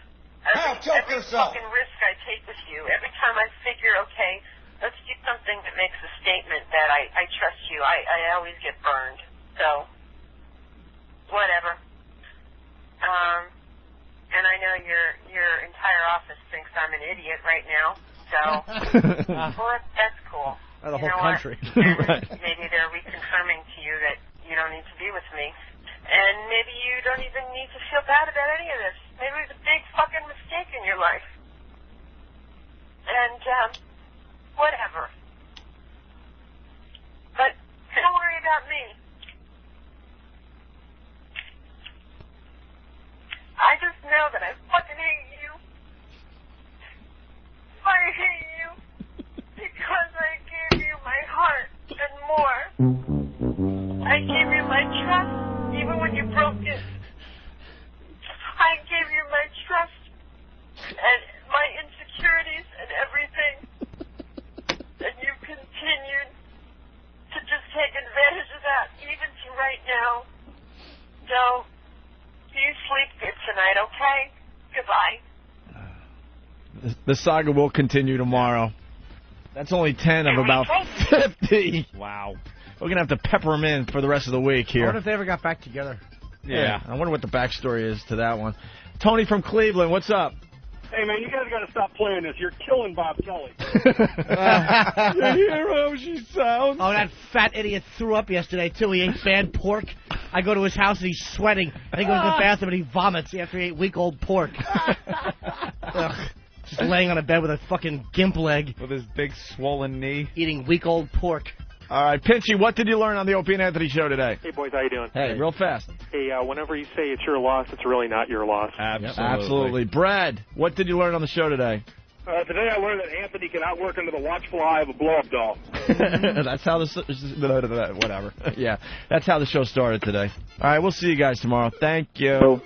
O: Choke yourself.
G: Every fucking risk I take with you, every time I figure, okay, let's do something that makes a statement that I trust you, I always get burned. So, whatever. And I know your entire office thinks I'm an idiot right now. So, well, that's cool.
C: The whole country.
B: Right.
G: Maybe they're reconfirming to you that you don't need to be with me. And maybe you don't even need to feel bad about any of this. Maybe it was a big fucking mistake in your life. And, whatever. But don't worry about me. I just know that I fucking hate you. I hate you because I gave you my heart and more. I gave you my trust even when you broke it. I gave you my trust and my insecurities and everything. And you continued to just take advantage of that even to right now. So, you sleep good tonight, okay? Goodbye.
B: The saga will continue tomorrow. That's only 10 of about 50. Wow. We're going to have to pepper them in for the rest of the week
C: I
B: here.
C: wonder if they ever got back together.
B: Yeah. I wonder what the backstory is to that one. Tony from Cleveland, what's up?
I: Hey, man, you guys got to stop playing this. You're killing Bob Kelly.
C: You
B: hear how she sounds?
C: Oh, that fat idiot threw up yesterday, too. He ate bad pork. I go to his house and he's sweating. I think he goes to the bathroom and he vomits after he ate week-old pork. Ugh. Just laying on a bed with a fucking gimp leg.
H: With his big swollen knee.
C: Eating week-old pork.
B: All right, Pinchy, what did you learn on the Opie and Anthony show today?
J: Hey, boys, how you doing?
B: Hey, real fast.
J: Hey, whenever you say it's your loss, it's really not your loss.
B: Absolutely. Brad, what did you learn on the show today?
I: Today I learned that Anthony can outwork under the watchful eye of a blow-up doll.
B: That's how the whatever. Yeah, that's how the show started today. All right, we'll see you guys tomorrow. Thank you.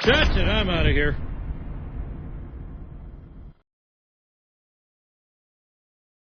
P: That's it. I'm out of here.